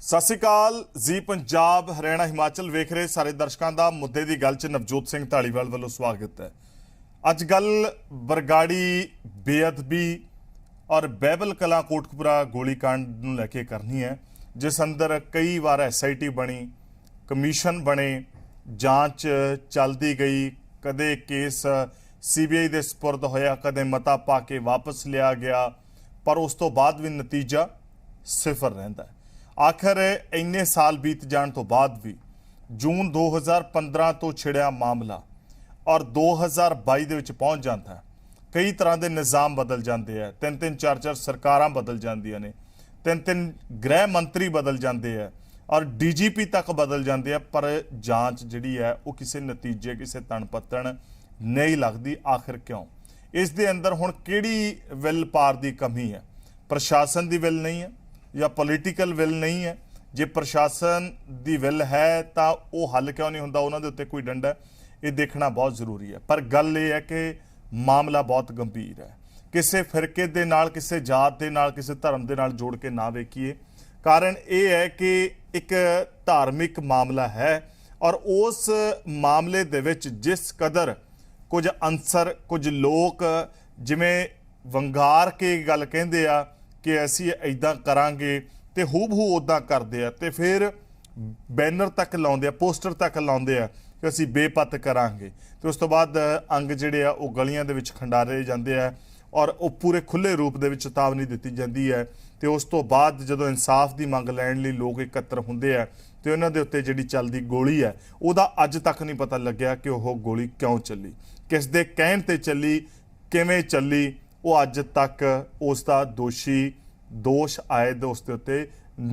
ਸਤਿ ਸ਼੍ਰੀ ਅਕਾਲ ਜੀ। ਪੰਜਾਬ ਹਰਿਆਣਾ ਹਿਮਾਚਲ ਵੇਖ ਰਹੇ ਸਾਰੇ ਦਰਸ਼ਕਾਂ ਦਾ ਮੁੱਦੇ ਦੀ ਗੱਲ 'ਚ ਨਵਜੋਤ ਸਿੰਘ ਢਾਲੀਵਾਲ ਵੱਲੋਂ ਸਵਾਗਤ ਹੈ। ਅੱਜ ਗੱਲ ਬਰਗਾੜੀ ਬੇਅਦਬੀ ਔਰ ਬਾਈਬਲ ਕਲਾਂ ਕੋਟਕਪੂਰਾ ਗੋਲੀकांड ਨੂੰ ਲੈ ਕੇ ਕਰਨੀ ਹੈ, ਜਿਸ ਅੰਦਰ ਕਈ ਵਾਰ SIT ਬਣੀ, ਕਮਿਸ਼ਨ ਬਣੇ, ਜਾਂਚ ਚੱਲਦੀ ਗਈ, ਕਦੇ ਕੇਸ CBI ਦੇ ਸਪੁਰਦ ਹੋਇਆ, ਕਦੇ ਮਤਾ ਪਾ ਕੇ ਵਾਪਸ ਲਿਆ ਗਿਆ, ਪਰ ਉਸ ਤੋਂ ਬਾਅਦ ਵੀ ਨਤੀਜਾ ਸਿਫਰ ਰਹਿੰਦਾ ਹੈ। आखिर इन्ने साल बीत जाने तो बाद भी जून 2015 तो छिड़िया मामला और 2022 ਦੇ ਵਿੱਚ पहुँच जाता है। कई तरह के निज़ाम बदल जाते हैं, तीन चार सरकारां बदल जांदियां ने, तीन गृह मंत्री बदल जाते हैं और DGP तक बदल जाते हैं, पर जांच जिहड़ी है वो किसी नतीजे किसी तन पत्तन नहीं लगती। आखिर क्यों? इस दे अंदर हुण किहड़ी विल पार की कमी है? प्रशासन की विल नहीं है या पोलीटिकल विल नहीं है? जे प्रशासन की विल है तो वह हल क्यों नहीं होंदा? उन्हां दे उत्ते कोई डंडा? ये देखना बहुत जरूरी है। पर गल ये है कि मामला बहुत गंभीर है। किसी फिरके दे नाल, किसी जात दे नाल, किसी धर्म दे नाल जोड़ के ना वेखिए। कारण ये है कि एक धार्मिक मामला है और उस मामले दे विच जिस कदर कुछ अंसर, कुछ लोग जिवें वंगार के गल कहिंदे आ कि असी इदां करांगे ते हूबहू उदां करदे आ, ते फिर बैनर तक लाउंदे आ, पोस्टर तक लाउंदे आ कि असी बेपत करांगे, तो उस तो बाद अंग जिहड़े आ वो गलियां दे विच खंडारे जांदे आ और वो पूरे खुले रूप दे विच चेतावनी दित्ती जांदी है। ते उस तो बाद जदों इंसाफ की मंग लैण लई लोग एकत्र हुंदे आ ते उन्हां दे उत्ते जिहड़ी चलदी गोली है उहदा अज तक नहीं पता लग्या कि वो गोली क्यों चली, किस दे कहण ते चली, किवें चली, वो अज तक उसका दोष आयद उसके उत्ते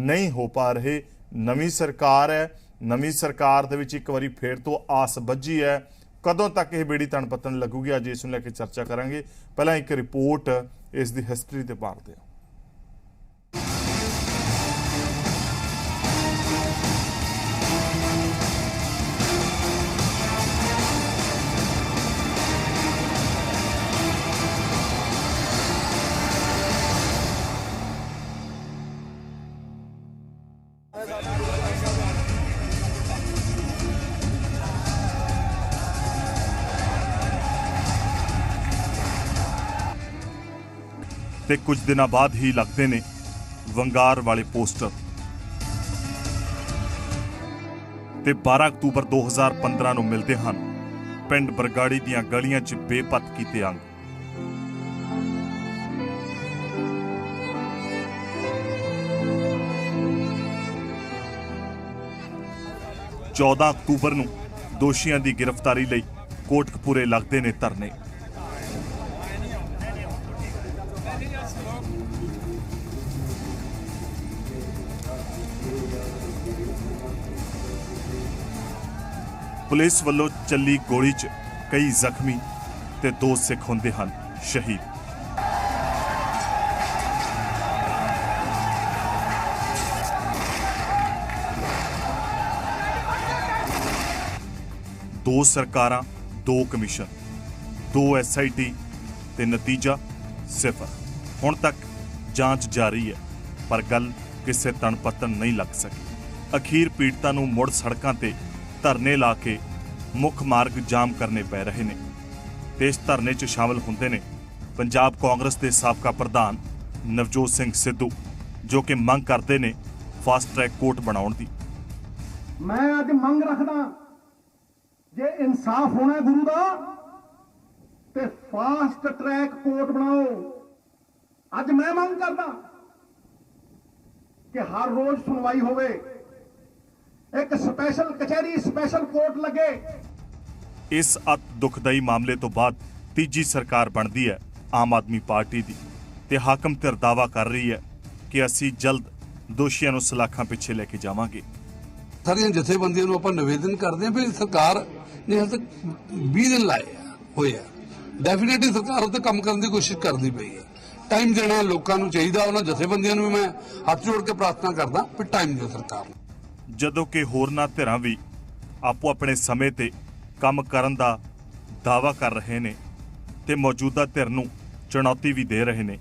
नहीं हो पा रहे। नवी सरकार है, नवी सरकार दे विच एक बारी फिर तो आस बझी है। कदों तक ये बेड़ी तन पतन लगूगी, अज इस लैके चर्चा करांगे। पहला एक रिपोर्ट इस दी हिस्टरी ते पारदे हां। ਤੇ ਕੁਝ ਦਿਨਾਂ ਬਾਅਦ ਹੀ ਲੱਗਦੇ ਨੇ ਵੰਗਾਰ ਵਾਲੇ ਪੋਸਟਰ ਤੇ 12 ਅਕਤੂਬਰ 2015 ਨੂੰ ਮਿਲਦੇ ਹਨ ਪਿੰਡ ਬਰਗਾੜੀ ਦੀਆਂ ਗਲੀਆਂ 'ਚ ਬੇਪਤ ਕੀਤੇ ਅੰਗ। चौदह अक्तूबर ਨੂੰ ਦੋਸ਼ੀਆਂ ਦੀ ਗ੍ਰਿਫਤਾਰੀ ਲਈ ਕੋਟਕਪੂਰੇ ਲੱਗਦੇ ਨੇ ਧਰਨੇ। पुलिस वालों चली गोली च कई जख्मी ते 2 सिख होंदे हन शहीद। दो सरकारां, 2 कमिशन, 2 SIT ते नतीजा सिफर। हुण तक जांच जारी है पर गल किसी तन पतन नहीं लग सकी। अखीर पीड़तां नूं मुड़ सड़कां ते धरने ला के मुख मार्ग जाम करने पै रहे ने। ते इस धरने च शामिल हुंदे ने पंजाब कांग्रेस के साबका प्रधान नवजोत सिंह सिद्धू, जो कि मंग करते ने फास्ट ट्रैक कोर्ट बनाउण दी। मैं अज मंग रखदा जे इंसाफ होना गुरु दा ते फास्ट ट्रैक कोर्ट बनाओ। अज मैं मंग करदा कि हर रोज सुनवाई होवे, एक स्पेशल कचहरी, स्पेशल कोर्ट लगे। इस अत दुखदाई मामले तो बाद तीजी सरकार बनती है आम आदमी पार्टी की, ते हाकम धिर दावा कर रही है कि असी जल्द दोषियों को सलाखा पिछे लेके जावांगे। सारियां जथेबंदियों को आपां निवेदन करते हैं भी सरकार ने हल तक 20 दिन लाए होए आ, डेफिनेटली सरकार उत्ते काम करने की कोशिश करती पई है। टाइम देना लोगों को चाहिए, उन्होंने जथेबंदियों भी मैं हाथ जोड़ के प्रार्थना करदा भी टाइम दिओ सरकार। ਜਦੋਂ ਕਿ ਹੋਰਨਾਂ ਧਿਰਾਂ ਵੀ ਆਪੋ ਆਪਣੇ ਸਮੇਂ ਤੇ ਕੰਮ ਕਰਨ ਦਾ ਦਾਅਵਾ ਕਰ ਰਹੇ ਨੇ ਤੇ ਮੌਜੂਦਾ ਧਿਰ ਨੂੰ ਚੁਣੌਤੀ ਵੀ ਦੇ ਰਹੇ ਨੇ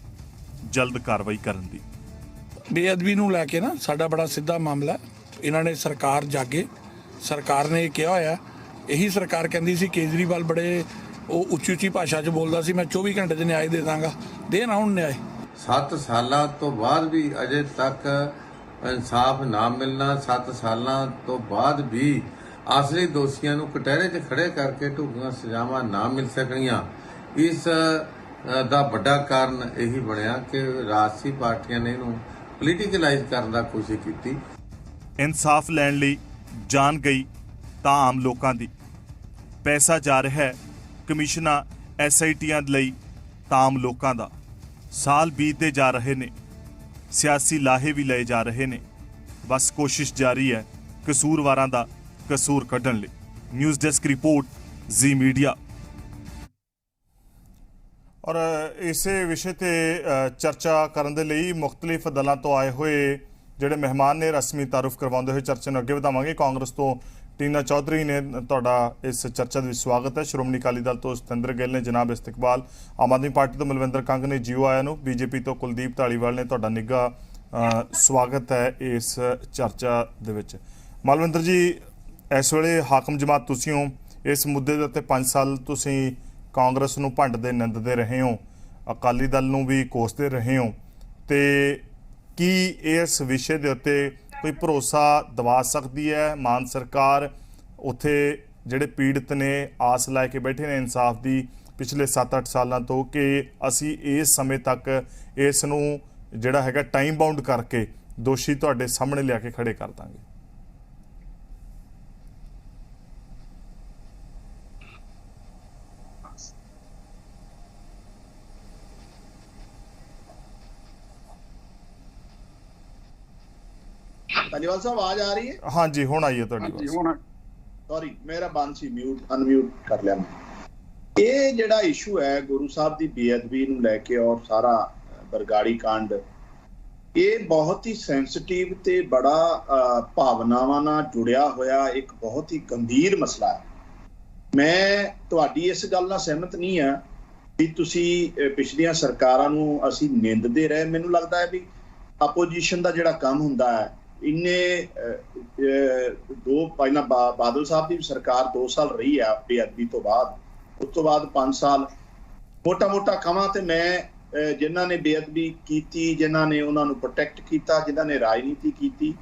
ਜਲਦ ਕਾਰਵਾਈ ਕਰਨ ਦੀ। ਬੇਅਦਬੀ ਨੂੰ ਲੈ ਕੇ ਨਾ ਸਾਡਾ ਬੜਾ ਸਿੱਧਾ ਮਾਮਲਾ। ਇਹਨਾਂ ਨੇ ਸਰਕਾਰ ਜਾਗੇ, ਸਰਕਾਰ ਨੇ ਇਹ ਕਿਹਾ ਹੋਇਆ। ਇਹੀ ਸਰਕਾਰ ਕਹਿੰਦੀ ਸੀ, ਕੇਜਰੀਵਾਲ ਬੜੇ ਉਹ ਉੱਚੀ ਭਾਸ਼ਾ 'ਚ ਬੋਲਦਾ ਸੀ, ਮੈਂ 24 ਘੰਟੇ 'ਚ ਨਿਆਂ ਦੇ ਦਾਂਗਾ। ਦੇਣ ਹੁਣ ਨਿਆਂ। 7 ਸਾਲਾਂ ਤੋਂ ਬਾਅਦ ਵੀ ਅਜੇ ਤੱਕ ਇਨਸਾਫ ਨਾ ਮਿਲਣਾ, 7 ਸਾਲਾਂ ਤੋਂ ਬਾਅਦ ਵੀ ਅਸਲੀ ਦੋਸ਼ੀਆਂ ਨੂੰ ਕਟਹਿਰੇ 'ਚ ਖੜੇ ਕਰਕੇ ਢੁੱਕੀਆਂ ਸਜ਼ਾਵਾਂ ਨਾ ਮਿਲ ਸਕਣੀਆਂ। ਇਸ ਦਾ ਵੱਡਾ ਕਾਰਨ ਇਹੀ ਬਣਿਆ ਕਿ ਰਾਜਸੀ ਪਾਰਟੀਆਂ ਨੇ ਇਹਨੂੰ ਪੋਲੀਟੀਕਲਾਈਜ਼ ਕਰਨ ਦਾ ਕੋਸ਼ਿਸ਼ ਕੀਤੀ। ਇਨਸਾਫ ਲੈਣ ਲਈ ਜਾਨ ਗਈ ਤਾਂ ਆਮ ਲੋਕਾਂ ਦੀ, ਪੈਸਾ ਜਾ ਰਿਹਾ ਹੈ ਕਮਿਸ਼ਨਾਂ SITਆਂ ਲਈ ਤਾਂ ਆਮ ਲੋਕਾਂ ਦਾ। ਸਾਲ ਬੀਤਦੇ ਜਾ ਰਹੇ ਨੇ, ਸਿਆਸੀ ਲਾਹੇ ਵੀ ਲਏ ਜਾ ਰਹੇ ਨੇ। ਬਸ ਕੋਸ਼ਿਸ਼ ਜਾਰੀ ਹੈ ਕਸੂਰਵਾਰਾਂ ਦਾ ਕਸੂਰ ਕੱਢਣ ਲਈ। ਨਿਊਜ਼ ਡੈਸਕ ਰਿਪੋਰਟ, ਜ਼ੀ ਮੀਡੀਆ। ਔਰ ਇਸੇ ਵਿਸ਼ੇ ਤੇ ਚਰਚਾ ਕਰਨ ਦੇ ਲਈ ਮੁਖਤਲਿਫ ਦਲਾਂ ਤੋਂ ਆਏ ਹੋਏ ਜਿਹੜੇ ਮਹਿਮਾਨ ਨੇ ਰਸਮੀ ਤਾਰੁਫ ਕਰਵਾਉਂਦੇ ਹੋਏ ਚਰਚਾ ਨੂੰ ਅੱਗੇ ਵਧਾਵਾਂਗੇ। ਕਾਂਗਰਸ ਤੋਂ ਟੀਨਾ ਚੌਧਰੀ ਨੇ ਤੁਹਾਡਾ ਇਸ ਚਰਚਾ ਦੇ ਵਿੱਚ ਸਵਾਗਤ ਹੈ। ਸ਼੍ਰੋਮਣੀ ਅਕਾਲੀ ਦਲ ਤੋਂ ਸਤਿੰਦਰ ਗਿੱਲ ਨੇ ਜਨਾਬ ਇਸਤਕਬਾਲ, ਆਮ ਆਦਮੀ ਪਾਰਟੀ ਤੋਂ ਮਲਵਿੰਦਰ ਕੰਗ ਨੇ ਜੀਓ ਆਇਆ ਨੂੰ, BJP ਤੋਂ ਕੁਲਦੀਪ ਧਾਲੀਵਾਲ ਨੇ ਤੁਹਾਡਾ ਨਿੱਘਾ ਸਵਾਗਤ ਹੈ ਇਸ ਚਰਚਾ ਦੇ ਵਿੱਚ। ਮਲਵਿੰਦਰ ਜੀ, ਇਸ ਵੇਲੇ ਹਾਕਮ ਜਮਾਤ ਤੁਸੀਂ ਹੋ, ਇਸ ਮੁੱਦੇ ਦੇ ਉੱਤੇ 5 ਸਾਲ ਤੁਸੀਂ ਕਾਂਗਰਸ ਨੂੰ ਭੰਡਦੇ ਨਿੰਦਦੇ ਰਹੇ ਹੋ, ਅਕਾਲੀ ਦਲ ਨੂੰ ਵੀ ਕੋਸਦੇ ਰਹੇ ਹੋ, ਤੇ ਕੀ ਇਸ ਵਿਸ਼ੇ ਦੇ ਉੱਤੇ ਕੋਈ ਭਰੋਸਾ ਦਿਵਾ ਸਕਦੀ ਹੈ ਮਾਨ ਸਰਕਾਰ? ਉੱਥੇ ਜਿਹੜੇ ਪੀੜਤ ਨੇ ਆਸ ਲੈ ਕੇ ਬੈਠੇ ਨੇ ਇਨਸਾਫ ਦੀ ਪਿਛਲੇ 7-8 ਸਾਲਾਂ ਤੋਂ, ਕਿ ਅਸੀਂ ਇਸ ਸਮੇਂ ਤੱਕ ਇਸ ਨੂੰ ਜਿਹੜਾ ਹੈਗਾ ਟਾਈਮ ਬਾਉਂਡ ਕਰਕੇ ਦੋਸ਼ੀ ਤੁਹਾਡੇ ਸਾਹਮਣੇ ਲਿਆ ਕੇ ਖੜੇ ਕਰ ਦਾਂਗੇ। ਧੰਨਵਾਦ ਸਾਹਿਬ, ਆਵਾਜ਼ ਆ ਰਹੀ ਹੈ? ਹਾਂਜੀ, ਹੁਣ ਆਈ ਹੈ ਤੁਹਾਡੀ ਆਵਾਜ਼। ਸੌਰੀ, ਮੇਰਾ ਬੰਦ ਸੀ, ਅਨਮਿਊਟ ਕਰ ਲਿਆ ਮੈਂ। ਇਹ ਜਿਹੜਾ ਇਸ਼ੂ ਹੈ ਗੁਰੂ ਸਾਹਿਬ ਦੀ ਬੇਅਦਬੀ ਨੂੰ ਲੈ ਕੇ ਔਰ ਸਾਰਾ ਬਰਗਾੜੀ ਕਾਂਡ, ਇਹ ਬਹੁਤ ਹੀ ਸੈਂਸਿਟਿਵ ਤੇ ਬੜਾ ਭਾਵਨਾਵਾਂ ਨਾਲ ਜੁੜਿਆ ਹੋਇਆ ਇੱਕ ਬਹੁਤ ਹੀ ਗੰਭੀਰ ਮਸਲਾ ਹੈ। ਮੈਂ ਤੁਹਾਡੀ ਇਸ ਗੱਲ ਨਾਲ ਸਹਿਮਤ ਨਹੀਂ ਹਾਂ ਵੀ ਤੁਸੀਂ ਪਿਛਲੀਆਂ ਸਰਕਾਰਾਂ ਨੂੰ ਅਸੀਂ ਨਿੰਦਦੇ ਰਹੇ। ਮੈਨੂੰ ਲੱਗਦਾ ਹੈ ਵੀ ਆਪੋਜੀਸ਼ਨ ਦਾ ਜਿਹੜਾ ਕੰਮ ਹੁੰਦਾ ਹੈ, ਇੰਨੇ ਪਹਿਲਾਂ ਬਾਦਲ ਸਾਹਿਬ ਦੀ ਸਰਕਾਰ 2 ਸਾਲ ਰਹੀ ਆ ਬੇਅਦਬੀ ਤੋਂ ਬਾਅਦ, ਉਸ ਤੋਂ ਬਾਅਦ 5 ਸਾਲ ਮੋਟਾ ਕਹਾਂ ਤੇ ਮੈਂ ਜਿਨ੍ਹਾਂ ਨੇ ਬੇਅਦਬੀ ਕੀਤੀ, ਜਿਨ੍ਹਾਂ ਨੇ ਉਹਨਾਂ ਨੂੰ ਪ੍ਰੋਟੈਕਟ ਕੀਤਾ, ਜਿਨ੍ਹਾਂ ਨੇ ਰਾਜਨੀਤੀ ਕੀਤੀ,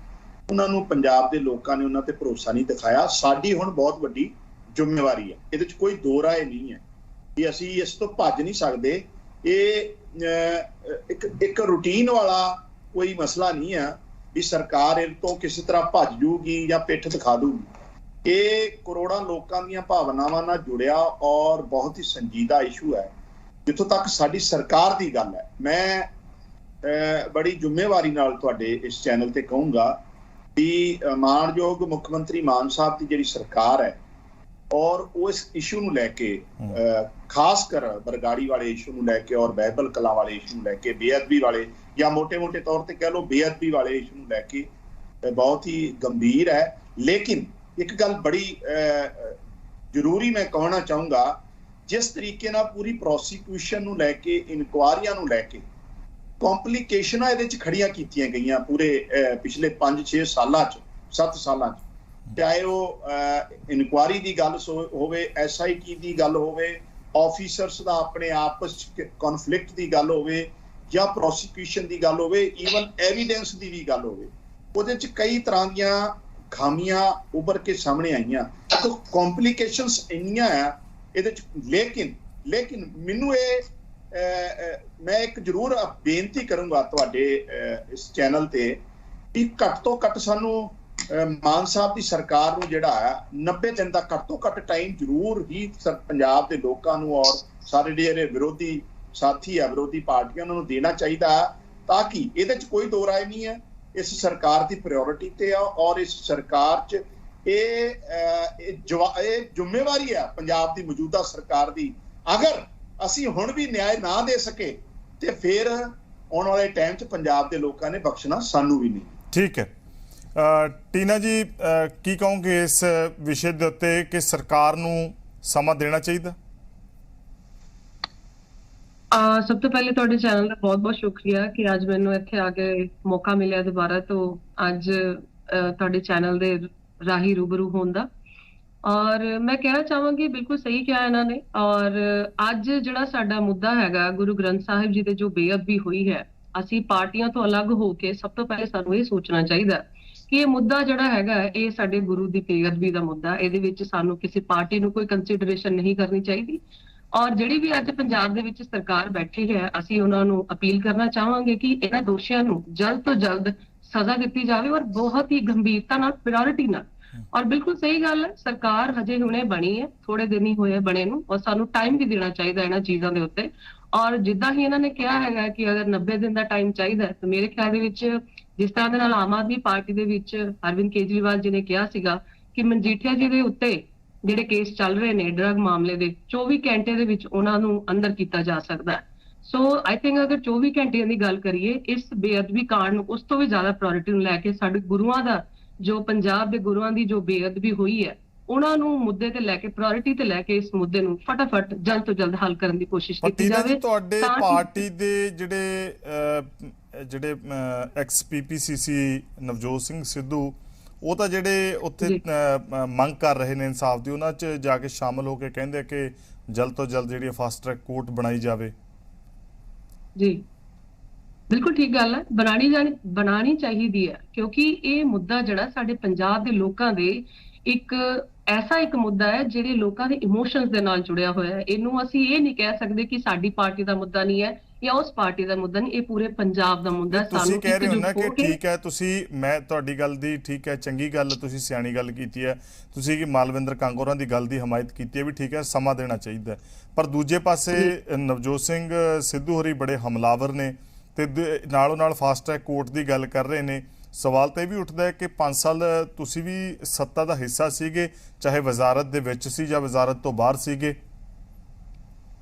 ਉਹਨਾਂ ਨੂੰ ਪੰਜਾਬ ਦੇ ਲੋਕਾਂ ਨੇ ਉਹਨਾਂ ਤੇ ਭਰੋਸਾ ਨਹੀਂ ਦਿਖਾਇਆ। ਸਾਡੀ ਹੁਣ ਬਹੁਤ ਵੱਡੀ ਜ਼ਿੰਮੇਵਾਰੀ ਹੈ, ਇਹਦੇ 'ਚ ਕੋਈ ਦੋ ਰਾਏ ਨਹੀਂ ਹੈ ਕਿ ਅਸੀਂ ਇਸ ਤੋਂ ਭੱਜ ਨਹੀਂ ਸਕਦੇ। ਇਹ ਇੱਕ ਰੂਟੀਨ ਵਾਲਾ ਕੋਈ ਮਸਲਾ ਨਹੀਂ ਹੈ ਵੀ ਸਰਕਾਰ ਇਹ ਤੋਂ ਕਿਸੇ ਤਰ੍ਹਾਂ ਭੱਜ ਜੂਗੀ ਜਾਂ ਪਿੱਠ ਦਿਖਾ ਦੂਗੀ। ਇਹ ਕਰੋੜਾਂ ਲੋਕਾਂ ਦੀਆਂ ਭਾਵਨਾਵਾਂ ਨਾਲ ਜੁੜਿਆ ਔਰ ਬਹੁਤ ਹੀ ਸੰਜੀਦਾ ਇਸ਼ੂ ਹੈ। ਜਿੱਥੋਂ ਤੱਕ ਸਾਡੀ ਸਰਕਾਰ ਦੀ ਗੱਲ ਹੈ, ਮੈਂ ਬੜੀ ਜ਼ਿੰਮੇਵਾਰੀ ਨਾਲ ਤੁਹਾਡੇ ਇਸ ਚੈਨਲ ਤੇ ਕਹੂੰਗਾ ਵੀ ਮਾਣਯੋਗ ਮੁੱਖ ਮੰਤਰੀ ਮਾਨ ਸਾਹਿਬ ਦੀ ਜਿਹੜੀ ਸਰਕਾਰ ਹੈ ਔਰ ਉਹ ਇਸ ਇਸ਼ੂ ਨੂੰ ਲੈ ਕੇ, ਖਾਸ ਕਰ ਬਰਗਾੜੀ ਵਾਲੇ ਇਸ਼ੂ ਨੂੰ ਲੈ ਕੇ ਔਰ ਬਹਿਬਲ ਕਲਾਂ ਵਾਲੇ ਇਸ਼ੂ ਨੂੰ ਲੈ ਕੇ, ਬੇਅਦਬੀ ਵਾਲੇ ਜਾਂ ਮੋਟੇ ਤੌਰ ਤੇ ਕਹਿ ਲਓ ਬੇਅਦਬੀ ਵਾਲੇ ਇਸ਼ੂ ਨੂੰ ਲੈ ਕੇ ਬਹੁਤ ਹੀ ਗੰਭੀਰ ਹੈ। ਲੇਕਿਨ ਇੱਕ ਗੱਲ ਬੜੀ ਜ਼ਰੂਰੀ ਮੈਂ ਕਹਿਣਾ ਚਾਹੂੰਗਾ, ਜਿਸ ਤਰੀਕੇ ਨਾਲ ਪੂਰੀ ਪ੍ਰੋਸੀਕਿਊਸ਼ਨ ਨੂੰ ਲੈ ਕੇ, ਇਨਕੁਆਰੀਆਂ ਨੂੰ ਲੈ ਕੇ ਕੰਪਲਿਕੇਸ਼ਨਾਂ ਇਹਦੇ 'ਚ ਖੜੀਆਂ ਕੀਤੀਆਂ ਗਈਆਂ ਪੂਰੇ ਪਿਛਲੇ 5-6 ਸਾਲਾਂ 'ਚ, 7 ਸਾਲਾਂ 'ਚ, ਚਾਹੇ ਉਹ ਇਨਕੁਆਰੀ ਦੀ ਗੱਲ ਹੋਵੇ, SIT ਦੀ ਗੱਲ ਹੋਵੇ, ਆਫੀਸਰਸ ਦਾ ਆਪਣੇ ਆਪਸ 'ਚ ਕਨਫਲਿਕਟ ਦੀ ਗੱਲ ਹੋਵੇ ਜਾਂ ਪ੍ਰੋਸੀਕਿਊਸ਼ਨ ਦੀ ਗੱਲ ਹੋਵੇ, ਈਵਨ ਐਵੀਡੈਂਸ ਦੀ ਵੀ ਗੱਲ ਹੋਵੇ, ਉਹਦੇ 'ਚ ਕਈ ਤਰ੍ਹਾਂ ਦੀਆਂ ਖਾਮੀਆਂ ਉੱਭਰ ਕੇ ਸਾਹਮਣੇ ਆਈਆਂ। ਤਾਂ ਕੰਪਲਿਕੇਸ਼ਨਸ ਇੰਨੀਆਂ ਆ ਇਹਦੇ 'ਚ। ਲੇਕਿਨ ਮੈਨੂੰ ਮੈਂ ਇੱਕ ਜ਼ਰੂਰ ਬੇਨਤੀ ਕਰੂੰਗਾ ਤੁਹਾਡੇ ਇਸ ਚੈਨਲ ਤੇ ਵੀ ਘੱਟ ਤੋਂ ਘੱਟ ਸਾਨੂੰ ਮਾਨ ਸਾਹਿਬ ਦੀ ਸਰਕਾਰ ਨੂੰ ਜਿਹੜਾ ਹੈ 90 ਦਿਨ ਦਾ ਘੱਟ ਤੋਂ ਘੱਟ ਟਾਈਮ ਜ਼ਰੂਰ ਹੀ ਪੰਜਾਬ ਦੇ ਲੋਕਾਂ ਨੂੰ ਔਰ ਸਾਰੇ ਜਿਹੜੇ ਵਿਰੋਧੀ ਸਾਥੀ ਆ, ਵਿਰੋਧੀ ਪਾਰਟੀਆਂ, ਉਹਨਾਂ ਨੂੰ ਦੇਣਾ ਚਾਹੀਦਾ, ਤਾਂ ਕਿ ਇਹਦੇ 'ਚ ਕੋਈ ਦੋ ਰਾਏ ਨਹੀਂ ਹੈ, ਇਸ ਸਰਕਾਰ ਦੀ ਪ੍ਰਾਇੋਰਟੀ ਤੇ ਆ ਔਰ ਇਸ ਸਰਕਾਰ 'ਚ ਇਹ ਜ਼ਿੰਮੇਵਾਰੀ ਹੈ ਪੰਜਾਬ ਦੀ ਮੌਜੂਦਾ ਸਰਕਾਰ ਦੀ। ਅਗਰ ਅਸੀਂ ਹੁਣ ਵੀ ਨਿਆਂ ਨਾ ਦੇ ਸਕੇ ਤੇ ਫਿਰ ਆਉਣ ਵਾਲੇ ਟਾਈਮ 'ਚ ਪੰਜਾਬ ਦੇ ਲੋਕਾਂ ਨੇ ਬਖਸ਼ਣਾ ਸਾਨੂੰ ਵੀ ਨਹੀਂ। ਠੀਕ ਹੈ ਟੀਨਾ ਜੀ, ਕੀ ਕਹੋਗੇ ਇਸ ਵਿਸ਼ੇ ਦੇ ਉੱਤੇ ਕਿ ਸਰਕਾਰ ਨੂੰ ਸਮਾਂ ਦੇਣਾ ਚਾਹੀਦਾ? ਸਭ ਤੋਂ ਪਹਿਲੇ ਤੁਹਾਡੇ ਚੈਨਲ ਦਾ ਬਹੁਤ-ਬਹੁਤ ਸ਼ੁਕਰੀਆ ਕਿ ਅੱਜ ਮੈਨੂੰ ਇੱਥੇ ਆ ਕੇ ਮੌਕਾ ਮਿਲਿਆ ਦੁਬਾਰਾ ਤੋਂ ਅੱਜ ਤੁਹਾਡੇ ਚੈਨਲ ਦੇ ਰਾਹੀਂ ਰੂਬਰੂ ਹੋਣ ਦਾ। ਔਰ ਮੈਂ ਕਹਿਣਾ ਚਾਹਾਂਗੀ ਬਿਲਕੁਲ ਸਹੀ ਕਿਹਾ ਇਹਨਾਂ ਨੇ। ਔਰ ਅੱਜ ਜਿਹੜਾ ਸਾਡਾ ਮੁੱਦਾ ਹੈਗਾ ਗੁਰੂ ਗ੍ਰੰਥ ਸਾਹਿਬ ਜੀ ਦੇ ਜੋ ਬੇਅਦਬੀ ਹੋਈ ਹੈ, ਅਸੀਂ ਪਾਰਟੀਆਂ ਤੋਂ ਅਲੱਗ ਹੋ ਕੇ ਸਭ ਤੋਂ ਪਹਿਲੇ ਸਾਨੂੰ ਇਹ ਸੋਚਣਾ ਚਾਹੀਦਾ ਕਿ ਇਹ ਮੁੱਦਾ ਜਿਹੜਾ ਹੈਗਾ ਇਹ ਸਾਡੇ ਗੁਰੂ ਦੀ ਬੇਅਦਬੀ ਦਾ ਮੁੱਦਾ। ਇਹਦੇ ਵਿੱਚ ਸਾਨੂੰ ਕਿਸੇ ਪਾਰਟੀ ਨੂੰ ਕੋਈ ਕੰਸੀਡਰੇਸ਼ਨ ਨਹੀਂ ਕਰਨੀ ਚਾਹੀਦੀ। ਔਰ ਜਿਹੜੀ ਵੀ ਅੱਜ ਪੰਜਾਬ ਦੇ ਵਿੱਚ ਸਰਕਾਰ ਬੈਠੀ ਹੈ, ਅਸੀਂ ਉਹਨਾਂ ਨੂੰ ਅਪੀਲ ਕਰਨਾ ਚਾਹਾਂਗੇ ਕਿ ਇਹਨਾਂ ਦੋਸ਼ੀਆਂ ਨੂੰ ਜਲਦ ਤੋਂ ਜਲਦ ਸਜ਼ਾ ਦਿੱਤੀ ਜਾਵੇ ਔਰ ਬਹੁਤ ਹੀ ਗੰਭੀਰਤਾ ਨਾਲ, ਪ੍ਰਾਇੋਰਟੀ ਨਾਲ। ਔਰ ਬਿਲਕੁਲ ਸਹੀ ਗੱਲ ਹੈ, ਸਰਕਾਰ ਹਜੇ ਹੁਣੇ ਬਣੀ ਹੈ, ਥੋੜੇ ਦਿਨ ਹੀ ਹੋਏ ਬਣੇ ਨੂੰ, ਔਰ ਸਾਨੂੰ ਟਾਈਮ ਵੀ ਦੇਣਾ ਚਾਹੀਦਾ ਇਹਨਾਂ ਚੀਜ਼ਾਂ ਦੇ ਉੱਤੇ। ਔਰ ਜਿੱਦਾਂ ਹੀ ਇਹਨਾਂ ਨੇ ਕਿਹਾ ਹੈਗਾ ਕਿ ਅਗਰ 90 ਦਿਨ ਦਾ ਟਾਈਮ ਚਾਹੀਦਾ ਹੈ, ਤਾਂ ਮੇਰੇ ਖਿਆਲ ਦੇ ਵਿੱਚ ਜਿਸ ਤਰ੍ਹਾਂ ਦੇ ਨਾਲ ਆਮ ਆਦਮੀ ਪਾਰਟੀ ਦੇ ਵਿੱਚ ਅਰਵਿੰਦ ਕੇਜਰੀਵਾਲ ਜੀ ਨੇ ਕਿਹਾ ਸੀਗਾ ਕਿ ਮਨਜੀਠੀਆ ਜੀ ਦੇ ਉੱਤੇ ਜਿਹੜੇ ਕੇਸ ਚੱਲ ਰਹੇ ਨੇ ਡਰੱਗ ਮਾਮਲੇ ਦੇ, 24 ਘੰਟੇ ਦੇ ਵਿੱਚ ਉਹਨਾਂ ਨੂੰ ਅੰਦਰ ਕੀਤਾ ਜਾ ਸਕਦਾ ਹੈ। ਸੋ ਆਈ ਥਿੰਕ ਅਗਰ 24 ਘੰਟਿਆਂ ਦੀ ਗੱਲ ਕਰੀਏ, ਇਸ ਬੇਅਦਬੀ ਕਾਂਡ ਨੂੰ ਉਸ ਤੋਂ ਵੀ ਜ਼ਿਆਦਾ ਪ੍ਰਾਇੋਰਟੀ ਨੂੰ ਲੈ ਕੇ ਸਾਡੇ ਗੁਰੂਆਂ ਦਾ, ਜੋ ਪੰਜਾਬ ਦੇ ਗੁਰੂਆਂ ਦੀ ਜੋ ਬੇਅਦਬੀ ਹੋਈ ਹੈ, ਉਹਨਾਂ ਨੂੰ ਮੁੱਦੇ ਤੇ ਲੈ ਕੇ, ਪ੍ਰਾਇੋਰਟੀ ਤੇ ਲੈ ਕੇ ਇਸ ਮੁੱਦੇ ਨੂੰ ਫਟਾਫਟ ਜਲਦ ਤੋਂ ਜਲਦ ਹੱਲ ਕਰਨ ਦੀ ਕੋਸ਼ਿਸ਼ ਕੀਤੀ ਜਾਵੇ। ਤੁਹਾਡੇ ਪਾਰਟੀ ਦੇ ਜਿਹੜੇ ਐਕਸ ਪੀਪੀਸੀਸੀ ਨਵਜੋਤ ਸਿੰਘ ਸਿੱਧੂ, ਉਹ ਤਾਂ ਜਿਹੜੇ ਉੱਥੇ ਮੰਗ ਕਰ ਰਹੇ ਨੇ ਇਨਸਾਫ ਦੀ, ਉਹਨਾਂ 'ਚ ਜਾ ਕੇ ਸ਼ਾਮਲ ਹੋ ਕੇ ਕਹਿੰਦੇ ਕਿ ਜਲਦ ਤੋਂ ਜਲਦ ਜਿਹੜੀ ਫਾਸਟ ਟਰੈਕ ਕੋਰਟ ਬਣਾਈ ਜਾਵੇ। ਜੀ ਬਿਲਕੁਲ ਠੀਕ ਗੱਲ ਹੈ, ਬਣਾਣੀ ਚਾਹੀਦੀ ਹੈ, ਕਿਉਂਕਿ ਇਹ ਮੁੱਦਾ ਜਿਹੜਾ ਸਾਡੇ ਪੰਜਾਬ ਦੇ ਲੋਕਾਂ ਦੇ ਇੱਕ ਐਸਾ ਇੱਕ ਮੁੱਦਾ ਹੈ ਜਿਹੜੇ ਲੋਕਾਂ ਦੇ ਇਮੋਸ਼ਨਸ ਦੇ ਨਾਲ ਜੁੜਿਆ ਹੋਇਆ ਹੈ। ਇਹਨੂੰ ਅਸੀਂ ਇਹ ਨਹੀਂ ਕਹਿ ਸਕਦੇ ਕਿ ਸਾਡੀ ਪਾਰਟੀ ਦਾ ਮੁੱਦਾ ਨਹੀਂ ਹੈ ਜਾਂ ਉਸ ਪਾਰਟੀ ਦਾ ਮੁੱਦਾ ਨਹੀਂ, ਇਹ ਪੂਰੇ ਪੰਜਾਬ ਦਾ ਮੁੱਦਾ। ਤੁਸੀਂ ਕਹਿ ਰਹੇ ਹੋ ਨਾ ਕਿ ਠੀਕ ਹੈ, ਤੁਸੀਂ, ਮੈਂ ਤੁਹਾਡੀ ਗੱਲ ਦੀ ਠੀਕ ਹੈ, ਚੰਗੀ ਗੱਲ, ਤੁਸੀਂ ਸਿਆਣੀ ਗੱਲ ਕੀਤੀ ਹੈ, ਤੁਸੀਂ ਕਿ ਮਾਲਵਿੰਦਰ ਕੰਗ ਹੋਰਾਂ ਦੀ ਗੱਲ ਦੀ ਹਮਾਇਤ ਕੀਤੀ ਹੈ ਵੀ ਠੀਕ ਹੈ, ਸਮਾਂ ਦੇਣਾ ਚਾਹੀਦਾ। ਪਰ ਦੂਜੇ ਪਾਸੇ ਨਵਜੋਤ ਸਿੰਘ ਸਿੱਧੂ ਹੋਰੀ ਬੜੇ ਹਮਲਾਵਰ ਨੇ ਤੇ ਨਾਲੋਂ ਨਾਲ ਫਾਸਟ ਟਰੈਕ ਕੋਰਟ ਦੀ ਗੱਲ ਕਰ ਰਹੇ ਨੇ। ਸਵਾਲ ਤਾਂ ਇਹ ਵੀ ਉੱਠਦਾ ਹੈ ਕਿ 5 ਸਾਲ ਤੁਸੀਂ ਵੀ ਸੱਤਾ ਦਾ ਹਿੱਸਾ ਸੀਗੇ, ਚਾਹੇ ਵਜ਼ਾਰਤ ਦੇ ਵਿੱਚ ਸੀ ਜਾਂ ਵਜ਼ਾਰਤ ਤੋਂ ਬਾਹਰ ਸੀਗੇ।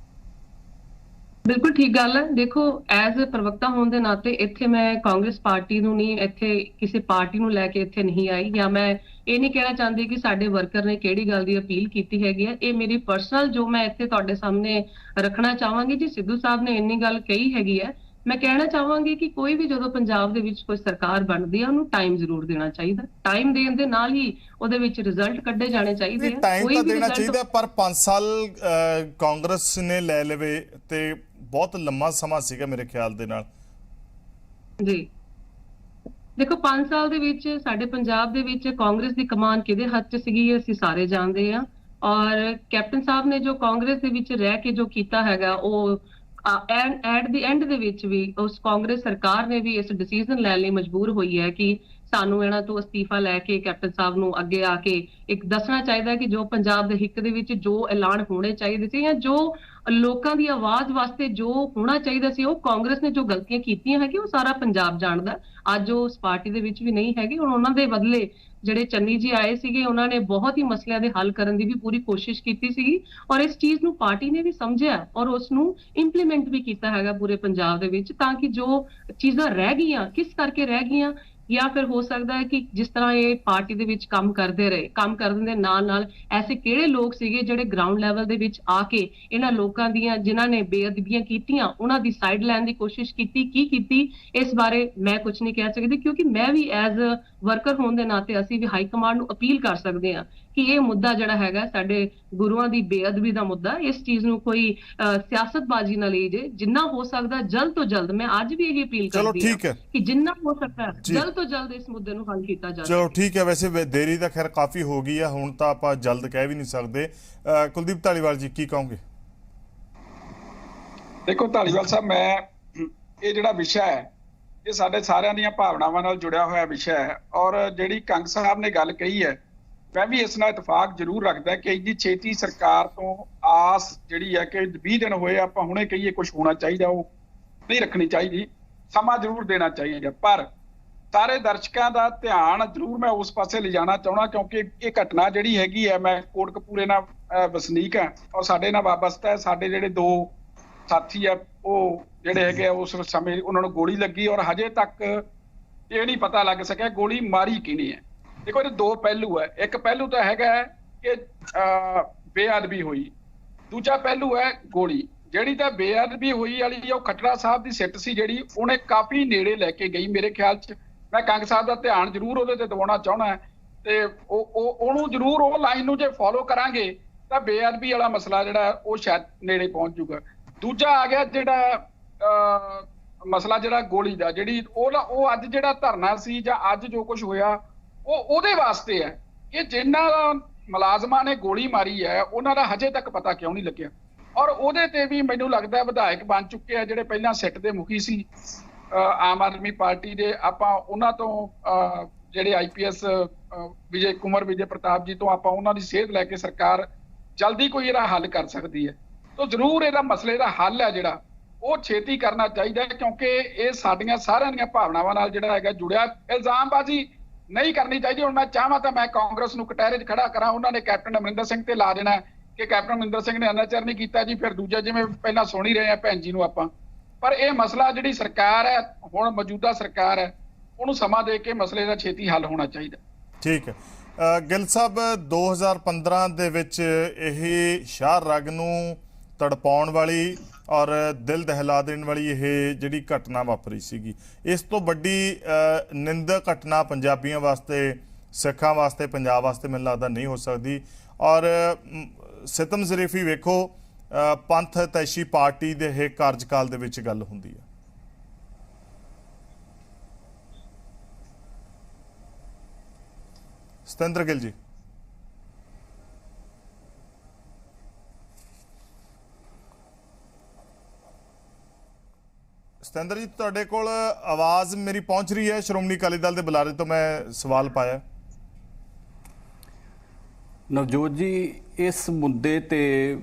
ਬਿਲਕੁਲ ਠੀਕ ਗੱਲ ਹੈ। ਦੇਖੋ, ਐਜ਼ ਪ੍ਰਵਕਤਾ ਹੋਣ ਦੇ ਨਾਤੇ ਇੱਥੇ ਮੈਂ ਕਾਂਗਰਸ ਪਾਰਟੀ ਨੂੰ ਨਹੀਂ, ਇੱਥੇ ਕਿਸੇ ਪਾਰਟੀ ਨੂੰ ਲੈ ਕੇ ਇੱਥੇ ਨਹੀਂ ਆਈ, ਜਾਂ ਮੈਂ ਇਹ ਨਹੀਂ ਕਹਿਣਾ ਚਾਹੁੰਦੀ ਕਿ ਸਾਡੇ ਵਰਕਰ ਨੇ ਕਿਹੜੀ ਗੱਲ ਦੀ ਅਪੀਲ ਕੀਤੀ ਹੈਗੀ ਹੈ। ਇਹ ਮੇਰੀ ਪਰਸਨਲ ਜੋ ਮੈਂ ਇੱਥੇ ਤੁਹਾਡੇ ਸਾਹਮਣੇ ਰੱਖਣਾ ਚਾਹਾਂਗੀ। ਜੀ ਸਿੱਧੂ ਸਾਹਿਬ ਨੇ ਇੰਨੀ ਗੱਲ ਕਹੀ ਹੈਗੀ ਹੈ, ਮੈਂ ਕਹਿਣਾ ਚਾਹਾਂਗੀ ਕਿ ਕੋਈ ਵੀ ਜਦੋਂ ਪੰਜਾਬ ਦੇ ਵਿੱਚ ਕੋਈ ਸਰਕਾਰ ਬਣਦੀ ਹੈ, ਉਹਨੂੰ ਟਾਈਮ ਜ਼ਰੂਰ ਦੇਣਾ ਚਾਹੀਦਾ। ਟਾਈਮ ਦੇਣ ਦੇ ਨਾਲ ਹੀ ਉਹਦੇ ਵਿੱਚ ਰਿਜ਼ਲਟ ਕੱਢੇ ਜਾਣੇ ਚਾਹੀਦੇ ਆ। ਟਾਈਮ ਤਾਂ ਦੇਣਾ ਚਾਹੀਦਾ, ਪਰ 5 ਸਾਲ ਕਾਂਗਰਸ ਨੇ ਲੈ ਲਵੇ ਤੇ ਬਹੁਤ ਲੰਮਾ ਸਮਾਂ ਸੀਗਾ ਮੇਰੇ ਖਿਆਲ ਦੇ ਨਾਲ। ਜੀ ਦੇਖੋ, 5 ਸਾਲ ਦੇ ਵਿੱਚ ਸਾਡੇ ਪੰਜਾਬ ਦੇ ਵਿੱਚ ਕਾਂਗਰਸ ਦੀ ਕਮਾਨ ਕਿਹਦੇ ਹੱਥ 'ਚ ਸੀਗੀ ਅਸੀਂ ਸਾਰੇ ਜਾਣਦੇ ਹਾਂ। ਔਰ ਕੈਪਟਨ ਸਾਹਿਬ ਨੇ ਜੋ ਕਾਂਗਰਸ ਦੇ ਵਿੱਚ ਰਹਿ ਕੇ ਜੋ ਕੀਤਾ ਹੈਗਾ, ਉਹ ਐਟ ਦੀ ਐਂਡ ਦੇ ਵਿੱਚ ਵੀ ਉਸ ਕਾਂਗਰਸ ਸਰਕਾਰ ਨੇ ਵੀ ਇਸ ਡਿਸੀਜਨ ਲੈਣ ਲਈ ਮਜਬੂਰ ਹੋਈ ਹੈ ਕਿ ਸਾਨੂੰ ਇਹਨਾਂ ਤੋਂ ਅਸਤੀਫਾ ਲੈ ਕੇ ਕੈਪਟਨ ਸਾਹਿਬ ਨੂੰ ਅੱਗੇ ਆ ਕੇ ਇੱਕ ਦੱਸਣਾ ਚਾਹੀਦਾ ਕਿ ਜੋ ਪੰਜਾਬ ਦੇ ਹਿੱਕ ਦੇ ਵਿੱਚ ਜੋ ਐਲਾਨ ਹੋਣੇ ਚਾਹੀਦੇ ਸੀ ਜਾਂ ਜੋ ਲੋਕਾਂ ਦੀ ਆਵਾਜ਼ ਵਾਸਤੇ ਜੋ ਹੋਣਾ ਚਾਹੀਦਾ ਸੀ, ਉਹ ਕਾਂਗਰਸ ਨੇ ਜੋ ਗਲਤੀਆਂ ਕੀਤੀਆਂ ਹੈਗੀਆਂ ਉਹ ਸਾਰਾ ਪੰਜਾਬ ਜਾਣਦਾ। ਅੱਜ ਉਹ ਉਸ ਪਾਰਟੀ ਦੇ ਵਿੱਚ ਵੀ ਨਹੀਂ ਹੈਗੇ। ਹੁਣ ਉਹਨਾਂ ਦੇ ਬਦਲੇ ਜਿਹੜੇ ਚੰਨੀ ਜੀ ਆਏ ਸੀਗੇ, ਉਹਨਾਂ ਨੇ ਬਹੁਤ ਹੀ ਮਸਲਿਆਂ ਦੇ ਹੱਲ ਕਰਨ ਦੀ ਵੀ ਪੂਰੀ ਕੋਸ਼ਿਸ਼ ਕੀਤੀ ਸੀਗੀ ਔਰ ਇਸ ਚੀਜ਼ ਨੂੰ ਪਾਰਟੀ ਨੇ ਵੀ ਸਮਝਿਆ ਔਰ ਉਸ ਨੂੰ ਇੰਪਲੀਮੈਂਟ ਵੀ ਕੀਤਾ ਹੈਗਾ ਪੂਰੇ ਪੰਜਾਬ ਦੇ ਵਿੱਚ, ਤਾਂ ਕਿ ਜੋ ਚੀਜ਼ਾਂ ਰਹਿ ਗਈਆਂ, ਕਿਸ ਕਰਕੇ ਰਹਿ ਗਈਆਂ, ਜਾਂ ਫਿਰ ਹੋ ਸਕਦਾ ਹੈ ਕਿ ਜਿਸ ਤਰ੍ਹਾਂ ਇਹ ਪਾਰਟੀ ਦੇ ਵਿੱਚ ਕੰਮ ਕਰਦੇ ਰਹੇ, ਕੰਮ ਕਰਨ ਦੇ ਨਾਲ ਨਾਲ ਐਸੇ ਕਿਹੜੇ ਲੋਕ ਸੀਗੇ ਜਿਹੜੇ ਗਰਾਊਂਡ ਲੈਵਲ ਦੇ ਵਿੱਚ ਆ ਕੇ ਇਹਨਾਂ ਲੋਕਾਂ ਦੀਆਂ ਜਿਨ੍ਹਾਂ ਨੇ ਬੇਅਦਬੀਆਂ ਕੀਤੀਆਂ ਉਹਨਾਂ ਦੀ ਸਾਈਡ ਲੈਣ ਦੀ ਕੋਸ਼ਿਸ਼ ਕੀਤੀ, ਕੀ ਕੀਤੀ, ਇਸ ਬਾਰੇ ਮੈਂ ਕੁਝ ਨਹੀਂ ਕਹਿ ਸਕਦੀ, ਕਿਉਂਕਿ ਮੈਂ ਵੀ ਐਜ਼ ਵਰਕਰ ਹੋਣ ਦੇ ਨਾਤੇ ਅਸੀਂ ਵੀ ਹਾਈ ਕਮਾਂਡ ਨੂੰ ਅਪੀਲ ਕਰ ਸਕਦੇ ਹਾਂ ਕਿ ਇਹ ਮੁੱਦਾ ਜਿਹੜਾ ਹੈਗਾ ਸਾਡੇ ਗੁਰੂਆਂ ਦੀ ਬੇਅਦਬੀ ਦਾ ਮੁੱਦਾ, ਇਸ ਚੀਜ਼ ਨੂੰ ਕੋਈ ਸਿਆਸਤਬਾਜ਼ੀ ਨਾ ਲਈ ਜੇ, ਜਿੰਨਾ ਹੋ ਸਕਦਾ ਜਲਦ ਤੋਂ ਜਲਦ। ਮੈਂ ਅੱਜ ਵੀ ਇਹ ਅਪੀਲ ਕਰਦੀ ਹਾਂ ਕਿ ਜਿੰਨਾ ਹੋ ਸਕਦਾ ਜਲਦ ਤੋਂ ਜਲਦ ਇਸ ਮੁੱਦੇ ਨੂੰ ਹੱਲ ਕੀਤਾ ਜਾਵੇ। ਚਲੋ ਠੀਕ ਹੈ, ਵੈਸੇ ਦੇਰੀ ਤਾਂ ਖੈਰ ਕਾਫੀ ਹੋ ਗਈ ਆ, ਹੁਣ ਤਾਂ ਆਪਾਂ ਜਲਦ ਕਹਿ ਵੀ ਨਹੀਂ ਸਕਦੇ। ਕੁਲਦੀਪ ਧਾਲੀਵਾਲ ਜੀ ਕੀ ਕਹੋਗੇ? ਦੇਖੋ ਧਾਲੀਵਾਲ ਸਾਹਿਬ, ਮੈਂ ਇਹ ਜਿਹੜਾ ਵਿਸ਼ਾ ਹੈ ਇਹ ਸਾਡੇ ਸਾਰਿਆਂ ਦੀਆਂ ਭਾਵਨਾਵਾਂ ਨਾਲ ਜੁੜਿਆ ਹੋਇਆ ਵਿਸ਼ਾ ਹੈ ਔਰ ਜਿਹੜੀ ਕੰਗ ਸਾਹਿਬ ਨੇ ਗੱਲ ਕਹੀ ਹੈ, ਮੈਂ ਵੀ ਇਸ ਨਾਲ ਇਤਫਾਕ ਜ਼ਰੂਰ ਰੱਖਦਾ ਕਿ ਇੰਨੀ ਛੇਤੀ ਸਰਕਾਰ ਤੋਂ ਆਸ ਜਿਹੜੀ ਹੈ ਕਿ 20 ਦਿਨ ਹੋਏ ਆਪਾਂ ਹੁਣੇ ਕਹੀਏ ਕੁਝ ਹੋਣਾ ਚਾਹੀਦਾ, ਉਹ ਨਹੀਂ ਰੱਖਣੀ ਚਾਹੀਦੀ, ਸਮਾਂ ਜ਼ਰੂਰ ਦੇਣਾ ਚਾਹੀਦਾ। ਪਰ ਸਾਰੇ ਦਰਸ਼ਕਾਂ ਦਾ ਧਿਆਨ ਜ਼ਰੂਰ ਮੈਂ ਉਸ ਪਾਸੇ ਲਿਜਾਣਾ ਚਾਹੁੰਦਾ ਕਿਉਂਕਿ ਇਹ ਘਟਨਾ ਜਿਹੜੀ ਹੈਗੀ ਹੈ, ਮੈਂ ਕੋਟਕਪੂਰੇ ਨਾਲ ਵਸਨੀਕ ਹਾਂ ਔਰ ਸਾਡੇ ਨਾਲ ਵਾਬਸਤਾ ਹੈ। ਸਾਡੇ ਜਿਹੜੇ 2 ਸਾਥੀ ਆ ਉਹ ਜਿਹੜੇ ਹੈਗੇ ਆ ਉਸ ਸਮੇਂ ਉਹਨਾਂ ਨੂੰ ਗੋਲੀ ਲੱਗੀ ਔਰ ਹਜੇ ਤੱਕ ਇਹ ਨਹੀਂ ਪਤਾ ਲੱਗ ਸਕਿਆ ਗੋਲੀ ਮਾਰੀ ਕਿਹਨੇ ਹੈ। ਦੇਖੋ, ਇਹਦੇ 2 ਪਹਿਲੂ ਹੈ। ਇੱਕ ਪਹਿਲੂ ਤਾਂ ਹੈਗਾ ਕਿ ਬੇਅਦਬੀ ਹੋਈ, ਦੂਜਾ ਪਹਿਲੂ ਹੈ ਜਿਹੜੀ ਤਾਂ ਬੇਅਦਬੀ ਹੋਈ ਵਾਲੀ ਆ ਉਹ ਖੱਟੜਾ ਸਾਹਿਬ ਦੀ ਸਿੱਟ ਸੀ, ਜਿਹੜੀ ਉਹਨੇ ਕਾਫੀ ਨੇੜੇ ਲੈ ਕੇ ਗਈ ਮੇਰੇ ਖਿਆਲ 'ਚ। ਮੈਂ ਕੰਗ ਸਾਹਿਬ ਦਾ ਧਿਆਨ ਜ਼ਰੂਰ ਉਹਦੇ ਤੇ ਦਿਵਾਉਣਾ ਚਾਹੁੰਦਾ, ਤੇ ਉਹਨੂੰ ਜ਼ਰੂਰ ਉਹ ਲਾਈਨ ਨੂੰ ਜੇ ਫੋਲੋ ਕਰਾਂਗੇ ਤਾਂ ਬੇਅਦਬੀ ਵਾਲਾ ਮਸਲਾ ਜਿਹੜਾ ਉਹ ਸ਼ਾਇਦ ਨੇੜੇ ਪਹੁੰਚ ਜੂਗਾ। ਦੂਜਾ ਆ ਗਿਆ ਜਿਹੜਾ ਮਸਲਾ ਜਿਹੜਾ ਗੋਲੀ ਦਾ, ਜਿਹੜੀ ਉਹ ਅੱਜ ਜਿਹੜਾ ਧਰਨਾ ਸੀ ਜਾਂ ਅੱਜ ਜੋ ਕੁਝ ਹੋਇਆ ਉਹਦੇ ਵਾਸਤੇ ਹੈ ਕਿ ਜਿਨ੍ਹਾਂ ਮੁਲਾਜ਼ਮਾਂ ਨੇ ਗੋਲੀ ਮਾਰੀ ਹੈ ਉਹਨਾਂ ਦਾ ਹਜੇ ਤੱਕ ਪਤਾ ਕਿਉਂ ਨਹੀਂ ਲੱਗਿਆ। ਔਰ ਉਹਦੇ ਤੇ ਵੀ ਮੈਨੂੰ ਲੱਗਦਾ ਵਿਧਾਇਕ ਬਣ ਚੁੱਕੇ ਆ ਜਿਹੜੇ ਪਹਿਲਾਂ ਸਿੱਟ ਦੇ ਮੁਖੀ ਸੀ ਆਮ ਆਦਮੀ ਪਾਰਟੀ ਦੇ। ਆਪਾਂ ਉਹਨਾਂ ਤੋਂ ਜਿਹੜੇ IPS ਵਿਜੇ ਪ੍ਰਤਾਪ ਜੀ ਤੋਂ ਆਪਾਂ ਉਹਨਾਂ ਦੀ ਸੇਧ ਲੈ ਕੇ ਸਰਕਾਰ ਜਲਦੀ ਕੋਈ ਇਹਦਾ ਹੱਲ ਕਰ ਸਕਦੀ ਹੈ। ਤਾਂ ਜ਼ਰੂਰ ਇਹਦਾ ਮਸਲੇ ਦਾ ਹੱਲ ਹੈ ਜਿਹੜਾ ਉਹ ਛੇਤੀ ਕਰਨਾ ਚਾਹੀਦਾ, ਕਿਉਂਕਿ ਇਹ ਸਾਡੀਆਂ ਸਾਰਿਆਂ ਦੀਆਂ ਭਾਵਨਾਵਾਂ ਨਾਲ ਜਿਹੜਾ ਹੈਗਾ ਜੁੜਿਆ। ਇਲਜ਼ਾਮਬਾਜ਼ੀ ਨਹੀਂ ਕਰਨੀ ਚਾਹੀਦੀ। ਹੁਣ ਮੈਂ ਚਾਹਾਂ ਤਾਂ ਮੈਂ ਕਾਂਗਰਸ ਨੂੰ ਕਟਹਿਰੇ 'ਚ ਖੜਾ ਕਰਾਂ, ਉਹਨਾਂ ਨੇ ਕੈਪਟਨ ਅਮਰਿੰਦਰ ਸਿੰਘ ਤੇ ਲਾ ਦੇਣਾ ਕਿ ਕੈਪਟਨ ਅਮਰਿੰਦਰ ਸਿੰਘ ਨੇ ਅਨਾਚਾਰ ਨਹੀਂ ਕੀਤਾ ਜੀ, ਫਿਰ ਦੂਜਾ ਜਿਵੇਂ ਪਹਿਲਾਂ ਸੁਣ ਹੀ ਰਹੇ ਆ ਭੈਣ ਜੀ ਨੂੰ ਆਪਾਂ। ਪਰ ਇਹ ਮਸਲਾ ਜਿਹੜੀ ਸਰਕਾਰ ਹੈ ਹੁਣ ਮੌਜੂਦਾ ਸਰਕਾਰ ਹੈ ਉਹਨੂੰ ਸਮਾਂ ਦੇ ਕੇ ਮਸਲੇ ਦਾ ਛੇਤੀ ਹੱਲ ਹੋਣਾ ਚਾਹੀਦਾ। ਠੀਕ ਹੈ ਗਿੱਲ ਸਾਹਿਬ, 2015 ਦੇ ਵਿੱਚ ਇਹ ਸ਼ਾਹ ਰਗ ਨੂੰ ਤੜਪਾਉਣ ਵਾਲੀ ਔਰ ਦਿਲ ਦਹਿਲਾ ਦੇਣ ਵਾਲੀ ਇਹ ਜਿਹੜੀ ਘਟਨਾ ਵਾਪਰੀ ਸੀਗੀ, ਇਸ ਤੋਂ ਵੱਡੀ ਨਿੰਦਕ ਘਟਨਾ ਪੰਜਾਬੀਆਂ ਵਾਸਤੇ, ਸਿੱਖਾਂ ਵਾਸਤੇ, ਪੰਜਾਬ ਵਾਸਤੇ ਮੈਨੂੰ ਲੱਗਦਾ ਨਹੀਂ ਹੋ ਸਕਦੀ। ਔਰ ਸਿਤਮ ਜ਼ਰੀਫੀ ਵੇਖੋ, ਪੰਥ ਤੈਸ਼ੀ ਪਾਰਟੀ ਦੇ ਇਹ ਕਾਰਜਕਾਲ ਦੇ ਵਿੱਚ ਗੱਲ ਹੁੰਦੀ ਹੈ। ਸਤਿੰਦਰ ਗਿੱਲ ਜੀ। ਸਤਿੰਦਰ ਜੀ, ਤੁਹਾਡੇ ਕੋਲ ਆਵਾਜ਼ ਮੇਰੀ ਪਹੁੰਚ ਰਹੀ ਹੈ? ਸ਼੍ਰੋਮਣੀ ਅਕਾਲੀ ਦਲ ਦੇ ਬੁਲਾਰੇ ਤੋਂ ਮੈਂ ਸਵਾਲ ਪਾਇਆ। ਨਵਜੋਤ ਜੀ, ਇਸ ਮੁੱਦੇ ਤੇ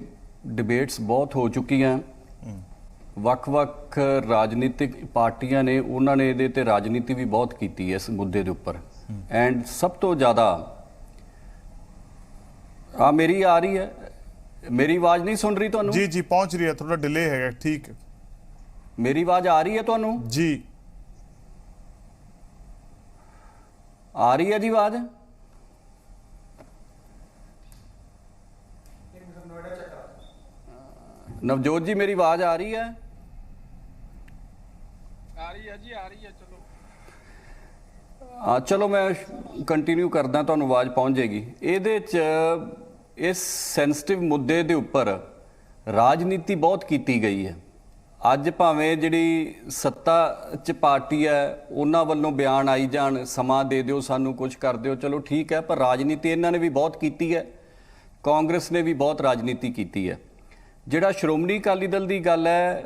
ਡਿਬੇਟਸ ਬਹੁਤ ਹੋ ਚੁੱਕੀਆਂ। ਵੱਖ-ਵੱਖ ਰਾਜਨੀਤਿਕ ਪਾਰਟੀਆਂ ਨੇ, ਉਹਨਾਂ ਨੇ ਇਹਦੇ ਤੇ ਰਾਜਨੀਤੀ ਵੀ ਬਹੁਤ ਕੀਤੀ ਹੈ ਇਸ ਮੁੱਦੇ ਦੇ ਉੱਪਰ। ਐਂਡ ਸਭ ਤੋਂ ਜ਼ਿਆਦਾ ਮੇਰੀ ਆ ਰਹੀ ਹੈ, ਮੇਰੀ ਆਵਾਜ਼ ਨਹੀਂ ਸੁਣ ਰਹੀ ਤੁਹਾਨੂੰ? ਜੀ ਜੀ ਪਹੁੰਚ ਰਹੀ ਹੈ, ਥੋੜਾ ਡਿਲੇ ਹੈਗਾ। ਠੀਕ ਹੈ, ਮੇਰੀ ਆਵਾਜ਼ ਆ ਰਹੀ ਹੈ ਤੁਹਾਨੂੰ? ਜੀ ਆ ਰਹੀ ਹੈ ਜੀ ਆਵਾਜ਼। ਨਵਜੋਤ ਜੀ, ਮੇਰੀ ਆਵਾਜ਼ ਆ ਰਹੀ ਹੈ? ਆ ਰਹੀ ਹੈ ਜੀ, ਆ ਰਹੀ ਹੈ। ਚਲੋ ਮੈਂ ਕੰਟੀਨਿਊ ਕਰਦਾ, ਤੁਹਾਨੂੰ ਆਵਾਜ਼ ਪਹੁੰਚ ਜਾਏਗੀ। ਇਹਦੇ 'ਚ ਇਸ ਸੈਂਸਿਟਿਵ ਮੁੱਦੇ ਦੇ ਉੱਪਰ ਰਾਜਨੀਤੀ ਬਹੁਤ ਕੀਤੀ ਗਈ ਹੈ। ਅੱਜ ਭਾਵੇਂ ਜਿਹੜੀ ਸੱਤਾ 'ਚ ਪਾਰਟੀ ਹੈ ਉਹਨਾਂ ਵੱਲੋਂ ਬਿਆਨ ਆਈ ਜਾਣ, ਸਮਾਂ ਦੇ ਦਿਓ ਸਾਨੂੰ, ਕੁਝ ਕਰ ਦਿਓ, ਚਲੋ ਠੀਕ ਹੈ, ਪਰ ਰਾਜਨੀਤੀ ਇਹਨਾਂ ਨੇ ਵੀ ਬਹੁਤ ਕੀਤੀ ਹੈ, ਕਾਂਗਰਸ ਨੇ ਵੀ ਬਹੁਤ ਰਾਜਨੀਤੀ ਕੀਤੀ ਹੈ। ਜਿਹੜਾ ਸ਼੍ਰੋਮਣੀ ਅਕਾਲੀ ਦਲ ਦੀ ਗੱਲ ਹੈ,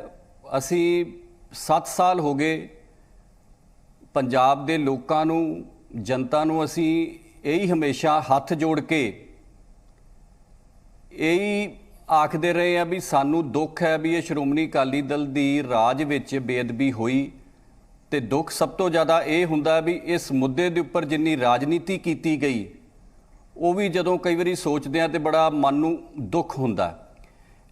ਅਸੀਂ 7 ਸਾਲ ਹੋ ਗਏ ਪੰਜਾਬ ਦੇ ਲੋਕਾਂ ਨੂੰ, ਜਨਤਾ ਨੂੰ ਅਸੀਂ ਇਹੀ ਹਮੇਸ਼ਾ ਹੱਥ ਜੋੜ ਕੇ ਇਹੀ ਆਖਦੇ ਰਹੇ ਆ ਵੀ ਸਾਨੂੰ ਦੁੱਖ ਹੈ ਵੀ ਇਹ ਸ਼੍ਰੋਮਣੀ ਅਕਾਲੀ ਦਲ ਦੀ ਰਾਜ ਵਿੱਚ ਬੇਅਦਬੀ ਹੋਈ। ਤੇ ਦੁੱਖ ਸਭ ਤੋਂ ਜ਼ਿਆਦਾ ਇਹ ਹੁੰਦਾ ਵੀ ਇਸ ਮੁੱਦੇ ਦੇ ਉੱਪਰ ਜਿੰਨੀ ਰਾਜਨੀਤੀ ਕੀਤੀ ਗਈ, ਉਹ ਵੀ ਜਦੋਂ ਕਈ ਵਾਰੀ ਸੋਚਦੇ ਆ ਤੇ ਬੜਾ ਮਨ ਨੂੰ ਦੁੱਖ ਹੁੰਦਾ।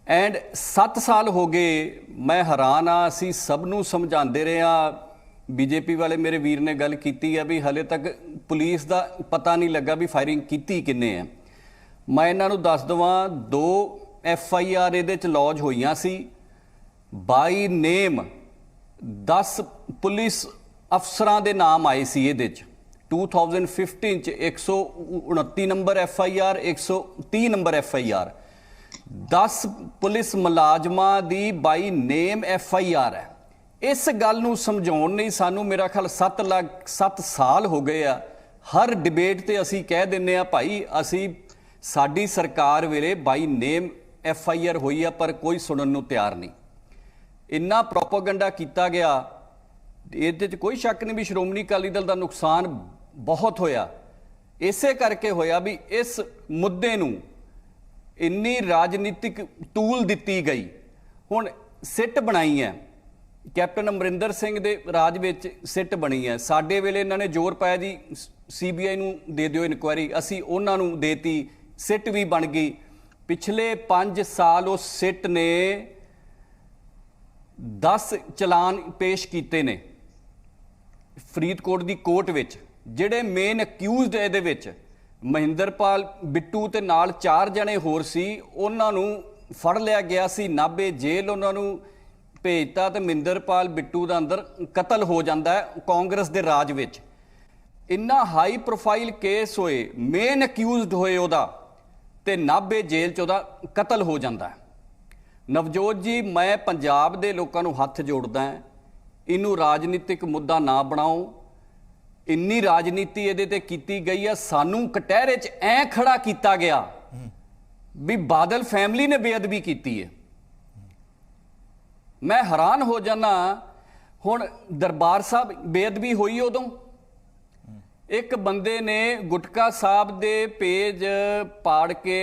ਐਂਡ 7 ਸਾਲ ਹੋ ਗਏ, ਮੈਂ ਹੈਰਾਨ ਆ, ਅਸੀਂ ਸਭ ਨੂੰ ਸਮਝਾਉਂਦੇ ਰਹੇ ਆ। ਬੀਜੇਪੀ ਵਾਲੇ ਮੇਰੇ ਵੀਰ ਨੇ ਗੱਲ ਕੀਤੀ ਆ ਵੀ ਹਲੇ ਤੱਕ ਪੁਲਿਸ ਦਾ ਪਤਾ ਨਹੀਂ ਲੱਗਾ ਵੀ ਫਾਇਰਿੰਗ ਕੀਤੀ ਕਿੰਨੇ ਆ। ਮੈਂ ਇਹਨਾਂ ਨੂੰ ਦੱਸ ਦਵਾਂ, 2 FIR ਇਹਦੇ 'ਚ ਲੌਜ ਹੋਈਆਂ ਸੀ। ਬਾਈ ਨੇਮ 10 ਪੁਲਿਸ ਅਫਸਰਾਂ ਦੇ ਨਾਮ ਆਏ ਸੀ ਇਹਦੇ 'ਚ। 2015 'ਚ 129 number FIR, 130 number FIR, 10 police ਮੁਲਾਜ਼ਮਾਂ ਦੀ ਬਾਈ ਨੇਮ FIR ਹੈ। ਇਸ ਗੱਲ ਨੂੰ ਸਮਝਾਉਣ ਲਈ ਸਾਨੂੰ ਮੇਰਾ ਖਿਆਲ 7 ਸਾਲ ਹੋ ਗਏ ਆ। ਹਰ ਡਿਬੇਟ ਤੇ ਅਸੀਂ ਕਹਿ ਦਿੰਨੇ ਆ ਭਾਈ ਅਸੀਂ ਸਾਡੀ ਸਰਕਾਰ ਵੇਲੇ ਬਾਈ ਨੇਮ FIR ਹੋਈ ਆ, ਪਰ ਕੋਈ ਸੁਣਨ ਨੂੰ ਤਿਆਰ ਨਹੀਂ। ਇੰਨਾ ਪ੍ਰੋਪੇਗੈਂਡਾ ਕੀਤਾ ਗਿਆ, ਇਹਦੇ 'ਚ ਕੋਈ ਸ਼ੱਕ ਨਹੀਂ ਵੀ ਸ਼੍ਰੋਮਣੀ ਅਕਾਲੀ ਦਲ ਦਾ ਨੁਕਸਾਨ ਬਹੁਤ ਹੋਇਆ। ਇਸੇ ਕਰਕੇ ਹੋਇਆ ਵੀ ਇਸ ਮੁੱਦੇ ਨੂੰ ਇੰਨੀ ਰਾਜਨੀਤਿਕ ਟੂਲ ਦਿੱਤੀ ਗਈ। ਹੁਣ ਸਿੱਟ ਬਣਾਈ ਹੈ, ਕੈਪਟਨ ਅਮਰਿੰਦਰ ਸਿੰਘ ਦੇ ਰਾਜ ਵਿੱਚ ਸਿੱਟ ਬਣੀ ਹੈ। ਸਾਡੇ ਵੇਲੇ ਇਹਨਾਂ ਨੇ ਜ਼ੋਰ ਪਾਇਆ ਜੀ CBI ਨੂੰ ਦੇ ਦਿਓ ਇਨਕੁਆਇਰੀ, ਅਸੀਂ ਉਹਨਾਂ ਨੂੰ ਦੇਤੀ, ਸਿੱਟ ਵੀ ਬਣ ਗਈ। ਪਿਛਲੇ 5 ਸਾਲ ਉਸ ਸਿੱਟ ਨੇ 10 ਚਲਾਨ ਪੇਸ਼ ਕੀਤੇ ਨੇ ਫਰੀਦਕੋਟ ਦੀ ਕੋਰਟ ਵਿੱਚ। ਜਿਹੜੇ ਮੇਨ ਅਕਿਊਜ਼ਡ ਇਹਦੇ ਵਿੱਚ ਮਹਿੰਦਰਪਾਲ ਬਿੱਟੂ ਤੇ ਨਾਲ 4 ਜਣੇ ਹੋਰ ਸੀ, ਉਹਨਾਂ ਨੂੰ ਫੜ ਲਿਆ ਗਿਆ ਸੀ ਨਾਭੇ ਜੇਲ੍ਹ, ਉਹਨਾਂ ਨੂੰ ਭੇਜਤਾ ਤੇ ਮਹਿੰਦਰਪਾਲ ਬਿੱਟੂ ਦਾ ਅੰਦਰ ਕਤਲ ਹੋ ਜਾਂਦਾ ਹੈ ਕਾਂਗਰਸ ਦੇ ਰਾਜ ਵਿੱਚ। ਇੰਨਾ ਹਾਈ ਪ੍ਰੋਫਾਈਲ ਕੇਸ ਹੋਏ, ਮੇਨ ਅਕਿਊਜ਼ਡ ਹੋਏ ਉਹਦਾ, ਤੇ ਨਾਭੇ ਜੇਲ੍ਹ 'ਚ ਉਹਦਾ ਕਤਲ ਹੋ ਜਾਂਦਾ ਹੈ। ਨਵਜੋਤ ਜੀ, ਮੈਂ ਪੰਜਾਬ ਦੇ ਲੋਕਾਂ ਨੂੰ ਹੱਥ ਜੋੜਦਾ ਹਾਂ, ਇਹਨੂੰ ਰਾਜਨੀਤਿਕ ਮੁੱਦਾ ਨਾ ਬਣਾਓ। ਇੰਨੀ ਰਾਜਨੀਤੀ ਇਹਦੇ ਤੇ ਕੀਤੀ ਗਈ ਆ, ਸਾਨੂੰ ਕਟਹਿਰੇ 'ਚ ਐ ਖੜਾ ਕੀਤਾ ਗਿਆ ਵੀ ਬਾਦਲ ਫੈਮਿਲੀ ਨੇ ਬੇਅਦਬੀ ਕੀਤੀ ਹੈ। ਮੈਂ ਹੈਰਾਨ ਹੋ ਜਾਣਾ। ਹੁਣ ਦਰਬਾਰ ਸਾਹਿਬ ਬੇਅਦਬੀ ਹੋਈ ਉਦੋਂ, ਇੱਕ ਬੰਦੇ ਨੇ ਗੁਟਕਾ ਸਾਹਿਬ ਦੇ ਪੇਜ ਪਾੜ ਕੇ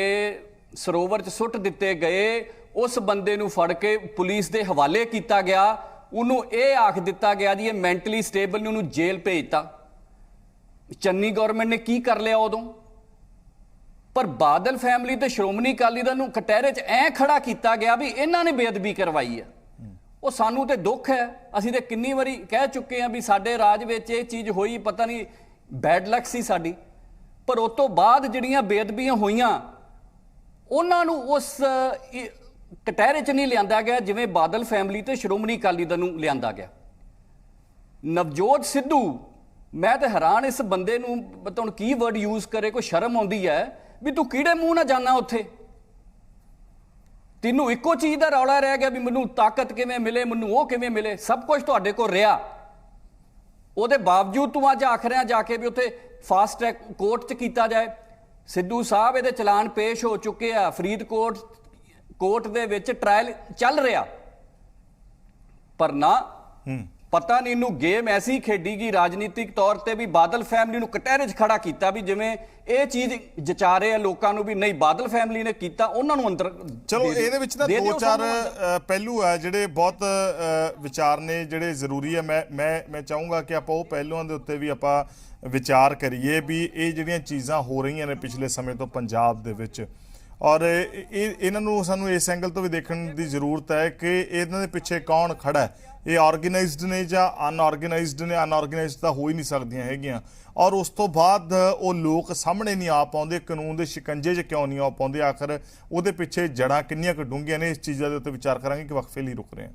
ਸਰੋਵਰ 'ਚ ਸੁੱਟ ਦਿੱਤੇ ਗਏ, ਉਸ ਬੰਦੇ ਨੂੰ ਫੜ ਕੇ ਪੁਲਿਸ ਦੇ ਹਵਾਲੇ ਕੀਤਾ ਗਿਆ। ਉਹਨੂੰ ਇਹ ਆਖ ਦਿੱਤਾ ਗਿਆ ਜੀ ਇਹ ਮੈਂਟਲੀ ਸਟੇਬਲ ਨੇ, ਉਹਨੂੰ ਜੇਲ੍ਹ ਭੇਜਤਾ। ਚੰਨੀ ਗਵਰਨਮੈਂਟ ਨੇ ਕੀ ਕਰ ਲਿਆ ਉਦੋਂ? ਪਰ ਬਾਦਲ ਫੈਮਿਲੀ ਤੇ ਸ਼੍ਰੋਮਣੀ ਅਕਾਲੀ ਦਲ ਨੂੰ ਕਟਹਿਰੇ 'ਚ ਐ ਖੜਾ ਕੀਤਾ ਗਿਆ ਵੀ ਇਹਨਾਂ ਨੇ ਬੇਅਦਬੀ ਕਰਵਾਈ ਹੈ। ਉਹ ਸਾਨੂੰ ਤੇ ਦੁੱਖ ਹੈ, ਅਸੀਂ ਤੇ ਕਿੰਨੀ ਵਾਰੀ ਕਹਿ ਚੁੱਕੇ ਹਾਂ ਵੀ ਸਾਡੇ ਰਾਜ ਵਿੱਚ ਇਹ ਚੀਜ਼ ਹੋਈ, ਪਤਾ ਨਹੀਂ ਬੈਡ ਲੱਕ ਸੀ ਸਾਡੀ। ਪਰ ਉਸ ਤੋਂ ਬਾਅਦ ਜਿਹੜੀਆਂ ਬੇਅਦਬੀਆਂ ਹੋਈਆਂ ਉਹਨਾਂ ਨੂੰ ਉਸ ਕਟਹਿਰੇ 'ਚ ਨਹੀਂ ਲਿਆਂਦਾ ਗਿਆ ਜਿਵੇਂ ਬਾਦਲ ਫੈਮਿਲੀ ਤੇ ਸ਼੍ਰੋਮਣੀ ਅਕਾਲੀ ਦਲ ਨੂੰ ਲਿਆਂਦਾ ਗਿਆ। ਨਵਜੋਤ ਸਿੱਧੂ, ਮੈਂ ਤਾਂ ਹੈਰਾਨ ਇਸ ਬੰਦੇ ਨੂੰ, ਹੁਣ ਕੀ ਵਰਡ ਯੂਜ਼ ਕਰੇ, ਕੋਈ ਸ਼ਰਮ ਆਉਂਦੀ ਹੈ ਵੀ ਤੂੰ ਕਿਹੜੇ ਮੂੰਹ ਨਾਲ ਜਾਣਾ ਉੱਥੇ? ਤੈਨੂੰ ਇੱਕੋ ਚੀਜ਼ ਦਾ ਰੌਲਾ ਰਹਿ ਗਿਆ ਵੀ ਮੈਨੂੰ ਤਾਕਤ ਕਿਵੇਂ ਮਿਲੇ, ਮੈਨੂੰ ਉਹ ਕਿਵੇਂ ਮਿਲੇ। ਸਭ ਕੁਝ ਤੁਹਾਡੇ ਕੋਲ ਰਿਹਾ, ਉਹਦੇ ਬਾਵਜੂਦ ਤੂੰ ਅੱਜ ਆਖ ਰਿਹਾ ਜਾ ਕੇ ਵੀ ਉੱਥੇ ਫਾਸਟ ਟਰੈਕ ਕੋਰਟ 'ਚ ਕੀਤਾ ਜਾਏ। ਸਿੱਧੂ ਸਾਹਿਬ, ਇਹਦੇ ਚਲਾਨ ਪੇਸ਼ ਹੋ ਚੁੱਕੇ ਆ, ਫਰੀਦਕੋਟ ਕੋਰਟ ਦੇ ਵਿੱਚ ਟ੍ਰਾਇਲ ਚੱਲ ਰਿਹਾ, ਪਰ ਨਾ ਪਤਾ ਨਹੀਂ ਇਹਨੂੰ ਗੇਮ ਐਸੀ ਖੇਡੀ ਗਈ ਰਾਜਨੀਤਿਕ ਤੌਰ ਤੇ ਵੀ ਬਾਦਲ ਫੈਮਿਲੀ ਨੂੰ ਕਟਹਿਰੇ 'ਚ ਖੜਾ ਕੀਤਾ ਵੀ ਜਿਵੇਂ ਇਹ ਚੀਜ਼ ਜਚਾ ਰਹੇ ਆ ਲੋਕਾਂ ਨੂੰ ਵੀ ਨਹੀਂ ਬਾਦਲ ਫੈਮਿਲੀ ਨੇ ਕੀਤਾ, ਉਹਨਾਂ ਨੂੰ ਅੰਦਰ। ਚਲੋ ਇਹਦੇ ਵਿੱਚ ਨਾ ਦੋ ਚਾਰ ਪਹਿਲੂ ਆ ਜਿਹੜੇ ਬਹੁਤ ਵਿਚਾਰ ਨੇ, ਜਿਹੜੇ ਜ਼ਰੂਰੀ ਹੈ। ਮੈਂ ਚਾਹੂੰਗਾ ਕਿ ਆਪਾਂ ਉਹ ਪਹਿਲੂਆਂ ਦੇ ਉੱਤੇ ਵੀ ਆਪਾਂ ਵਿਚਾਰ ਕਰੀਏ ਵੀ ਇਹ ਜਿਹੜੀਆਂ ਚੀਜ਼ਾਂ ਹੋ ਰਹੀਆਂ ਨੇ ਪਿਛਲੇ ਸਮੇਂ ਤੋਂ ਪੰਜਾਬ ਦੇ ਵਿੱਚ, ਔਰ ਇਹਨਾਂ ਨੂੰ ਸਾਨੂੰ ਇਸ ਐਂਗਲ ਤੋਂ ਵੀ ਦੇਖਣ ਦੀ ਜ਼ਰੂਰਤ ਹੈ ਕਿ ਇਹਨਾਂ ਦੇ ਪਿੱਛੇ ਕੌਣ ਖੜਾ ਹੈ। ਇਹ ਆਰਗੇਨਾਈਜ਼ਡ ਨੇ ਜਾਂ ਅਨਆਰਗੇਨਾਈਜ਼ਡ ਨੇ? ਅਨਆਰਗੇਨਾਈਜ਼ਡ ਤਾਂ ਹੋ ਹੀ ਨਹੀਂ ਸਕਦੀਆਂ ਹੈਗੀਆਂ। ਔਰ ਉਸ ਤੋਂ ਬਾਅਦ ਉਹ ਲੋਕ ਸਾਹਮਣੇ ਨਹੀਂ ਆ ਪਾਉਂਦੇ, ਕਾਨੂੰਨ ਦੇ ਸ਼ਿਕੰਜੇ 'ਚ ਕਿਉਂ ਨਹੀਂ ਆ ਪਾਉਂਦੇ, ਆਖਰ ਉਹਦੇ ਪਿੱਛੇ ਜੜ੍ਹਾਂ ਕਿੰਨੀਆਂ ਕੁ ਡੂੰਘੀਆਂ ਨੇ? ਇਸ ਚੀਜ਼ਾਂ ਦੇ ਉੱਤੇ ਵਿਚਾਰ ਕਰਾਂਗੇ ਕਿ ਵਕਫੇ ਲਈ ਰੁਕ ਰਹੇ ਹਾਂ।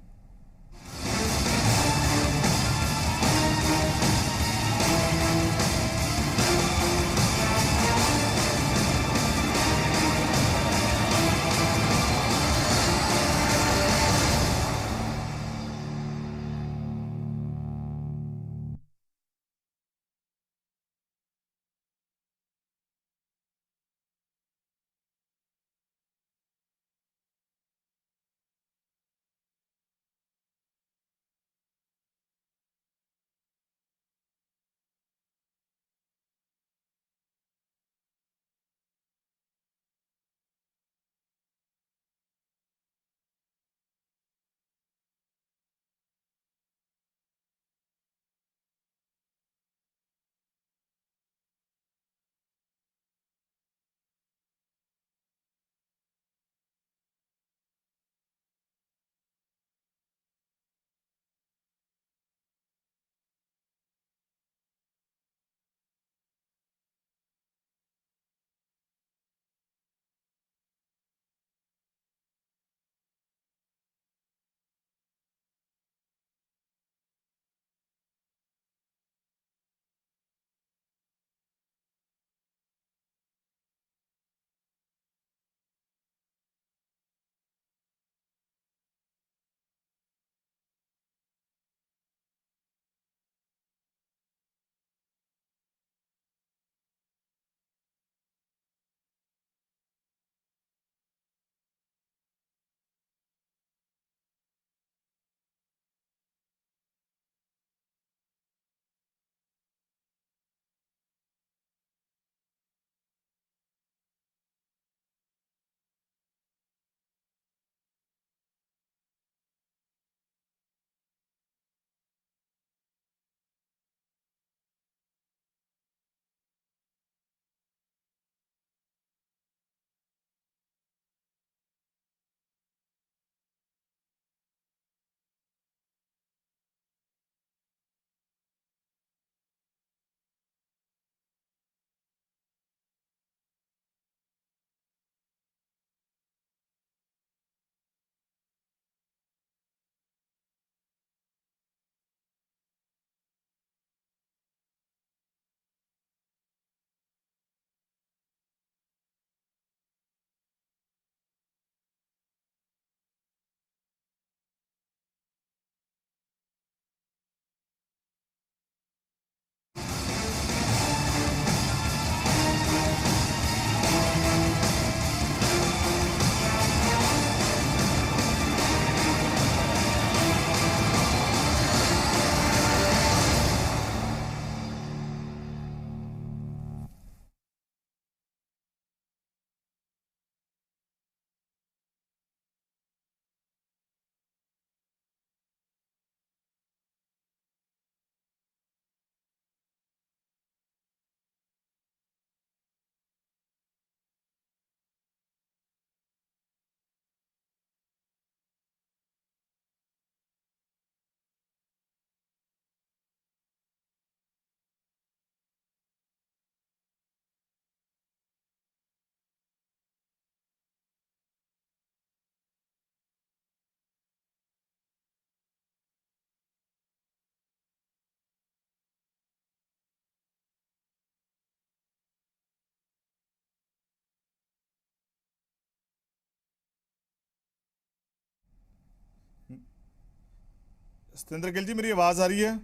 ਸਤਿੰਦਰ ਗਿੱਲ ਜੀ, ਮੇਰੀ ਆਵਾਜ਼ ਆ ਰਹੀ ਹੈ?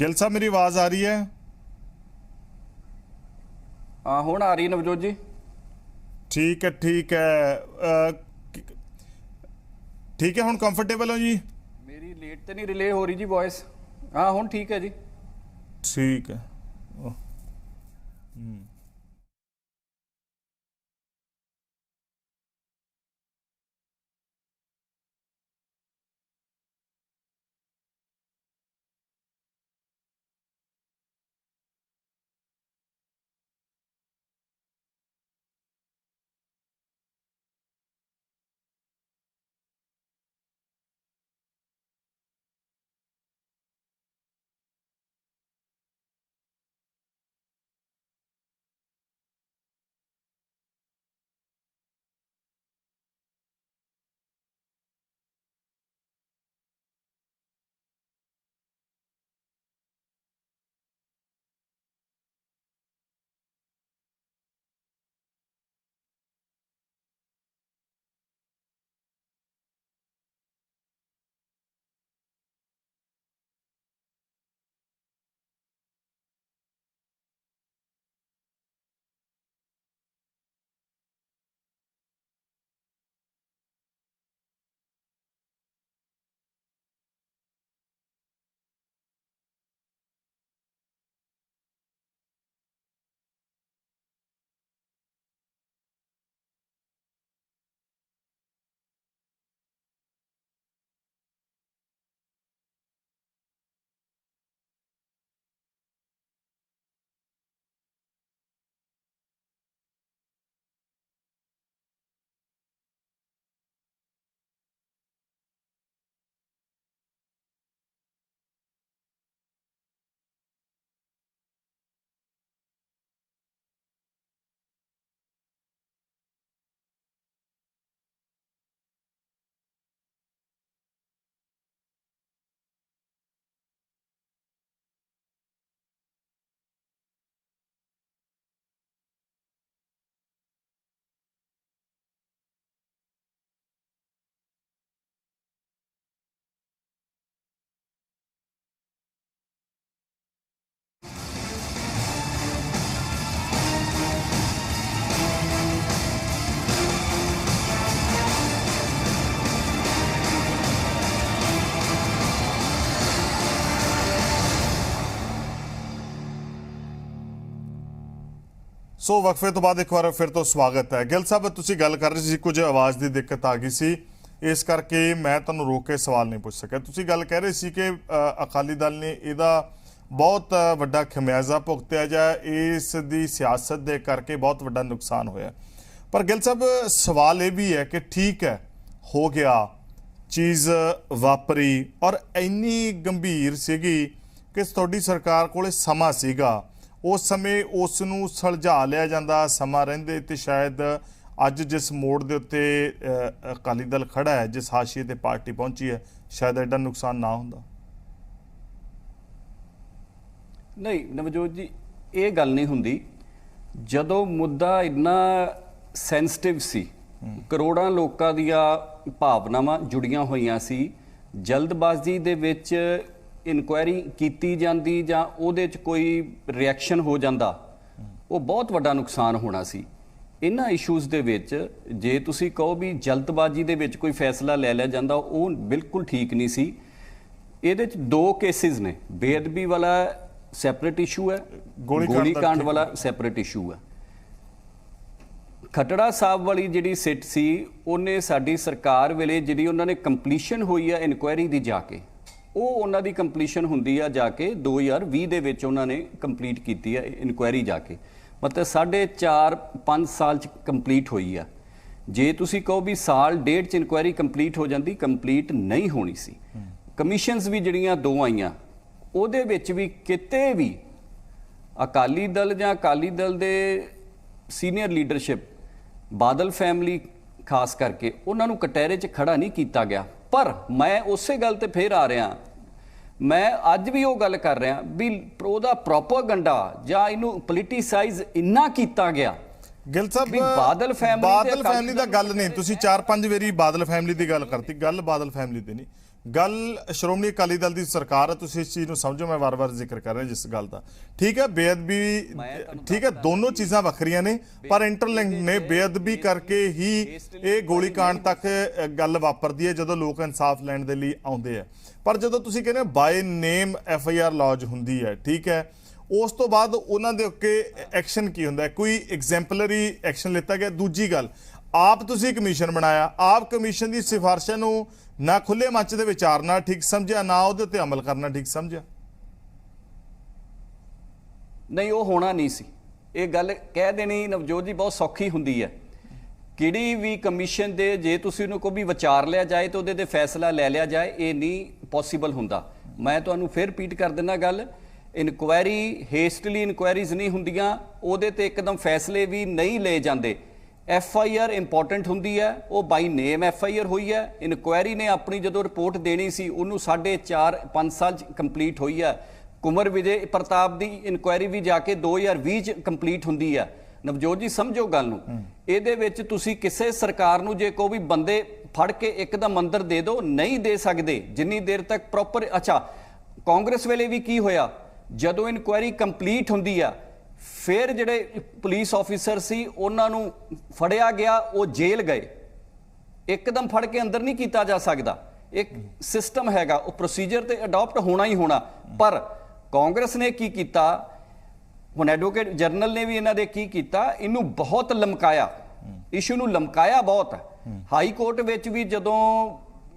ਗਿੱਲ ਸਾਹਿਬ, ਮੇਰੀ ਆਵਾਜ਼ ਆ ਰਹੀ ਹੈ? ਹਾਂ, ਹੁਣ ਆ ਰਹੀ ਨਵਜੋਤ ਜੀ। ਠੀਕ ਹੈ, ਠੀਕ ਹੈ। ਠੀਕ ਹੈ, ਹੁਣ ਕੰਫਰਟੇਬਲ ਹੋ ਜੀ? ਮੇਰੀ ਲੇਟ ਤੇ ਨਹੀਂ ਰਿਲੇ ਹੋ ਰਹੀ ਜੀ ਵੌਇਸ? ਹਾਂ, ਹੁਣ ਠੀਕ ਹੈ ਜੀ। ਠੀਕ ਹੈ। ਸੋ ਵਕਫੇ ਤੋਂ ਬਾਅਦ ਇੱਕ ਵਾਰ ਫਿਰ ਤੋਂ ਸਵਾਗਤ ਹੈ। ਗਿੱਲ ਸਾਹਿਬ, ਤੁਸੀਂ ਗੱਲ ਕਰ ਰਹੇ ਸੀ ਕੁਝ ਆਵਾਜ਼ ਦੀ ਦਿੱਕਤ ਆ ਗਈ ਸੀ, ਇਸ ਕਰਕੇ ਮੈਂ ਤੁਹਾਨੂੰ ਰੋਕ ਕੇ ਸਵਾਲ ਨਹੀਂ ਪੁੱਛ ਸਕਿਆ। ਤੁਸੀਂ ਗੱਲ ਕਹਿ ਰਹੇ ਸੀ ਕਿ ਅਕਾਲੀ ਦਲ ਨੇ ਇਹਦਾ ਬਹੁਤ ਵੱਡਾ ਖਮਿਆਜ਼ਾ ਭੁਗਤਿਆ ਜਾਂ ਇਸ ਦੀ ਸਿਆਸਤ ਦੇ ਕਰਕੇ ਬਹੁਤ ਵੱਡਾ ਨੁਕਸਾਨ ਹੋਇਆ। ਪਰ ਗਿੱਲ ਸਾਹਿਬ, ਸਵਾਲ ਇਹ ਵੀ ਹੈ ਕਿ ਠੀਕ ਹੈ, ਹੋ ਗਿਆ, ਚੀਜ਼ ਵਾਪਰੀ ਔਰ ਇੰਨੀ ਗੰਭੀਰ ਸੀਗੀ ਕਿ ਤੁਹਾਡੀ ਸਰਕਾਰ ਕੋਲੇ ਸਮਾਂ ਸੀਗਾ, ਉਸ ਸਮੇਂ ਉਸ ਨੂੰ ਸੁਲਝਾ ਲਿਆ ਜਾਂਦਾ ਸਮਾਂ ਰਹਿੰਦੇ ਤੇ ਸ਼ਾਇਦ ਅੱਜ ਜਿਸ ਮੋੜ ਦੇ ਉੱਤੇ ਅਕਾਲੀ ਦਲ ਖੜਾ ਹੈ, ਜਿਸ ਹਾਸ਼ੀਏ ਤੇ ਪਾਰਟੀ ਪਹੁੰਚੀ ਹੈ, ਸ਼ਾਇਦ ਐਡਾ ਨੁਕਸਾਨ ਨਾ ਹੁੰਦਾ। ਨਹੀਂ ਨਵਜੋਤ ਜੀ, ਇਹ ਗੱਲ ਨਹੀਂ ਹੁੰਦੀ। ਜਦੋਂ ਮੁੱਦਾ ਇੰਨਾ ਸੈਂਸਿਟਿਵ ਸੀ, ਕਰੋੜਾਂ ਲੋਕਾਂ ਦੀਆਂ ਭਾਵਨਾਵਾਂ ਜੁੜੀਆਂ ਹੋਈਆਂ ਸੀ, ਜਲਦਬਾਜ਼ੀ ਦੇ ਵਿੱਚ ਇਨਕੁਆਇਰੀ ਕੀਤੀ ਜਾਂਦੀ ਜਾਂ ਉਹਦੇ 'ਚ ਕੋਈ ਰਿਐਕਸ਼ਨ ਹੋ ਜਾਂਦਾ, ਉਹ ਬਹੁਤ ਵੱਡਾ ਨੁਕਸਾਨ ਹੋਣਾ ਸੀ। ਇਹਨਾਂ ਇਸ਼ੂਜ਼ ਦੇ ਵਿੱਚ ਜੇ ਤੁਸੀਂ ਕਹੋ ਵੀ ਜਲਦਬਾਜ਼ੀ ਦੇ ਵਿੱਚ ਕੋਈ ਫੈਸਲਾ ਲੈ ਲਿਆ ਜਾਂਦਾ, ਉਹ ਬਿਲਕੁਲ ਠੀਕ ਨਹੀਂ ਸੀ। ਇਹਦੇ 'ਚ ਦੋ ਕੇਸਿਸ ਨੇ, ਬੇਅਦਬੀ ਵਾਲਾ ਸੈਪਰੇਟ ਇਸ਼ੂ ਹੈ, ਗੋਲੀकांड ਵਾਲਾ ਸੈਪਰੇਟ ਇਸ਼ੂ ਹੈ। ਖਟੜਾ ਸਾਹਿਬ ਵਾਲੀ ਜਿਹੜੀ ਸਿੱਟ ਸੀ, ਉਹਨੇ ਸਾਡੀ ਸਰਕਾਰ ਵੇਲੇ ਜਿਹੜੀ ਉਹਨਾਂ ਨੇ ਕੰਪਲੀਸ਼ਨ ਹੋਈ ਆ ਇਨਕੁਆਇਰੀ ਦੀ ਜਾ ਕੇ, ਉਹ ਉਹਨਾਂ ਦੀ ਕੰਪਲੀਸ਼ਨ ਹੁੰਦੀ ਆ ਜਾ ਕੇ 2020 ਦੇ ਵਿੱਚ ਉਹਨਾਂ ਨੇ ਕੰਪਲੀਟ ਕੀਤੀ ਆ ਇਨਕੁਆਇਰੀ ਜਾ ਕੇ, ਮਤਲਬ 4.5 ਸਾਲ ਚ ਕੰਪਲੀਟ ਹੋਈ ਆ। ਜੇ ਤੁਸੀਂ ਕਹੋ ਵੀ ਸਾਲ ਡੇਢ ਚ ਇਨਕੁਆਇਰੀ ਕੰਪਲੀਟ ਹੋ ਜਾਂਦੀ, ਕੰਪਲੀਟ ਨਹੀਂ ਹੋਣੀ ਸੀ। ਕਮਿਸ਼ਨਸ ਵੀ ਜਿਹੜੀਆਂ ਦੋ ਆਈਆਂ, ਉਹਦੇ ਵਿੱਚ ਵੀ ਕਿਤੇ ਵੀ ਅਕਾਲੀ ਦਲ ਜਾਂ ਅਕਾਲੀ ਦਲ ਦੇ ਸੀਨੀਅਰ ਲੀਡਰਸ਼ਿਪ, ਬਾਦਲ ਫੈਮਿਲੀ ਖਾਸ ਕਰਕੇ, ਉਹਨਾਂ ਨੂੰ ਕਟਹਿਰੇ 'ਚ ਖੜਾ ਨਹੀਂ ਕੀਤਾ ਗਿਆ। ਪਰ ਮੈਂ ਉਸੇ ਗੱਲ ਤੇ ਫੇਰ ਆ ਰਿਹਾ, ਮੈਂ ਅੱਜ ਵੀ ਉਹ ਗੱਲ ਕਰ ਰਿਹਾ ਵੀ ਉਹਦਾ ਪ੍ਰੋਪਾਗੈਂਡਾ ਜਾਂ ਇਹਨੂੰ ਪੋਲਿਟਿਸਾਈਜ਼ ਇੰਨਾ ਕੀਤਾ ਗਿਆ। ਗਿੱਲ ਸਾਹਿਬ, ਵੀ ਬਾਦਲ ਫੈਮਿਲੀ ਦਾ ਗੱਲ ਨਹੀਂ, ਤੁਸੀਂ 4-5 ਵਾਰੀ ਬਾਦਲ ਫੈਮਿਲੀ ਦੀ ਗੱਲ ਕਰਤੀ, ਗੱਲ ਬਾਦਲ ਫੈਮਿਲੀ ਤੇ ਨਹੀਂ, ਗੱਲ ਸ਼੍ਰੋਮਣੀ ਅਕਾਲੀ ਦਲ ਦੀ ਸਰਕਾਰ ਹੈ। ਤੁਸੀਂ ਇਸ ਚੀਜ਼ ਨੂੰ ਸਮਝੋ, ਮੈਂ ਵਾਰ-ਵਾਰ ਜ਼ਿਕਰ ਕਰ ਰਿਹਾ ਜਿਸ ਗੱਲ ਦਾ। ਠੀਕ ਹੈ, ਬੇਅਦਬੀ ਠੀਕ ਹੈ, ਦੋਨੋਂ ਚੀਜ਼ਾਂ ਵੱਖਰੀਆਂ ਨੇ ਪਰ ਇੰਟਰਲਿੰਕ ਨੇ। ਬੇਅਦਬੀ ਕਰਕੇ ਹੀ ਇਹ ਗੋਲੀकांड ਤੱਕ ਗੱਲ ਵਾਪਰਦੀ ਹੈ ਜਦੋਂ ਲੋਕ ਇਨਸਾਫ ਲੈਣ ਦੇ ਲਈ ਆਉਂਦੇ ਆ। ਪਰ ਜਦੋਂ ਤੁਸੀਂ ਕਹਿੰਦੇ ਬਾਏ ਨੇਮ FIR ਲੌਜ ਹੁੰਦੀ ਹੈ, ਠੀਕ ਹੈ, ਉਸ ਤੋਂ ਬਾਅਦ ਉਹਨਾਂ ਦੇ ਉੱਤੇ ਐਕਸ਼ਨ ਕੀ ਹੁੰਦਾ? ਕੋਈ ਐਗਜ਼ੈਂਪਲਰੀ ਐਕਸ਼ਨ ਲਿੱਤਾ ਗਿਆ? ਦੂਜੀ ਗੱਲ, ਆਪ ਤੁਸੀਂ ਕਮਿਸ਼ਨ ਬਣਾਇਆ, ਆਪ ਕਮਿਸ਼ਨ ਦੀ ਸਿਫਾਰਿਸ਼ਾਂ ਨੂੰ ਨਾ ਖੁੱਲੇ ਮੰਚ ਦੇ ਵਿਚਾਰਨਾ ਠੀਕ ਸਮਝਿਆ, ਨਾ ਉਹਦੇ ਉੱਤੇ ਅਮਲ ਕਰਨਾ ਠੀਕ ਸਮਝਿਆ। ਨਹੀਂ, ਉਹ ਹੋਣਾ ਨਹੀਂ ਸੀ। ਇਹ ਗੱਲ ਕਹਿ ਦੇਣੀ ਨਵਜੋਤ ਜੀ ਬਹੁਤ ਸੌਖੀ ਹੁੰਦੀ ਹੈ। ਕਿਹੜੀ ਵੀ ਕਮਿਸ਼ਨ ਦੇ ਜੇ ਤੁਸੀਂ ਉਹਨੂੰ ਕੋਈ ਵੀ ਵਿਚਾਰ ਲਿਆ ਜਾਏ ਤਾਂ ਉਹਦੇ ਤੇ ਫੈਸਲਾ ਲੈ ਲਿਆ ਜਾਏ, ਇਹ ਨਹੀਂ ਪੋਸੀਬਲ ਹੁੰਦਾ। ਮੈਂ ਤੁਹਾਨੂੰ ਫਿਰ ਰਿਪੀਟ ਕਰ ਦਿੰਦਾ ਗੱਲ, ਇਨਕੁਆਇਰੀ ਹੇਸਟਲੀ ਇਨਕੁਆਇਰੀਜ਼ ਨਹੀਂ ਹੁੰਦੀਆਂ, ਉਹਦੇ ਤੇ ਇੱਕਦਮ ਫੈਸਲੇ ਵੀ ਨਹੀਂ ਲਏ ਜਾਂਦੇ। FIR ਇੰਪੋਰਟੈਂਟ ਹੁੰਦੀ ਹੈ, ਉਹ ਬਾਈ ਨੇਮ FIR ਹੋਈ ਹੈ। ਇਨਕੁਆਇਰੀ ਨੇ ਆਪਣੀ ਜਦੋਂ ਰਿਪੋਰਟ ਦੇਣੀ ਸੀ ਉਹਨੂੰ 4.5 ਸਾਲ ਕੰਪਲੀਟ ਹੋਈ ਹੈ। ਕੁਮਰ ਵਿਜੇ ਪ੍ਰਤਾਪ ਦੀ ਇਨਕੁਆਇਰੀ ਵੀ ਜਾ ਕੇ 2020 ਚ ਕੰਪਲੀਟ ਹੁੰਦੀ ਹੈ। ਨਵਜੋਤ ਜੀ ਸਮਝੋ ਗੱਲ ਨੂੰ, ਇਹਦੇ ਵਿੱਚ ਤੁਸੀਂ ਕਿਸੇ ਸਰਕਾਰ ਨੂੰ ਜੇ ਕੋਈ ਵੀ ਬੰਦੇ ਫੜ ਕੇ ਇੱਕਦਮ ਅੰਦਰ ਦੇ ਦਿਓ, ਨਹੀਂ ਦੇ ਸਕਦੇ ਜਿੰਨੀ ਦੇਰ ਤੱਕ ਪ੍ਰੋਪਰ। ਅੱਛਾ, ਕਾਂਗਰਸ ਵੇਲੇ ਵੀ ਕੀ ਹੋਇਆ, ਜਦੋਂ ਇਨਕੁਆਇਰੀ ਕੰਪਲੀਟ ਹੁੰਦੀ ਆ ਫਿਰ ਜਿਹੜੇ ਪੁਲਿਸ ਆਫੀਸਰ ਸੀ ਉਹਨਾਂ ਨੂੰ ਫੜਿਆ ਗਿਆ, ਉਹ ਜੇਲ੍ਹ ਗਏ। ਇੱਕਦਮ ਫੜ ਕੇ ਅੰਦਰ ਨਹੀਂ ਕੀਤਾ ਜਾ ਸਕਦਾ, ਇੱਕ ਸਿਸਟਮ ਹੈਗਾ, ਉਹ ਪ੍ਰੋਸੀਜਰ ਤੇ ਅਡਾਪਟ ਹੋਣਾ ਹੀ ਹੋਣਾ। ਪਰ ਕਾਂਗਰਸ ਨੇ ਕੀ ਕੀਤਾ, ਹੁਣ ਐਡਵੋਕੇਟ ਜਨਰਲ ਨੇ ਵੀ ਇਹਨਾਂ ਦੇ ਕੀ ਕੀਤਾ, ਇਹਨੂੰ ਬਹੁਤ ਲਮਕਾਇਆ, ਇਸ਼ੂ ਨੂੰ ਲਮਕਾਇਆ ਬਹੁਤ। ਹਾਈ ਕੋਰਟ ਵਿੱਚ ਵੀ ਜਦੋਂ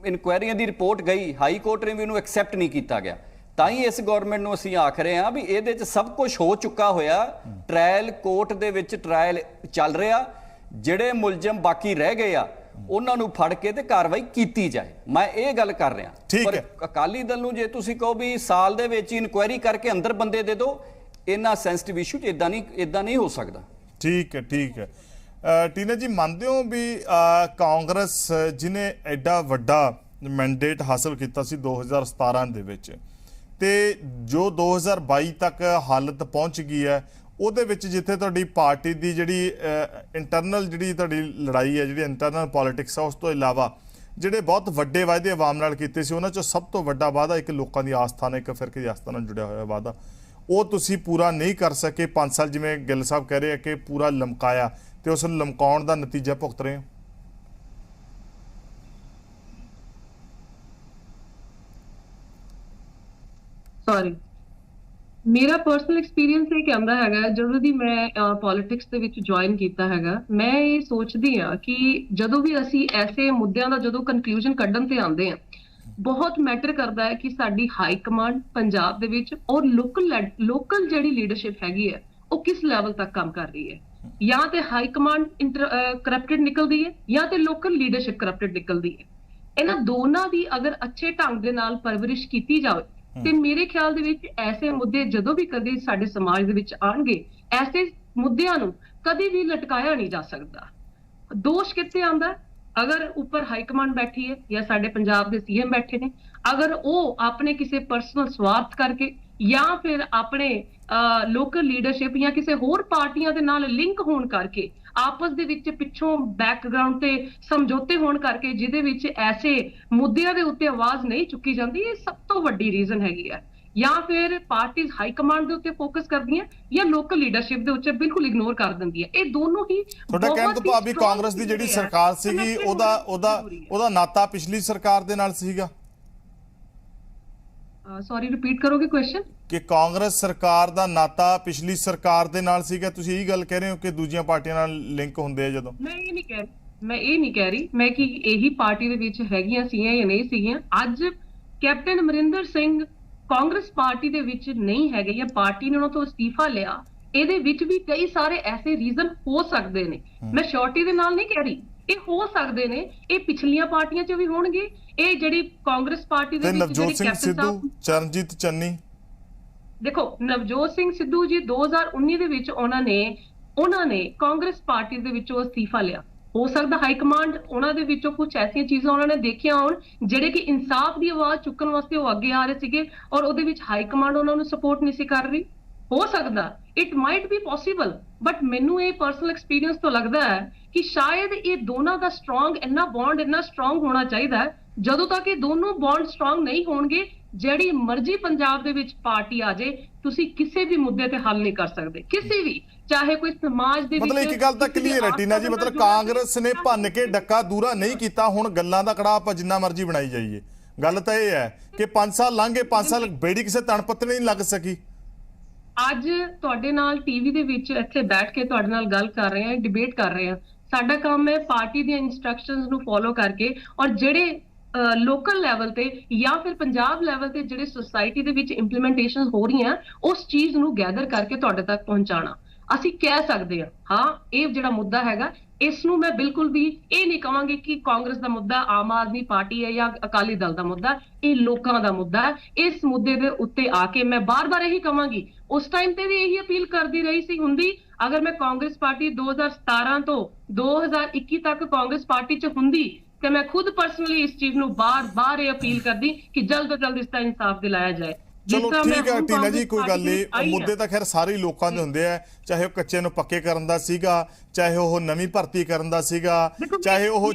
ਇਨਕੁਆਇਰੀਆਂ ਦੀ ਰਿਪੋਰਟ ਗਈ, ਹਾਈ ਕੋਰਟ ਨੇ ਵੀ ਉਹਨੂੰ ਐਕਸੈਪਟ ਨਹੀਂ ਕੀਤਾ ਗਿਆ। ਤਾਂ ਹੀ ਇਸ ਗਵਰਨਮੈਂਟ ਨੂੰ ਅਸੀਂ ਆਖ ਰਹੇ ਹਾਂ ਵੀ ਇਹਦੇ 'ਚ ਸਭ ਕੁਝ ਹੋ ਚੁੱਕਾ ਹੋਇਆ, ਟ੍ਰਾਇਲ ਕੋਰਟ ਦੇ ਵਿੱਚ ਟ੍ਰਾਇਲ ਚੱਲ ਰਿਹਾ, ਜਿਹੜੇ ਮੁਲਜ਼ਮ ਬਾਕੀ ਰਹਿ ਗਏ ਆ ਉਹਨਾਂ ਨੂੰ ਫੜ ਕੇ ਤੇ ਕਾਰਵਾਈ ਕੀਤੀ ਜਾਏ। ਮੈਂ ਇਹ ਗੱਲ ਕਰ ਰਿਹਾ। ਪਰ ਅਕਾਲੀ ਦਲ ਨੂੰ ਜੇ ਤੁਸੀਂ ਕਹੋ ਵੀ ਸਾਲ ਦੇ ਵਿੱਚ ਇਨਕੁਆਇਰੀ ਕਰਕੇ ਅੰਦਰ ਬੰਦੇ ਦੇ ਦਿਓ, ਇਹਨਾਂ ਸੈਂਸਿਟਿਵ ਇਸ਼ੂ 'ਚ ਇਦਾਂ ਨਹੀਂ ਹੋ ਸਕਦਾ। ਠੀਕ ਹੈ, ਠੀਕ ਹੈ। ਟੀਨਾ ਜੀ, ਮੰਨਦੇ ਹੋ ਵੀ ਕਾਂਗਰਸ ਜਿਹਨੇ ਐਡਾ ਵੱਡਾ ਮੈਂਡੇਟ ਹਾਸਲ ਕੀਤਾ ਸੀ 2017 ਦੇ ਵਿੱਚ, ਤੇ ਜੋ 2022 ਤੱਕ ਹਾਲਤ ਪਹੁੰਚ ਗਈ ਹੈ, ਉਹਦੇ ਵਿੱਚ ਜਿੱਥੇ ਤੁਹਾਡੀ ਪਾਰਟੀ ਦੀ ਜਿਹੜੀ ਇੰਟਰਨਲ ਜਿਹੜੀ ਤੁਹਾਡੀ ਲੜਾਈ ਹੈ, ਜਿਹੜੀ ਇੰਟਰਨਲ ਪੋਲਿਟਿਕਸ ਆ, ਉਸ ਤੋਂ ਇਲਾਵਾ ਜਿਹੜੇ ਬਹੁਤ ਵੱਡੇ ਵਾਅਦੇ ਆਵਾਮ ਨਾਲ ਕੀਤੇ ਸੀ, ਉਹਨਾਂ 'ਚੋਂ ਸਭ ਤੋਂ ਵੱਡਾ ਵਾਅਦਾ ਇੱਕ ਲੋਕਾਂ ਦੀ ਆਸਥਾ ਨਾਲ, ਇੱਕ ਫਿਰਕੇ ਦੀ ਆਸਥਾ ਨਾਲ ਜੁੜਿਆ ਹੋਇਆ ਵਾਅਦਾ, ਉਹ ਤੁਸੀਂ ਪੂਰਾ ਨਹੀਂ ਕਰ ਸਕੇ। 5 ਸਾਲ ਜਿਵੇਂ ਗਿੱਲ ਸਾਹਿਬ ਕਹਿ ਰਹੇ ਆ ਕਿ ਪੂਰਾ ਲਮਕਾਇਆ, ਤੇ ਉਸ ਨੂੰ ਲਮਕਾਉਣ ਦਾ ਨਤੀਜਾ ਭੁਗਤ ਰਹੇ ਹੋ। ਸੌਰੀ, ਮੇਰਾ ਪਰਸਨਲ ਐਕਸਪੀਰੀਅੰਸ ਇਹ ਕਹਿੰਦਾ ਹੈਗਾ, ਜਦੋਂ ਦੀ ਮੈਂ ਪੋਲਿਟਿਕਸ ਦੇ ਵਿੱਚ ਜੁਆਇਨ ਕੀਤਾ ਹੈਗਾ, ਮੈਂ ਇਹ ਸੋਚਦੀ ਆ ਕਿ ਜਦੋਂ ਵੀ ਅਸੀਂ ਐਸੇ ਮੁੱਦਿਆਂ ਦਾ ਜਦੋਂ ਕਨਕਲੂਜਨ ਕੱਢਣ ਤੇ ਆਉਂਦੇ ਆ, ਬਹੁਤ ਮੈਟਰ ਕਰਦਾ ਹੈ ਕਿ ਸਾਡੀ ਹਾਈ ਕਮਾਂਡ ਪੰਜਾਬ ਦੇ ਵਿੱਚ ਔਰ ਲੋਕਲ ਜਿਹੜੀ ਲੀਡਰਸ਼ਿਪ ਹੈਗੀ ਹੈ ਉਹ ਕਿਸ ਲੈਵਲ ਤੱਕ ਕੰਮ ਕਰ ਰਹੀ ਹੈ। ਜਾਂ ਤੇ ਹਾਈ ਕਮਾਂਡ ਕਰਪਟਡ ਨਿਕਲਦੀ ਹੈ ਜਾਂ ਤੇ ਲੋਕਲ ਲੀਡਰਸ਼ਿਪ ਕਰਪਟਡ ਨਿਕਲਦੀ ਹੈ। ਇਹਨਾਂ ਦੋਨਾਂ ਦੀ ਅਗਰ ਅੱਛੇ ਢੰਗ ਦੇ ਨਾਲ ਪਰਵਰਿਸ਼ ਕੀਤੀ ਜਾਵੇ ਤੇ ਮੇਰੇ ਖਿਆਲ ਦੇ ਵਿੱਚ ਐਸੇ ਮੁੱਦੇ ਜਦੋਂ ਵੀ ਕਦੇ ਸਾਡੇ ਸਮਾਜ ਦੇ ਵਿੱਚ ਆਣਗੇ, ਐਸੇ ਮੁੱਦਿਆਂ ਨੂੰ ਕਦੇ ਵੀ ਲਟਕਾਇਆ ਨਹੀਂ ਜਾ ਸਕਦਾ। ਦੋਸ਼ ਕਿੱਥੇ ਆਉਂਦਾ? ਅਗਰ ਉੱਪਰ ਹਾਈ ਕਮਾਂਡ ਬੈਠੀ ਹੈ ਜਾਂ ਸਾਡੇ ਪੰਜਾਬ ਦੇ CM ਬੈਠੇ ਨੇ, ਅਗਰ ਉਹ ਆਪਣੇ ਕਿਸੇ ਪਰਸਨਲ ਸਵਾਰਥ ਕਰਕੇ ਜਾਂ ਫਿਰ ਆਪਣੇ ਲੋਕਲ ਲੀਡਰਸ਼ਿਪ ਜਾਂ ਕਿਸੇ ਹੋਰ ਪਾਰਟੀਆਂ ਦੇ ਨਾਲ ਲਿੰਕ ਹੋਣ ਕਰਕੇ, ਆਪਸ ਦੇ ਵਿੱਚ ਪਿੱਛੋਂ ਬੈਕਗ੍ਰਾਉਂਡ ਤੇ ਸਮਝੌਤੇ ਹੋਣ ਕਰਕੇ, ਜਿਹਦੇ ਵਿੱਚ ਐਸੇ ਮੁੱਦਿਆਂ ਦੇ ਉੱਤੇ ਆਵਾਜ਼ ਨਹੀਂ ਚੁੱਕੀ ਜਾਂਦੀ, ਇਹ ਸਭ ਤੋਂ ਵੱਡੀ ਰੀਜ਼ਨ ਹੈਗੀ ਹੈ। ਜਾਂ ਫਿਰ ਪਾਰਟੀਆਂ ਹਾਈ ਕਮਾਂਡ ਦੇ ਉੱਤੇ ਫੋਕਸ ਕਰਦੀਆਂ ਜਾਂ ਲੋਕਲ ਲੀਡਰਸ਼ਿਪ ਦੇ ਉੱਤੇ ਬਿਲਕੁਲ ਇਗਨੋਰ ਕਰ ਦਿੰਦੀਆਂ। ਇਹ ਦੋਨੋਂ ਹੀ ਤੁਹਾਡਾ ਕਹਿਣ ਤੋਂ ਭਾਵ ਵੀ ਕਾਂਗਰਸ ਦੀ ਜਿਹੜੀ ਸਰਕਾਰ ਸੀਗੀ ਉਹਦਾ ਨਾਤਾ ਪਿਛਲੀ ਸਰਕਾਰ ਦੇ ਨਾਲ ਸੀਗਾ। ਸੌਰੀ, ਰਿਪੀਟ ਕਰੋਗੇ ਕੁਐਸਚਨ? ਕਿ ਕਾਂਗਰਸ ਸਰਕਾਰ ਦਾ ਨਾਤਾ ਪਿਛਲੀ ਸਰਕਾਰ ਦੇ ਨਾਲ ਸੀਗਾ। ਤੁਸੀਂ ਇਹ ਗੱਲ ਕਹਿ ਰਹੇ ਹੋ ਕਿ ਦੂਜੀਆਂ ਪਾਰਟੀਆਂ ਨਾਲ ਲਿੰਕ ਹੁੰਦੇ ਆ ਜਦੋਂ? ਮੈਂ ਇਹ ਨਹੀਂ ਕਹਿ ਰਹੀ ਮੈਂ ਕਿ ਇਹੀ ਪਾਰਟੀ ਦੇ ਵਿੱਚ ਹੈਗੀਆਂ ਸੀਗੀਆਂ ਜਾਂ ਨਹੀਂ ਸੀਗੀਆਂ। ਅੱਜ ਕੈਪਟਨ ਅਮਰਿੰਦਰ ਸਿੰਘ ਕਾਂਗਰਸ ਪਾਰਟੀ ਦੇ ਵਿੱਚ ਨਹੀਂ ਹੈਗੇ ਜਾਂ ਪਾਰਟੀ ਨੇ ਉਹਨਾਂ ਤੋਂ ਅਸਤੀਫਾ ਲਿਆ, ਇਹਦੇ ਵਿੱਚ ਵੀ ਕਈ ਸਾਰੇ ਐਸੇ ਰੀਜ਼ਨ ਹੋ ਸਕਦੇ ਨੇ। ਮੈਂ ਸ਼ੋਰਟੀ ਦੇ ਨਾਲ ਨਹੀਂ ਕਹਿ ਰਹੀ, ਇਹ ਹੋ ਸਕਦੇ ਨੇ, ਇਹ ਪਿਛਲੀਆਂ ਪਾਰਟੀਆਂ 'ਚ ਵੀ ਹੋਣਗੇ। ਇਹ ਜਿਹੜੀ ਕਾਂਗਰਸ ਪਾਰਟੀ ਦੇ ਵਿੱਚ ਨਵਜੋਤ ਸਿੰਘ ਸਿੱਧੂ, ਚਰਨਜੀਤ ਚੰਨੀ, ਦੇਖੋ ਨਵਜੋਤ ਸਿੰਘ ਸਿੱਧੂ ਜੀ 2019 ਦੇ ਵਿੱਚ ਉਹਨਾਂ ਨੇ ਕਾਂਗਰਸ ਪਾਰਟੀ ਦੇ ਵਿੱਚੋਂ ਅਸਤੀਫਾ ਲਿਆ। ਹੋ ਸਕਦਾ ਹਾਈ ਕਮਾਂਡ ਉਹਨਾਂ ਦੇ ਵਿੱਚੋਂ ਕੁਝ ਐਸੀਆਂ ਚੀਜ਼ਾਂ ਉਹਨਾਂ ਨੇ ਦੇਖੀਆਂ ਹੋਣ ਜਿਹੜੇ ਕਿ ਇਨਸਾਫ ਦੀ ਆਵਾਜ਼ ਚੁੱਕਣ ਵਾਸਤੇ ਉਹ ਅੱਗੇ ਆ ਰਹੇ ਸੀਗੇ ਔਰ ਉਹਦੇ ਵਿੱਚ ਹਾਈ ਕਮਾਂਡ ਉਹਨਾਂ ਨੂੰ ਸਪੋਰਟ ਨਹੀਂ ਸੀ ਕਰ ਰਹੀ। ਹੋ ਸਕਦਾ, it might B possible, but ਮੈਨੂੰ ਇਹ ਪਰਸਨਲ ਐਕਸਪੀਰੀਅੰਸ ਤੋਂ ਲੱਗਦਾ ਹੈ ਕਿ ਸ਼ਾਇਦ ਇਹ ਦੋਨਾਂ ਦਾ ਸਟਰੋਂਗ ਇੰਨਾ ਬੌਂਡ ਇੰਨਾ ਸਟਰੋਂਗ ਹੋਣਾ ਚਾਹੀਦਾ ਹੈ। ਜਦੋਂ ਤੱਕ ਇਹ ਦੋਨੋਂ ਬੌਂਡ ਸਟਰੋਂਗ ਨਹੀਂ ਹੋਣਗੇ, ਜਿਹੜੀ ਮਰਜ਼ੀ ਪੰਜਾਬ ਦੇ ਵਿੱਚ ਪਾਰਟੀ ਆ ਜਾਏ, ਤੁਸੀਂ ਕਿਸੇ ਵੀ ਮੁੱਦੇ ਤੇ ਹੱਲ ਨਹੀਂ ਕਰ ਸਕਦੇ, ਕਿਸੇ ਵੀ, ਚਾਹੇ ਕੋਈ ਸਮਾਜ ਦੇ ਵਿੱਚ। ਮਤਲਬ ਇੱਕ ਗੱਲ ਤਾਂ ਕਲੀਅਰ ਹੈ ਟੀਨਾ ਜੀ, ਮਤਲਬ ਕਾਂਗਰਸ ਨੇ ਭੰਨ ਕੇ ਡੱਕਾ ਦੂਰਾ ਨਹੀਂ ਕੀਤਾ। ਹੁਣ ਗੱਲਾਂ ਦਾ ਕੜਾ ਆਪਾਂ ਜਿੰਨਾ ਮਰਜ਼ੀ ਬਣਾਈ ਜਾਈਏ, ਗੱਲ ਤਾਂ ਇਹ ਹੈ ਕਿ 5 ਸਾਲ ਲੰਘ ਗਏ, 5 ਸਾਲ ਬੇੜੀ ਕਿਸੇ ਤਣਪੱਤ ਨਹੀਂ ਲੱਗ ਸਕੀ। ਅੱਜ ਤੁਹਾਡੇ ਨਾਲ ਟੀਵੀ ਦੇ ਵਿੱਚ ਇੱਥੇ ਬੈਠ ਕੇ ਤੁਹਾਡੇ ਨਾਲ ਗੱਲ ਕਰ ਰਹੇ ਹਾਂ, ਡਿਬੇਟ ਕਰ ਰਹੇ ਹਾਂ। ਸਾਡਾ ਕੰਮ ਹੈ ਪਾਰਟੀ ਦੀਆਂ ਇਨਸਟਰਕਸ਼ਨਸ ਨੂੰ ਫੋਲੋ ਕਰਕੇ ਔਰ ਜਿਹੜੇ ਲੋਕਲ ਲੈਵਲ ਤੇ ਜਾਂ ਫਿਰ ਪੰਜਾਬ ਲੈਵਲ ਤੇ ਜਿਹੜੇ ਸੁਸਾਇਟੀ ਦੇ ਵਿੱਚ ਇੰਪਲੀਮੈਂਟੇਸ਼ਨ ਹੋ ਰਹੀਆਂ, ਉਸ ਚੀਜ਼ ਨੂੰ ਗੈਦਰ ਕਰਕੇ ਤੁਹਾਡੇ ਤੱਕ ਪਹੁੰਚਾਉਣਾ। ਅਸੀਂ ਕਹਿ ਸਕਦੇ ਹਾਂ ਇਹ ਜਿਹੜਾ ਮੁੱਦਾ ਹੈਗਾ, ਇਸ ਨੂੰ ਮੈਂ ਬਿਲਕੁਲ ਵੀ ਇਹ ਨਹੀਂ ਕਹਾਂਗੀ ਕਿ ਕਾਂਗਰਸ ਦਾ ਮੁੱਦਾ, ਆਮ ਆਦਮੀ ਪਾਰਟੀ ਹੈ ਜਾਂ ਅਕਾਲੀ ਦਲ ਦਾ ਮੁੱਦਾ, ਇਹ ਲੋਕਾਂ ਦਾ ਮੁੱਦਾ ਹੈ। ਇਸ ਮੁੱਦੇ ਦੇ ਉੱਤੇ ਆ ਕੇ ਮੈਂ ਬਾਰ-ਬਾਰ ਇਹੀ ਕਹਾਂਗੀ, ਉਸ ਟਾਈਮ ਤੇ ਵੀ ਇਹੀ ਅਪੀਲ ਕਰਦੀ ਰਹੀ ਸੀ ਹੁੰਦੀ। ਅਗਰ ਮੈਂ ਕਾਂਗਰਸ ਪਾਰਟੀ 2017 ਤੋਂ 2021 ਤੱਕ ਕਾਂਗਰਸ ਪਾਰਟੀ 'ਚ ਹੁੰਦੀ ਤੇ ਮੈਂ ਖੁਦ ਪਰਸਨਲੀ ਇਸ ਚੀਜ਼ ਨੂੰ ਬਾਰ-ਬਾਰ ਇਹ ਅਪੀਲ ਕਰਦੀ ਕਿ ਜਲਦ ਤੋਂ ਜਲਦ ਇਸ ਦਾ ਇਨਸਾਫ ਦਿਲਾਇਆ ਜਾਏ। ਚਲੋ ਠੀਕ ਹੈ ਟੀਨਾ ਜੀ, ਕੋਈ ਗੱਲ ਨਹੀਂ। ਮੁੱਦੇ ਤਾਂ ਖੈਰ ਸਾਰੇ ਲੋਕਾਂ ਦੇ ਹੁੰਦੇ ਆ, ਚਾਹੇ ਉਹ ਕੱਚੇ ਨੂੰ ਪੱਕੇ ਕਰਨ ਦਾ ਸੀਗਾ, ਚਾਹੇ ਉਹ ਨਵੀਂ ਭਰਤੀ ਕਰਨ ਦਾ ਸੀਗਾ, ਚਾਹੇ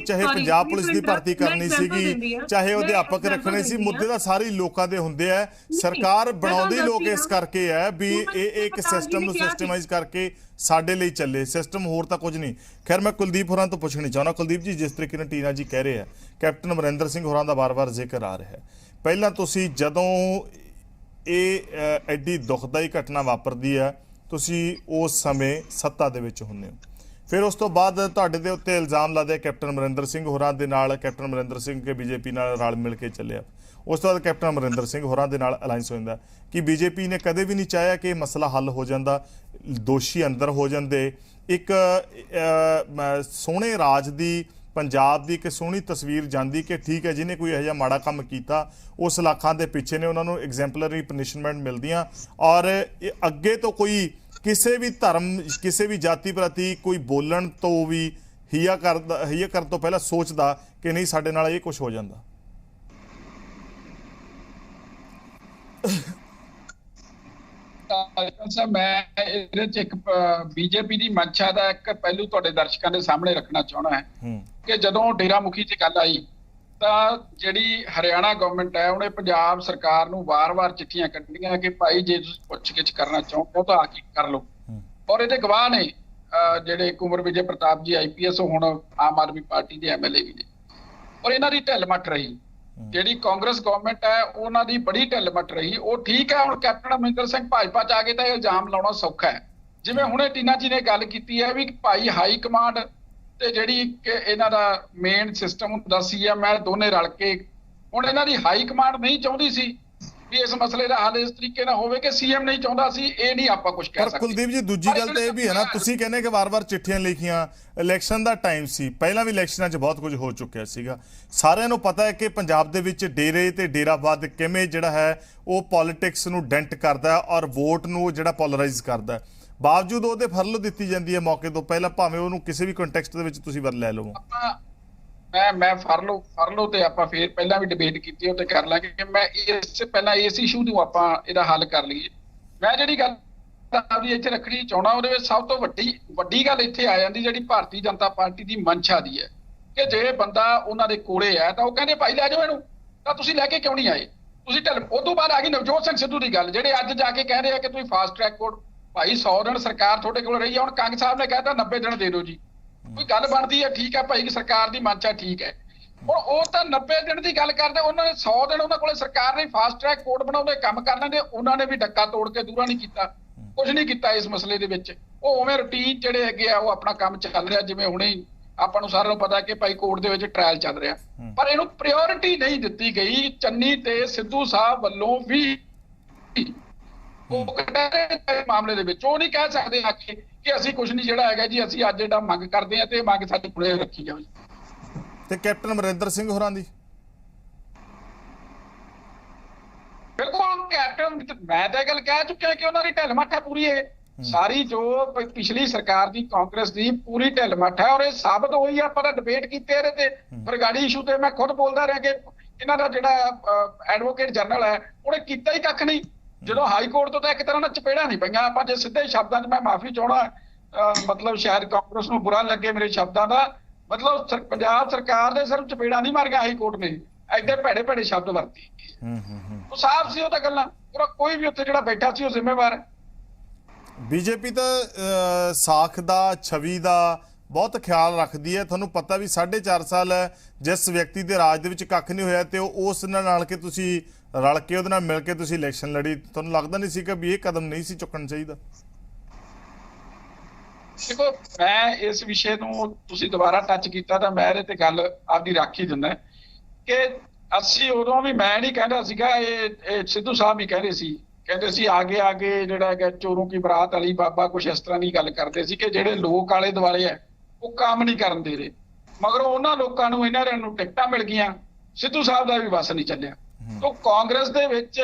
ਪੰਜਾਬ ਪੁਲਿਸ ਦੀ ਭਰਤੀ ਕਰਨੀ ਸੀਗੀ, ਚਾਹੇ ਉਹ ਅਧਿਆਪਕ ਰੱਖਣੇ ਸੀ। ਮੁੱਦੇ ਤਾਂ ਸਾਰੇ ਲੋਕਾਂ ਦੇ ਹੁੰਦੇ ਆ। ਸਰਕਾਰ ਬਣਾਉਂਦੀ ਲੋਕ ਇਸ ਕਰਕੇ ਹੈ ਵੀ ਇਹ ਇੱਕ ਸਿਸਟਮ ਨੂੰ ਸਿਸਟਮਾਈਜ਼ ਕਰਕੇ ਸਾਡੇ ਲਈ ਚੱਲੇ, ਸਿਸਟਮ ਹੋਰ ਤਾਂ ਕੁਝ ਨਹੀਂ। ਖੈਰ ਮੈਂ ਕੁਲਦੀਪ ਹੋਰਾਂ ਤੋਂ ਪੁੱਛਣੀ ਚਾਹੁੰਦਾ। ਕੁਲਦੀਪ ਜੀ, ਜਿਸ ਤਰੀਕੇ ਨਾਲ ਟੀਨਾ ਜੀ ਕਹਿ ਰਹੇ ਆ, ਕੈਪਟਨ ਅਮਰਿੰਦਰ ਸਿੰਘ ਹੋਰਾਂ ਦਾ ਵਾਰ-ਵਾਰ ਜ਼ਿਕਰ ਆ ਰਿਹਾ ਹੈ। ਪਹਿਲਾਂ ਤੁਸੀਂ ਜਦੋਂ ਇਹ ਐਡੀ ਦੁਖਦਾਈ ਘਟਨਾ ਵਾਪਰਦੀ ਹੈ, ਤੁਸੀਂ ਉਸ ਸਮੇਂ ਸੱਤਾ ਦੇ ਵਿੱਚ ਹੁੰਦੇ ਹੋ, ਫਿਰ ਉਸ ਤੋਂ ਬਾਅਦ ਤੁਹਾਡੇ ਦੇ ਉੱਤੇ ਇਲਜ਼ਾਮ ਲਾਦੇ ਕੈਪਟਨ ਅਮਰਿੰਦਰ ਸਿੰਘ ਹੋਰਾਂ ਦੇ ਨਾਲ, ਕੈਪਟਨ ਅਮਰਿੰਦਰ ਸਿੰਘ ਕੇ ਬੀਜੇਪੀ ਨਾਲ ਰਲ ਮਿਲ ਕੇ ਚੱਲਿਆ। ਉਸ ਤੋਂ ਬਾਅਦ ਕੈਪਟਨ ਅਮਰਿੰਦਰ ਸਿੰਘ ਹੋਰਾਂ ਦੇ ਨਾਲ ਅਲਾਈਅੰਸ ਹੋ ਜਾਂਦਾ ਕਿ ਬੀਜੇਪੀ ਨੇ ਕਦੇ ਵੀ ਨਹੀਂ ਚਾਹਿਆ ਕਿ ਇਹ ਮਸਲਾ ਹੱਲ ਹੋ ਜਾਂਦਾ, ਦੋਸ਼ੀ ਅੰਦਰ ਹੋ ਜਾਂਦੇ, ਇੱਕ ਸੋਹਣੇ ਰਾਜ ਦੀ, ਪੰਜਾਬ ਦੀ ਇੱਕ ਸੋਹਣੀ ਤਸਵੀਰ ਜਾਂਦੀ ਕਿ ਠੀਕ ਹੈ ਜਿਹਨੇ ਕੋਈ ਇਹੋ ਜਿਹਾ ਮਾੜਾ ਕੰਮ ਕੀਤਾ ਉਸ ਇਲਾਕਿਆਂ ਦੇ ਪਿੱਛੇ ਨੇ ਉਹਨਾਂ ਨੂੰ ਐਗਜ਼ੈਂਪਲਰੀ ਪਨਿਸ਼ਮੈਂਟ ਮਿਲਦੀਆਂ ਔਰ ਅੱਗੇ ਤੋਂ ਕੋਈ ਕਿਸੇ ਵੀ ਧਰਮ, ਕਿਸੇ ਵੀ ਜਾਤੀ ਪ੍ਰਤੀ ਕੋਈ ਬੋਲਣ ਤੋਂ ਵੀ ਹੀਆ ਕਰਨ ਤੋਂ ਪਹਿਲਾਂ ਸੋਚਦਾ ਕਿ ਨਹੀਂ ਸਾਡੇ ਨਾਲ ਇਹ ਕੁਝ ਹੋ ਜਾਂਦਾ। ਮੈਂ ਇਹਦੇ ਚ ਇੱਕ ਬੀਜੇਪੀ ਦੀ ਮਨਸ਼ਾ ਦਾ ਇੱਕ ਪਹਿਲੂ ਤੁਹਾਡੇ ਦਰਸ਼ਕਾਂ ਦੇ ਸਾਹਮਣੇ ਰੱਖਣਾ ਚਾਹੁੰਦਾ ਹੈ ਕਿ ਜਦੋਂ ਡੇਰਾ ਮੁਖੀ ਚ ਗੱਲ ਆਈ ਤਾਂ ਜਿਹੜੀ ਹਰਿਆਣਾ ਗਵਰਨਮੈਂਟ ਹੈ ਉਹਨੇ ਪੰਜਾਬ ਸਰਕਾਰ ਨੂੰ ਵਾਰ-ਵਾਰ ਚਿੱਠੀਆਂ ਕੱਢੀਆਂ ਕਿ ਭਾਈ ਜੇ ਤੁਸੀਂ ਪੁੱਛਗਿੱਛ ਕਰਨਾ ਚਾਹੁੰਦੇ ਹੋ ਤਾਂ ਆ ਕੇ ਕਰ ਲਓ। ਔਰ ਇਹਦੇ ਗਵਾਹ ਨੇ ਜਿਹੜੇ ਕੁੰਵਰ ਵਿਜੇ ਪ੍ਰਤਾਪ ਜੀ IPS, ਹੁਣ ਆਮ ਆਦਮੀ ਪਾਰਟੀ ਦੇ MLA ਵੀ ਨੇ। ਔਰ ਇਹਨਾਂ ਦੀ ਢਿੱਲ ਮੱਠ ਰਹੀ, ਜਿਹੜੀ ਕਾਂਗਰਸ ਗਵਰਨਮੈਂਟ ਹੈ ਉਹਨਾਂ ਦੀ ਬੜੀ ਢਿੱਲ ਮੱਠ ਰਹੀ। ਉਹ ਠੀਕ ਹੈ, ਹੁਣ ਕੈਪਟਨ ਅਮਰਿੰਦਰ ਸਿੰਘ ਭਾਜਪਾ ਚ ਆ ਕੇ ਤਾਂ ਇਹ ਇਲਜ਼ਾਮ ਲਾਉਣਾ ਸੌਖਾ ਹੈ। ਜਿਵੇਂ ਹੁਣੇ ਟੀਨਾ ਜੀ ਨੇ ਗੱਲ ਕੀਤੀ ਹੈ ਵੀ ਭਾਈ ਹਾਈ ਕਮਾਂਡ ਤੇ ਜਿਹੜੀ ਕਿ ਇਹਨਾਂ ਦਾ ਮੇਨ ਸਿਸਟਮ ਹੁੰਦਾ CM ਦੋਨੇ ਰਲ ਕੇ, ਹੁਣ ਇਹਨਾਂ ਦੀ ਹਾਈ ਕਮਾਂਡ ਨਹੀਂ ਚਾਹੁੰਦੀ ਸੀ ਵੀ ਇਸ ਮਸਲੇ ਦਾ ਹੱਲ ਇਸ ਤਰੀਕੇ ਨਾਲ ਹੋਵੇ ਕਿ CM ਨਹੀਂ ਚਾਹੁੰਦਾ ਸੀ, ਇਹ ਨਹੀਂ ਆਪਾਂ ਕੁਝ ਕਹਿ ਸਕਦੇ। ਕੁਲਦੀਪ ਜੀ, ਦੂਜੀ ਗੱਲ ਤਾਂ ਇਹ ਵੀ ਹੈ ਨਾ, ਤੁਸੀਂ ਕਹਿੰਦੇ ਕਿ ਵਾਰ-ਵਾਰ ਚਿੱਠੀਆਂ ਲਿਖੀਆਂ, ਇਲੈਕਸ਼ਨ ਦਾ ਟਾਈਮ ਸੀ, ਪਹਿਲਾਂ ਵੀ ਇਲੈਕਸ਼ਨਾਂ 'ਚ ਬਹੁਤ ਕੁਝ ਹੋ ਚੁੱਕਿਆ ਸੀਗਾ। ਸਾਰਿਆਂ ਨੂੰ ਪਤਾ ਹੈ ਕਿ ਪੰਜਾਬ ਦੇ ਵਿੱਚ ਡੇਰੇ ਤੇ ਡੇਰਾਵਾਦ ਕਿਵੇਂ ਜਿਹੜਾ ਹੈ ਉਹ ਪੋਲਿਟਿਕਸ ਨੂੰ ਡੈਂਟ ਕਰਦਾ ਔਰ ਵੋਟ ਨੂੰ ਜਿਹੜਾ ਪੋਲਰਾਈਜ਼ ਕਰਦਾ। ਬਾਵਜੂਦ ਉਹਦੇ ਫਰਲ ਦਿੱਤੀ ਜਾਂਦੀ ਹੈ ਮੌਕੇ ਤੋਂ ਪਹਿਲਾਂ, ਭਾਵੇਂ ਉਹਨੂੰ ਕਿਸੇ ਵੀ ਕੰਟੈਕਸਟ ਦੇ ਵਿੱਚ ਤੁਸੀਂ ਲੈ ਲਵੋ। ਮੈਂ ਫਰਲੋ ਤੇ ਆਪਾਂ ਫੇਰ ਪਹਿਲਾਂ ਵੀ ਡਿਬੇਟ ਕੀਤੀ ਉਹ ਤੇ ਕਰ ਲਾਂਗੇ ਕਿ ਮੈਂ ਇਸ ਤੋਂ ਪਹਿਲਾਂ ਇਸ ਇਸ਼ੂ ਨੂੰ ਆਪਾਂ ਇਹਦਾ ਹੱਲ ਕਰ ਲਈਏ। ਮੈਂ ਜਿਹੜੀ ਗੱਲ ਆਪਦੀ ਇੱਥੇ ਰੱਖਣੀ ਚਾਹੁੰਦਾ, ਉਹਦੇ ਵਿੱਚ ਸਭ ਤੋਂ ਵੱਡੀ ਗੱਲ ਇੱਥੇ ਆ ਜਾਂਦੀ ਜਿਹੜੀ ਭਾਰਤੀ ਜਨਤਾ ਪਾਰਟੀ ਦੀ ਮਨਸ਼ਾ ਦੀ ਹੈ ਕਿ ਜੇ ਬੰਦਾ ਉਹਨਾਂ ਦੇ ਕੋਲੇ ਹੈ ਤਾਂ ਉਹ ਕਹਿੰਦੇ ਭਾਈ ਲੈ ਜਾਓ ਇਹਨੂੰ, ਤਾਂ ਤੁਸੀਂ ਲੈ ਕੇ ਕਿਉਂ ਨਹੀਂ ਆਏ? ਤੁਸੀਂ ਉਹ ਤੋਂ ਬਾਅਦ ਆ ਗਈ ਨਵਜੋਤ ਸਿੰਘ ਸਿੱਧੂ ਦੀ ਗੱਲ, ਜਿਹੜੇ ਅੱਜ ਜਾ ਕੇ ਕਹਿ ਰਹੇ ਆ ਕਿ ਤੁਸੀਂ ਫਾਸਟ ਟਰੈਕ ਕੋਰਟ, ਭਾਈ 100 ਦਿਨ ਸਰਕਾਰ ਤੁਹਾਡੇ ਕੋਲ ਰਹੀ ਹੈ, ਹੁਣ ਕੰਗ ਸਾਹਿਬ ਨੇ ਕਹਿਤਾ 90 ਦਿਨ ਦੇ ਦਿਓ ਜੀ, ਕੋਈ ਗੱਲ ਬਣਦੀ ਹੈ, ਠੀਕ ਹੈ ਭਾਈ ਸਰਕਾਰ ਦੀ ਮਨਸ਼ਾ ਠੀਕ ਹੈ। ਹੁਣ ਉਹ ਤਾਂ 90 ਦਿਨ ਦੀ ਗੱਲ ਕਰਦੇ, ਉਹਨਾਂ ਨੇ 100 ਦਿਨ ਉਹਨਾਂ ਕੋਲੇ ਸਰਕਾਰ ਨੇ ਫਾਸਟ ਟਰੈਕ ਕੋਰਟ ਬਣਾਉਂਦੇ ਕੰਮ ਕਰ ਲੈਂਦੇ, ਉਹਨਾਂ ਨੇ ਵੀ ਡੱਕਾ ਤੋੜ ਕੇ ਦੂਰਾ ਨਹੀਂ ਕੀਤਾ, ਕੁਝ ਨਹੀਂ ਕੀਤਾ ਇਸ ਮਸਲੇ ਦੇ ਵਿੱਚ। ਉਹ ਉਵੇਂ ਰੂਟੀਨ ਜਿਹੜੇ ਹੈਗੇ ਆ ਉਹ ਆਪਣਾ ਕੰਮ ਚੱਲ ਰਿਹਾ, ਜਿਵੇਂ ਹੁਣੇ ਆਪਾਂ ਨੂੰ ਸਾਰਿਆਂ ਨੂੰ ਪਤਾ ਕਿ ਭਾਈ ਕੋਰਟ ਦੇ ਵਿੱਚ ਟ੍ਰਾਇਲ ਚੱਲ ਰਿਹਾ, ਪਰ ਇਹਨੂੰ ਪ੍ਰਾਇੋਰਟੀ ਨਹੀਂ ਦਿੱਤੀ ਗਈ ਚੰਨੀ ਤੇ ਸਿੱਧੂ ਸਾਹਿਬ ਵੱਲੋਂ ਵੀ। ਉਹ ਮਾਮਲੇ ਦੇ ਵਿੱਚ ਉਹ ਨਹੀਂ ਕਹਿ ਸਕਦੇ ਆ ਕਿ ਅਸੀਂ ਕੁਝ ਨਹੀਂ ਜਿਹੜਾ ਹੈਗਾ ਜੀ ਅਸੀਂ ਅੱਜ ਜਿਹੜਾ ਮੰਗ ਕਰਦੇ ਆ ਤੇ ਮੰਗ ਸਾਡੇ ਕੋਲੇ ਰੱਖੀ ਜਾਵੇ। ਤੇ ਕੈਪਟਨ ਅਮਰਿੰਦਰ ਸਿੰਘ ਹੋਰਾਂ ਦੀ ਬਿਲਕੁਲ ਕੈਪਟਨ, ਮੈਂ ਤਾਂ ਇਹ ਗੱਲ ਕਹਿ ਚੁੱਕਿਆ ਕਿ ਉਹਨਾਂ ਦੀ ਢਿੱਲ ਮੱਠ ਹੈ ਪੂਰੀ ਇਹ ਸਾਰੀ ਜੋ ਪਿਛਲੀ ਸਰਕਾਰ ਦੀ ਕਾਂਗਰਸ ਦੀ ਪੂਰੀ ਢਿੱਲ ਮੱਠ ਹੈ, ਔਰ ਇਹ ਸਾਬਤ ਹੋਈ ਆ। ਆਪਾਂ ਡਿਬੇਟ ਕੀਤੇ ਇਹਦੇ ਤੇ ਬਰਗਾੜੀ ਇਸ਼ੂ ਤੇ, ਮੈਂ ਖੁਦ ਬੋਲਦਾ ਰਿਹਾ ਕਿ ਇਹਨਾਂ ਦਾ ਜਿਹੜਾ ਐਡਵੋਕੇਟ ਜਨਰਲ ਹੈ ਉਹਨੇ ਕੀਤਾ ਹੀ ਕੱਖ ਨਹੀਂ। ਜਦੋਂ ਹਾਈ ਕੋਰਟ ਤੋਂ ਤਾਂ ਇੱਕ ਤਰ੍ਹਾਂ ਨਾਲ ਚਪੇੜਾ ਨਹੀਂ ਪਈਆਂ। ਆਪਾਂ ਜੇ ਸਿੱਧੇ ਸ਼ਬਦਾਂ 'ਚ, ਮੈਂ ਮਾਫੀ ਚਾਹਣਾ, ਮਤਲਬ ਸ਼ਾਇਦ ਕਾਂਗਰਸ ਨੂੰ ਬੁਰਾ ਲੱਗੇ ਮੇਰੇ ਸ਼ਬਦਾਂ ਦਾ, ਮਤਲਬ ਪੰਜਾਬ ਸਰਕਾਰ ਦੇ ਸਿਰਫ ਚਪੇੜਾ ਨਹੀਂ ਮਾਰੀਆਂ ਹਾਈ ਕੋਰਟ ਨੇ, ਐਡੇ ਭੈੜੇ ਭੈੜੇ ਸ਼ਬਦ ਵਰਤੇ। ਉਹ ਸਾਫ਼ ਸੀ ਉਹ ਤਾਂ ਗੱਲਾਂ, ਕੋਈ ਵੀ ਉੱਥੇ ਜਿਹੜਾ ਬੈਠਾ ਸੀ ਉਹ ਜ਼ਿੰਮੇਵਾਰ ਹੈ। ਬੀਜੇਪੀ ਤਾਂ ਸਾਖ ਦਾ, ਛਵੀ ਦਾ ਬਹੁਤ ਖਿਆਲ ਰੱਖਦੀ ਹੈ। ਤੁਹਾਨੂੰ ਪਤਾ ਵੀ 4.5 ਸਾਲ ਜਿਸ ਵਿਅਕਤੀ ਦੇ ਰਾਜ ਦੇ ਵਿੱਚ ਕੱਖ ਨਹੀਂ ਹੋਇਆ ਤੇ ਉਸ ਨਾਲ ਕੇ ਤੁਸੀਂ ਰਲ ਕੇ ਉਹਦੇ ਨਾਲ ਮਿਲ ਕੇ ਤੁਸੀਂ ਇਲੈਕਸ਼ਨ ਲੜੀ, ਤੁਹਾਨੂੰ ਲੱਗਦਾ ਨਹੀਂ ਸੀ ਕਿ ਵੀ ਇਹ ਕਦਮ ਨਹੀਂ ਸੀ ਚੁੱਕਣਾ ਚਾਹੀਦਾ? ਦੇਖੋ, ਮੈਂ ਇਸ ਵਿਸ਼ੇ ਨੂੰ ਤੁਸੀਂ ਦੁਬਾਰਾ ਟੱਚ ਕੀਤਾ ਤਾਂ ਮੈਂ ਇਹਦੇ ਤੇ ਗੱਲ ਆਪਦੀ ਰੱਖ ਹੀ ਦਿੰਦਾ ਕਿ ਅਸੀਂ ਉਦੋਂ ਵੀ, ਮੈਂ ਨਹੀਂ ਕਹਿੰਦਾ ਸੀਗਾ, ਇਹ ਸਿੱਧੂ ਸਾਹਿਬ ਹੀ ਕਹਿੰਦੇ ਸੀ ਆਗੇ ਜਿਹੜਾ ਹੈਗਾ ਚੋਰੋਂ ਕੀ ਬਰਾਤ ਅਲੀ ਬਾਬਾ, ਕੁਛ ਇਸ ਤਰ੍ਹਾਂ ਦੀ ਗੱਲ ਕਰਦੇ ਸੀ ਕਿ ਜਿਹੜੇ ਲੋਕ ਆਲੇ ਦੁਆਲੇ ਹੈ ਉਹ ਕੰਮ ਨਹੀਂ ਕਰਨ ਦੇ ਰਹੇ। ਮਗਰ ਉਹਨਾਂ ਲੋਕਾਂ ਨੂੰ ਇਹਨਾਂ ਨੂੰ ਟਿਕਟਾਂ ਮਿਲ ਗਈਆਂ, ਸਿੱਧੂ ਸਾਹਿਬ ਦਾ ਵੀ ਬਸ ਨਹੀਂ ਚੱਲਿਆ। ਤਾਂ ਕਾਂਗਰਸ ਦੇ ਵਿੱਚ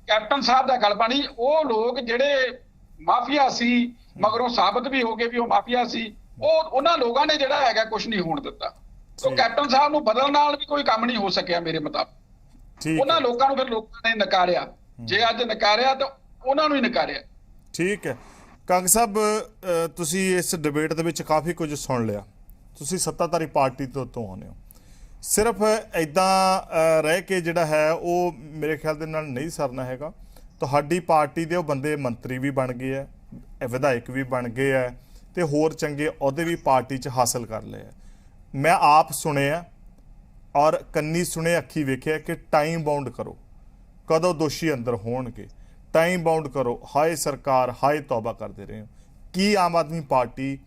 ਕੈਪਟਨ ਸਾਹਿਬ ਦਾ ਗਲਬਾ ਨਹੀਂ, ਉਹ ਲੋਕ ਜਿਹੜੇ ਮਾਫੀਆ ਸੀ ਮਗਰੋਂ ਸਾਬਤ ਵੀ ਹੋ ਗਏ ਵੀ ਉਹ ਮਾਫੀਆ ਸੀ, ਉਹਨਾਂ ਲੋਕਾਂ ਨੇ ਜਿਹੜਾ ਹੈਗਾ ਕੁਝ ਨਹੀਂ ਹੋਣ ਦਿੱਤਾ। ਤਾਂ ਕੈਪਟਨ ਸਾਹਿਬ ਨੂੰ ਬਦਲਣ ਨਾਲ ਵੀ ਕੋਈ ਕੰਮ ਨਹੀਂ ਹੋ ਸਕਿਆ ਮੇਰੇ ਮੁਤਾਬਕ। ਉਹਨਾਂ ਲੋਕਾਂ ਨੂੰ ਫਿਰ ਲੋਕਾਂ ਨੇ ਨਕਾਰਿਆ, ਜੇ ਅੱਜ ਨਕਾਰਿਆ ਤਾਂ ਉਹਨਾਂ ਨੂੰ ਹੀ ਨਕਾਰਿਆ। ਠੀਕ ਹੈ ਕੰਗ ਸਾਹਿਬ, ਤੁਸੀਂ ਇਸ ਡਿਬੇਟ ਦੇ ਵਿੱਚ ਕਾਫੀ ਕੁਝ ਸੁਣ ਲਿਆ। ਤੁਸੀਂ ਸੱਤਾਧਾਰੀ ਪਾਰਟੀ ਤੋਂ ਆਉਂਦੇ ਹੋ। ਸਿਰਫ ਇਦਾਂ ਰਹਿ ਕੇ ਜਿਹੜਾ ਹੈ ਉਹ ਮੇਰੇ ਖਿਆਲ ਦੇ ਨਾਲ ਨਹੀਂ ਸਰਨਾ ਹੈਗਾ। ਤੁਹਾਡੀ ਪਾਰਟੀ ਦੇ ਉਹ ਬੰਦੇ ਮੰਤਰੀ ਵੀ ਬਣ ਗਏ ਹੈ, ਵਿਧਾਇਕ ਵੀ ਬਣ ਗਏ ਹੈ ਤੇ ਹੋਰ ਚੰਗੇ ਅਹੁਦੇ ਵੀ ਪਾਰਟੀ 'ਚ ਹਾਸਲ ਕਰ ਲਏ ਹੈ। ਮੈਂ ਆਪ ਸੁਣਿਆ ਔਰ ਕੰਨੀ ਸੁਣੇ, ਅੱਖੀ ਵੇਖਿਆ ਕਿ ਟਾਈਮ ਬਾਉਂਡ ਕਰੋ, ਕਦੋਂ ਦੋਸ਼ੀ ਅੰਦਰ ਹੋਣਗੇ, ਟਾਈਮ ਬਾਉਂਡ ਕਰੋ। ਹਾਏ ਸਰਕਾਰ, ਹਾਏ ਤੌਬਾ ਕਰਦੇ ਰਹੇ ਹੋ। ਕੀ ਆਮ ਆਦਮੀ ਪਾਰਟੀ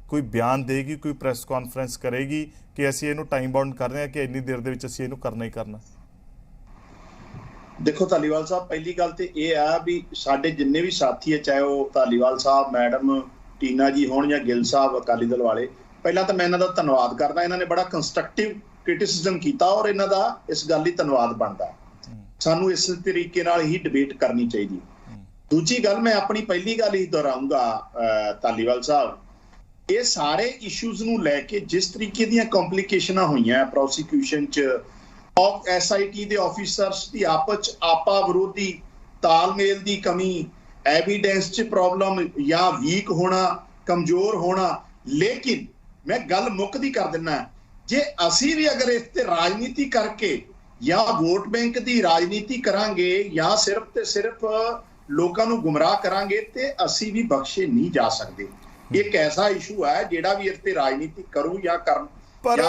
ਕੋਈ ਬਿਆਨ ਦੇਗੀ, ਕੋਈ ਪ੍ਰੈਸ ਕਾਨਫਰੰਸ ਕਰੇਗੀ ਕਿ ਅਸੀਂ ਇਹਨੂੰ ਟਾਈਮ ਬਾਉਂਡ ਕਰ ਰਹੇ ਹਾਂ ਕਿ ਇੰਨੀ ਦੇਰ ਦੇ ਵਿੱਚ ਅਸੀਂ ਇਹਨੂੰ ਕਰਨਾ ਹੀ ਕਰਨਾ? ਦੇਖੋ ਧਾਲੀਵਾਲ ਸਾਹਿਬ, ਪਹਿਲੀ ਗੱਲ ਤੇ ਇਹ ਆ ਵੀ ਸਾਡੇ ਜਿੰਨੇ ਵੀ ਸਾਥੀ ਹੈ, ਚਾਹੇ ਉਹ ਧਾਲੀਵਾਲ ਸਾਹਿਬ, ਮੈਡਮ ਟੀਨਾ ਜੀ ਹੋਣ ਜਾਂ ਗਿੱਲ ਸਾਹਿਬ ਅਕਾਲੀ ਦਲ ਵਾਲੇ, ਪਹਿਲਾਂ ਤਾਂ ਮੈਂ ਇਹਨਾਂ ਦਾ ਧੰਨਵਾਦ ਕਰਦਾ। ਇਹਨਾਂ ਨੇ ਬੜਾ ਕੰਸਟਰਕਟਿਵ ਕ੍ਰਿਟਿਸਿਜ਼ਮ ਕੀਤਾ ਔਰ ਇਹਨਾਂ ਦਾ ਇਸ ਗੱਲ ਲਈ ਧੰਨਵਾਦ ਬਣਦਾ। ਸਾਨੂੰ ਇਸ ਤਰੀਕੇ ਨਾਲ ਹੀ ਡਿਬੇਟ ਕਰਨੀ ਚਾਹੀਦੀ। ਦੂਜੀ ਗੱਲ, ਮੈਂ ਆਪਣੀ ਪਹਿਲੀ ਗੱਲ ਹੀ ਦੁਹਰਾਉਂਗਾ ਧਾਲੀਵਾਲ ਸਾਹਿਬ, ਇਹ ਸਾਰੇ ਇਸ਼ੂਜ਼ ਨੂੰ ਲੈ ਕੇ ਜਿਸ ਤਰੀਕੇ ਦੀਆਂ ਕੰਪਲਿਕੇਸ਼ਨਾਂ ਹੋਈਆਂ ਪ੍ਰੋਸੀਕਿਊਸ਼ਨ 'ਚ, SIT ਦੇ ਆਫੀਸਰਸ ਦੀ ਆਪਸ 'ਚ ਆਪਾ ਵਿਰੋਧੀ ਤਾਲਮੇਲ ਦੀ ਕਮੀ, ਐਵੀਡੈਂਸ 'ਚ ਪ੍ਰੋਬਲਮ ਜਾਂ ਵੀਕ ਹੋਣਾ, ਕਮਜ਼ੋਰ ਹੋਣਾ। ਲੇਕਿਨ ਮੈਂ ਗੱਲ ਮੁੱਕਦੀ ਕਰ ਦਿੰਦਾ, ਜੇ ਅਸੀਂ ਵੀ ਅਗਰ ਇਸ ਤੇ ਰਾਜਨੀਤੀ ਕਰਕੇ ਜਾਂ ਵੋਟ ਬੈਂਕ ਦੀ ਰਾਜਨੀਤੀ ਕਰਾਂਗੇ ਜਾਂ ਸਿਰਫ ਤੇ ਸਿਰਫ ਲੋਕਾਂ ਨੂੰ ਗੁੰਮਰਾਹ ਕਰਾਂਗੇ ਤੇ ਅਸੀਂ ਵੀ ਬਖਸ਼ੇ ਨਹੀਂ ਜਾ ਸਕਦੇ। ਇੱਕ ਐਸਾ ਇਸ਼ੂ ਹੈ ਜਿਹੜਾ ਵੀ ਇਸ ਤੇ ਰਾਜਨੀਤੀ ਕਰੂ ਜਾਂ ਕਰਨ। ਪਰ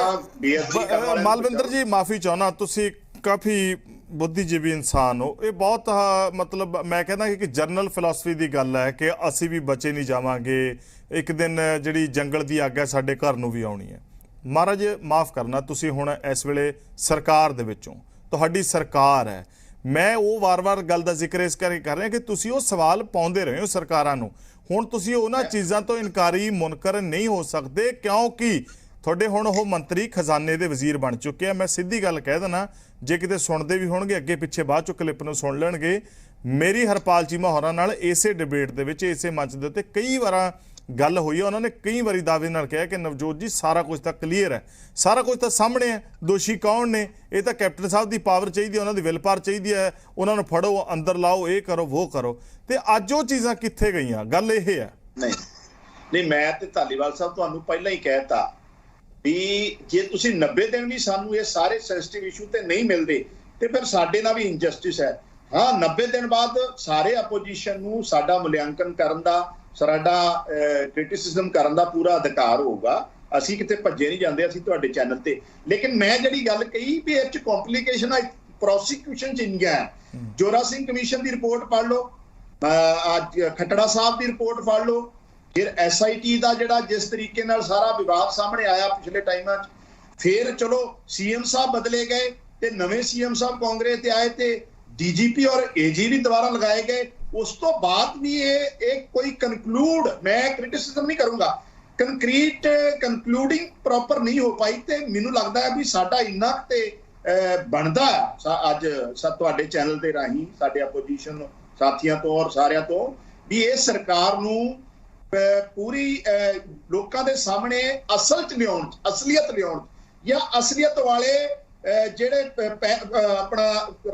ਮਾਲਵਿੰਦਰ ਜੀ, ਮਾਫੀ ਚਾਹੁੰਦਾ, ਤੁਸੀਂ ਕਾਫੀ ਬੁੱਧੀਜੀਵੀ ਇਨਸਾਨ ਹੋ। ਇਹ ਬਹੁਤ ਮਤਲਬ ਮੈਂ ਕਹਿੰਦਾ ਕਿ ਜਰਨਲ ਫਿਲਾਸਫੀ ਦੀ ਗੱਲ ਹੈ ਕਿ ਅਸੀਂ ਵੀ ਬਚੇ ਨਹੀਂ ਜਾਵਾਂਗੇ, ਇੱਕ ਦਿਨ ਜਿਹੜੀ ਜੰਗਲ ਦੀ ਅੱਗ ਹੈ ਸਾਡੇ ਘਰ ਨੂੰ ਵੀ ਆਉਣੀ ਹੈ। ਮਹਾਰਾਜ ਮਾਫ ਕਰਨਾ, ਤੁਸੀਂ ਹੁਣ ਇਸ ਵੇਲੇ ਸਰਕਾਰ ਦੇ ਵਿੱਚੋਂ, ਤੁਹਾਡੀ ਸਰਕਾਰ ਹੈ। ਮੈਂ ਉਹ ਵਾਰ-ਵਾਰ ਗੱਲ ਦਾ ਜ਼ਿਕਰ ਇਸ ਕਰਕੇ ਕਰ ਰਿਹਾ ਕਿ ਤੁਸੀਂ ਉਹ ਸਵਾਲ ਪਾਉਂਦੇ ਰਹੇ ਹੋ ਸਰਕਾਰਾਂ ਨੂੰ। ਹੁਣ ਤੁਸੀਂ ਉਹਨਾਂ ਚੀਜ਼ਾਂ ਤੋਂ ਇਨਕਾਰੀ ਮੁਨਕਰ ਨਹੀਂ ਹੋ ਸਕਦੇ ਕਿਉਂਕਿ ਤੁਹਾਡੇ ਹੁਣ ਉਹ ਮੰਤਰੀ ਖਜ਼ਾਨੇ ਦੇ ਵਜ਼ੀਰ ਬਣ ਚੁੱਕੇ ਆ। ਮੈਂ ਸਿੱਧੀ ਗੱਲ ਕਹਿ ਦੇਣਾ, ਜੇ ਕਿਤੇ ਸੁਣਦੇ ਵੀ ਹੋਣਗੇ ਅੱਗੇ ਪਿੱਛੇ ਬਾਅਦ ਚੋਂ ਕਲਿੱਪ ਨੂੰ ਸੁਣ ਲੈਣਗੇ। ਮੇਰੀ ਹਰਪਾਲ ਚੀਮਾ ਹੋਰਾਂ ਨਾਲ ਇਸੇ ਡਿਬੇਟ ਦੇ ਵਿੱਚ, ਇਸੇ ਮੰਚ ਦੇ ਉੱਤੇ ਕਈ ਵਾਰਾਂ ਗੱਲ ਹੋਈ ਹੈ। ਉਹਨਾਂ ਨੇ ਕਈ ਵਾਰੀ ਦਾਅਵੇ ਨਾਲ ਕਿਹਾ ਕਿ ਨਵਜੋਤ ਜੀ ਸਾਰਾ ਕੁਝ ਤਾਂ ਕਲੀਅਰ ਹੈ, ਸਾਰਾ ਕੁਝ ਤਾਂ ਸਾਹਮਣੇ ਹੈ, ਦੋਸ਼ੀ ਕੌਣ ਨੇ, ਇਹ ਤਾਂ ਕੈਪਟਨ ਸਾਹਿਬ ਦੀ ਪਾਵਰ ਚਾਹੀਦੀ ਹੈ, ਉਹਨਾਂ ਦੀ ਵਿਲ ਪਾਵਰ ਚਾਹੀਦੀ ਹੈ, ਉਹਨਾਂ ਨੂੰ ਫੜੋ, ਅੰਦਰ ਲਾਓ, ਇਹ ਕਰੋ, ਉਹ ਕਰੋ। ਤੇ ਅੱਜ ਉਹ ਚੀਜ਼ਾਂ ਕਿੱਥੇ ਗਈਆਂ? ਗੱਲ ਇਹ ਹੈ। ਨਹੀਂ, ਮੈਂ ਤੇ ਧਾਲੀਵਾਲ ਸਾਹਿਬ ਤੁਹਾਨੂੰ ਪਹਿਲਾਂ ਹੀ ਕਹਿਤਾ ਵੀ ਜੇ ਤੁਸੀਂ 90 ਦਿਨ ਵੀ ਸਾਨੂੰ ਇਹ ਸਾਰੇ ਸੈਂਸਿਟਿਵ ਇਸ਼ੂ ਤੇ ਨਹੀਂ ਮਿਲਦੇ ਤੇ ਫਿਰ ਸਾਡੇ ਨਾਲ ਵੀ ਇਨਜਸਟਿਸ ਹੈ। ਹਾਂ, 90 ਦਿਨ ਬਾਅਦ ਸਾਰੇ ਆਪੋਜੀਸ਼ਨ ਨੂੰ ਸਾਡਾ ਮੁਲਾਂਕਣ ਕਰਨ ਦਾ, ਸਾਡਾ ਕ੍ਰਿਟਿਸਿਜ਼ਮ ਕਰਨ ਦਾ ਪੂਰਾ ਅਧਿਕਾਰ ਹੋਊਗਾ। ਅਸੀਂ ਕਿਤੇ ਭੱਜੇ ਨਹੀਂ ਜਾਂਦੇ, ਅਸੀਂ ਤੁਹਾਡੇ ਚੈਨਲ ਤੇ। ਲੇਕਿਨ ਮੈਂ ਜਿਹੜੀ ਗੱਲ ਕਹੀ ਵੀ ਇਹ 'ਚ ਕੰਪਲਿਕੇਸ਼ਨ ਆ ਪ੍ਰੋਸੀਕਿਊਸ਼ਨ 'ਚ ਇੰਨੀਆਂ। ਜੋਰਾ ਸਿੰਘ ਕਮਿਸ਼ਨ ਦੀ ਰਿਪੋਰਟ ਪੜ੍ਹ ਲਓ, ਅੱਜ ਖੱਟੜਾ ਸਾਹਿਬ ਦੀ ਰਿਪੋਰਟ ਪੜ੍ਹ ਲਓ, ਫਿਰ SIT ਦਾ ਜਿਹੜਾ ਜਿਸ ਤਰੀਕੇ ਨਾਲ ਸਾਰਾ ਵਿਵਾਦ ਸਾਹਮਣੇ ਆਇਆ ਪਿਛਲੇ ਟਾਈਮਾਂ 'ਚ। ਫਿਰ ਚਲੋ CM ਸਾਹਿਬ ਬਦਲੇ ਗਏ ਤੇ ਨਵੇਂ CM ਸਾਹਿਬ ਕਾਂਗਰਸ ਤੇ ਆਏ ਤੇ DGP ਔਰ AG ਵੀ ਦੁਬਾਰਾ ਲਗਾਏ ਗਏ। ਉਸ ਤੋਂ ਬਾਅਦ ਵੀ ਇਹ ਕੋਈ ਕਨਕਲੂਡ, ਮੈਂ ਕ੍ਰਿਟਿਸਿਜ਼ਮ ਨਹੀਂ ਕਰੂੰਗਾ, ਕੰਕਰੀਟ ਕਨਕਲੂਡਿੰਗ ਪ੍ਰੋਪਰ ਨਹੀਂ ਹੋ ਪਾਈ। ਤੇ ਮੈਨੂੰ ਲੱਗਦਾ ਹੈ ਵੀ ਸਾਡਾ ਇੰਨਾ ਤੇ ਬਣਦਾ ਅੱਜ ਤੁਹਾਡੇ ਚੈਨਲ ਦੇ ਰਾਹੀਂ ਸਾਡੇ ਆਪੋਜੀਸ਼ਨ ਸਾਥੀਆਂ ਤੋਂ ਔਰ ਸਾਰਿਆਂ ਤੋਂ ਵੀ ਇਹ ਸਰਕਾਰ ਨੂੰ ਪੂਰੀ ਲੋਕਾਂ ਦੇ ਸਾਹਮਣੇ ਅਸਲੀਅਤ ਲਿਆਉਣ ਜਾਂ ਅਸਲੀਅਤ ਵਾਲੇ ਜਿਹੜੇ ਆਪਣਾ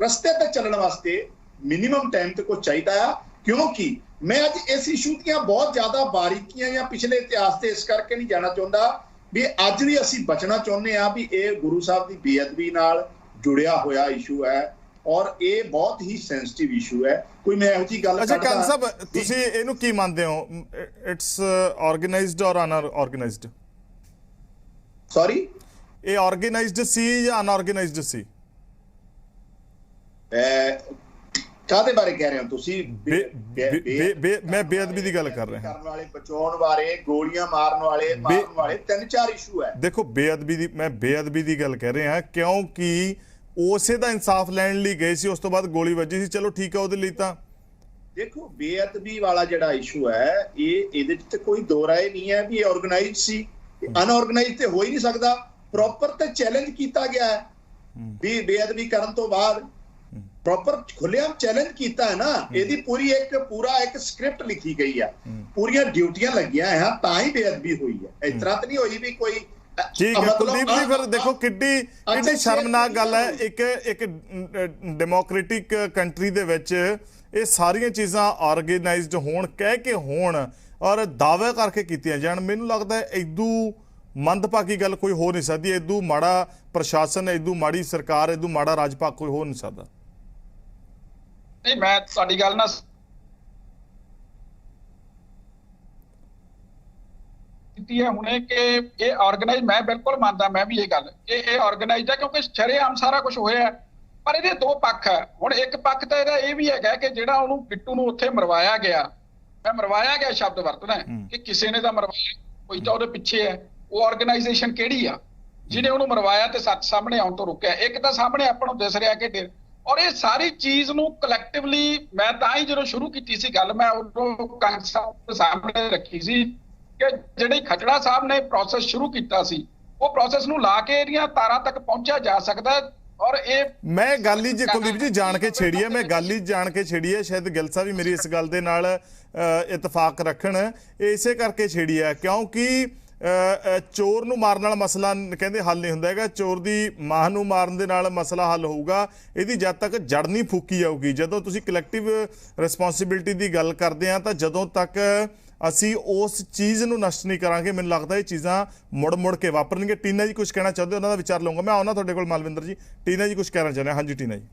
ਰਸਤੇ ਤੇ ਚੱਲਣ ਵਾਸਤੇ ਮਿਨੀਮਮ ਟਾਈਮ ਤੇ ਕੁਝ ਚਾਹੀਦਾ ਆ। ਕਿਉਂਕਿ ਮੈਂ ਅੱਜ ਇਸ ਇਸ਼ੂ ਦੀਆਂ ਬਹੁਤ ਜ਼ਿਆਦਾ ਬਾਰੀਕੀਆਂ ਜਾਂ ਪਿਛਲੇ ਇਤਿਹਾਸ ਤੇ ਇਸ ਕਰਕੇ ਨਹੀਂ ਜਾਣਾ ਚਾਹੁੰਦਾ ਵੀ ਅੱਜ ਵੀ ਅਸੀਂ ਬਚਣਾ ਚਾਹੁੰਦੇ ਆ ਵੀ ਇਹ ਗੁਰੂ ਸਾਹਿਬ ਦੀ ਬੇਅਦਬੀ ਨਾਲ ਜੁੜਿਆ ਹੋਇਆ ਇਸ਼ੂ ਹੈ ਔਰ ਇਹ ਬਹੁਤ ਹੀ ਸੈਂਸਿਟਿਵ ਇਸ਼ੂ ਹੈ। ਕੋਈ ਮੈਂ ਇਹੋ ਜਿਹੀ ਗੱਲ ਅੱਛਾ ਕੰਗ ਸਾਹਿਬ, ਤੁਸੀਂ ਇਹਨੂੰ ਕੀ ਮੰਨਦੇ ਹੋ? ਇਟਸ ਆਰਗੇਨਾਈਜ਼ਡ ਔਰ ਅਨਆਰਗੇਨਾਈਜ਼ਡ? ਸੌਰੀ, ਇਹ ਆਰਗੇਨਾਈਜ਼ਡ ਸੀ ਜਾਂ ਅਨਆਰਗੇਨਾਈਜ਼ਡ ਸੀ? ਕਾਹਦੇ ਬਾਰੇ ਕਹਿ ਰਹੇ ਹੋ ਤੁਸੀਂ? ਮੈਂ ਬੇਅਦਬੀ ਦੀ ਗੱਲ ਕਰ ਰਿਹਾ। ਕਰਨ ਵਾਲੇ, ਬਚਾਉਣ ਵਾਲੇ, ਗੋਲੀਆਂ ਮਾਰਨ ਵਾਲੇ, ਮਾਰਨ ਵਾਲੇ 3-4 ਇਸ਼ੂ ਹੈ। ਦੇਖੋ ਮੈਂ ਬੇਅਦਬੀ ਦੀ ਗੱਲ ਕਰ ਰਿਹਾ ਕਿਉਂਕਿ ਉਸੇ ਦਾ ਇਨਸਾਫ ਲੈਣ ਲਈ ਗਏ ਸੀ, ਉਸ ਤੋਂ ਬਾਅਦ ਗੋਲੀ ਵੱਜੀ ਸੀ। ਚਲੋ ਠੀਕ ਹੈ, ਉਹਦੇ ਲਈ ਤਾਂ ਦੇਖੋ ਬੇਅਦਬੀ ਵਾਲਾ ਜਿਹੜਾ ਇਸ਼ੂ ਹੈ ਇਹਦੇ ਚ ਤੇ ਕੋਈ ਦੋ ਰਾਏ ਨਹੀਂ ਹੈ ਵੀ ਇਹ ਆਰਗੇਨਾਈਜ਼ਡ ਸੀ। ਅਨਆਰਗੇਨਾਈਜ਼ਡ ਤੇ ਹੋ ਹੀ ਨਹੀਂ ਸਕਦਾ। ਪ੍ਰੋਪਰ ਤੇ ਚੈਲੰਜ ਕੀਤਾ ਗਿਆ ਹੈ ਵੀ ਬੇਅਦਬੀ ਕਰਨ ਤੋਂ ਬਾਅਦ ਪ੍ਰੋਪਰ ਖੁੱਲ੍ਹੇਆਮ ਚੈਲੰਜ ਕੀਤਾ ਹੈ ਨਾ। ਇਹਦੀ ਪੂਰੀ ਇੱਕ ਸਕ੍ਰਿਪਟ ਲਿਖੀ ਗਈ ਹੈ, ਪੂਰੀਆਂ ਡਿਊਟੀਆਂ ਲੱਗੀਆਂ ਹੈ, ਤਾਂ ਹੀ ਬੇਅਦਬੀ ਹੋਈ ਹੈ। ਇਸ ਤਰ੍ਹਾਂ ਤਾਂ ਨਹੀਂ ਹੋਈ ਵੀ ਕੋਈ। ਠੀਕ ਹੈ ਕੁਲਦੀਪ ਜੀ, ਫਿਰ ਦੇਖੋ ਕਿੱਡੀ ਸ਼ਰਮਨਾਕ ਗੱਲ ਹੈ ਇੱਕ ਡੈਮੋਕ੍ਰੈਟਿਕ ਕੰਟਰੀ ਦੇ ਵਿੱਚ ਇਹ ਸਾਰੀਆਂ ਚੀਜ਼ਾਂ ਆਰਗੇਨਾਈਜ਼ਡ ਹੋਣ, ਕਹਿ ਕੇ ਹੋਣ ਔਰ ਦਾਅਵੇ ਕਰਕੇ ਕੀਤੀਆਂ ਜਾਣ। ਮੈਨੂੰ ਲੱਗਦਾ ਹੈ ਇਦੋਂ ਮੰਦਭਾਗੀ ਗੱਲ ਕੋਈ ਹੋ ਨਹੀਂ ਸਕਦੀ। ਇਦੋਂ ਮਾੜਾ ਪ੍ਰਸ਼ਾਸਨ, ਇਦੋਂ ਮਾੜੀ ਸਰਕਾਰ, ਇਦੋਂ ਮਾੜਾ ਰਾਜ ਭਾਗ ਕੋਈ ਹੋ ਨਹੀਂ ਸਕਦਾ। ਨਹੀਂ, ਮੈਂ ਤੁਹਾਡੀ ਗੱਲ ਨਾਲ ਕੀਤੀ ਹੈ ਹੁਣੇ ਕਿ ਇਹ ਆਰਗੇਨਾਈਜ਼, ਮੈਂ ਬਿਲਕੁਲ ਮੰਨਦਾ, ਮੈਂ ਵੀ ਇਹ ਗੱਲ ਕਿ ਇਹ ਆਰਗੇਨਾਈਜ਼ਡ ਹੈ ਕਿਉਂਕਿ ਸ਼ਰੇਆਮ ਸਾਰਾ ਕੁਝ ਹੋਇਆ। ਪਰ ਇਹਦੇ ਦੋ ਪੱਖ ਹੈ। ਹੁਣ ਇੱਕ ਪੱਖ ਤਾਂ ਇਹਦਾ ਇਹ ਵੀ ਹੈਗਾ ਕਿ ਜਿਹੜਾ ਉਹਨੂੰ ਬਿੱਟੂ ਨੂੰ ਉੱਥੇ ਮਰਵਾਇਆ ਗਿਆ, ਮੈਂ ਮਰਵਾਇਆ ਗਿਆ ਸ਼ਬਦ ਵਰਤਣਾ ਕਿ ਕਿਸੇ ਨੇ ਤਾਂ ਮਰਵਾਇਆ, ਕੋਈ ਤਾਂ ਉਹਦੇ ਪਿੱਛੇ ਹੈ। ਉਹ ਆਰਗੇਨਾਈਜੇਸ਼ਨ ਕਿਹੜੀ ਆ ਜਿਹਨੇ ਉਹਨੂੰ ਮਰਵਾਇਆ ਤੇ ਸੱਚ ਸਾਹਮਣੇ ਆਉਣ ਤੋਂ ਰੋਕਿਆ? ਇੱਕ ਤਾਂ ਸਾਹਮਣੇ ਆਪਾਂ ਨੂੰ ਦਿਸ ਰਿਹਾ ਕਿ ਔਰ ਇਹ ਸਾਰੀ ਚੀਜ਼ ਨੂੰ ਕਲੈਕਟਿਵਲੀ, ਮੈਂ ਤਾਂ ਹੀ ਜਦੋਂ ਸ਼ੁਰੂ ਕੀਤੀ ਸੀ ਗੱਲ, ਮੈਂ ਉਦੋਂ ਕੰਗ ਸਾਹਿਬ ਦੇ ਸਾਹਮਣੇ ਰੱਖੀ ਸੀ ਕਿ ਜਿਹੜੇ ਖੱਟੜਾ ਸਾਹਿਬ ਨੇ ਪ੍ਰੋਸੈਸ ਸ਼ੁਰੂ ਕੀਤਾ ਸੀ, ਉਹ ਪ੍ਰੋਸੈਸ ਨੂੰ ਲਾ ਕੇ ਇਹਦੀਆਂ ਤਾਰਾਂ ਤੱਕ ਪਹੁੰਚਿਆ ਜਾ ਸਕਦਾ। ਔਰ ਇਹ ਮੈਂ ਗੱਲ ਹੀ ਕੁਲਦੀਪ ਜੀ ਜਾਣ ਕੇ ਛੇੜੀ ਹੈ, ਸ਼ਾਇਦ ਗਿੱਲ ਸਾਹਿਬ ਵੀ ਮੇਰੀ ਇਸ ਗੱਲ ਦੇ ਨਾਲ ਇਤਫਾਕ ਰੱਖਣ, ਇਸੇ ਕਰਕੇ ਛੇੜੀ ਹੈ ਕਿਉਂਕਿ ਚੋਰ ਨੂੰ ਮਾਰਨ ਨਾਲ ਮਸਲਾ ਕਹਿੰਦੇ ਹੱਲ ਨਹੀਂ ਹੁੰਦਾ ਹੈਗਾ। ਚੋਰ ਦੀ ਮਾਂ ਨੂੰ ਮਾਰਨ ਦੇ ਨਾਲ ਮਸਲਾ ਹੱਲ ਹੋਊਗਾ। ਇਹਦੀ ਜਦ ਤੱਕ ਜੜ ਨਹੀਂ ਫੂਕੀ ਜਾਊਗੀ। ਜਦੋਂ ਤੁਸੀਂ ਕਲੈਕਟਿਵ ਰਿਸਪੌਂਸਿਬਿਲਿਟੀ ਦੀ ਗੱਲ ਕਰਦੇ ਆ ਤਾਂ ਜਦੋਂ ਤੱਕ ਅਸੀਂ ਉਸ ਚੀਜ਼ ਨੂੰ ਨਸ਼ਟ ਨਹੀਂ ਕਰਾਂਗੇ, ਮੈਨੂੰ ਲੱਗਦਾ ਇਹ ਚੀਜ਼ਾਂ ਮੁੜ ਕੇ ਵਾਪਰਨਗੇ। ਟੀਨਾ ਜੀ ਕੁਝ ਕਹਿਣਾ ਚਾਹੁੰਦੇ, ਉਹਨਾਂ ਦਾ ਵਿਚਾਰ ਲਊਂਗਾ ਮੈਂ। ਆਉਣਾ ਤੁਹਾਡੇ ਕੋਲ ਮਾਲਵਿੰਦਰ ਜੀ। ਟੀਨਾ ਜੀ ਕੁਝ ਕਹਿਣਾ ਚਾਹੁੰਦੇ? ਹਾਂਜੀ ਟੀਨਾ ਜੀ।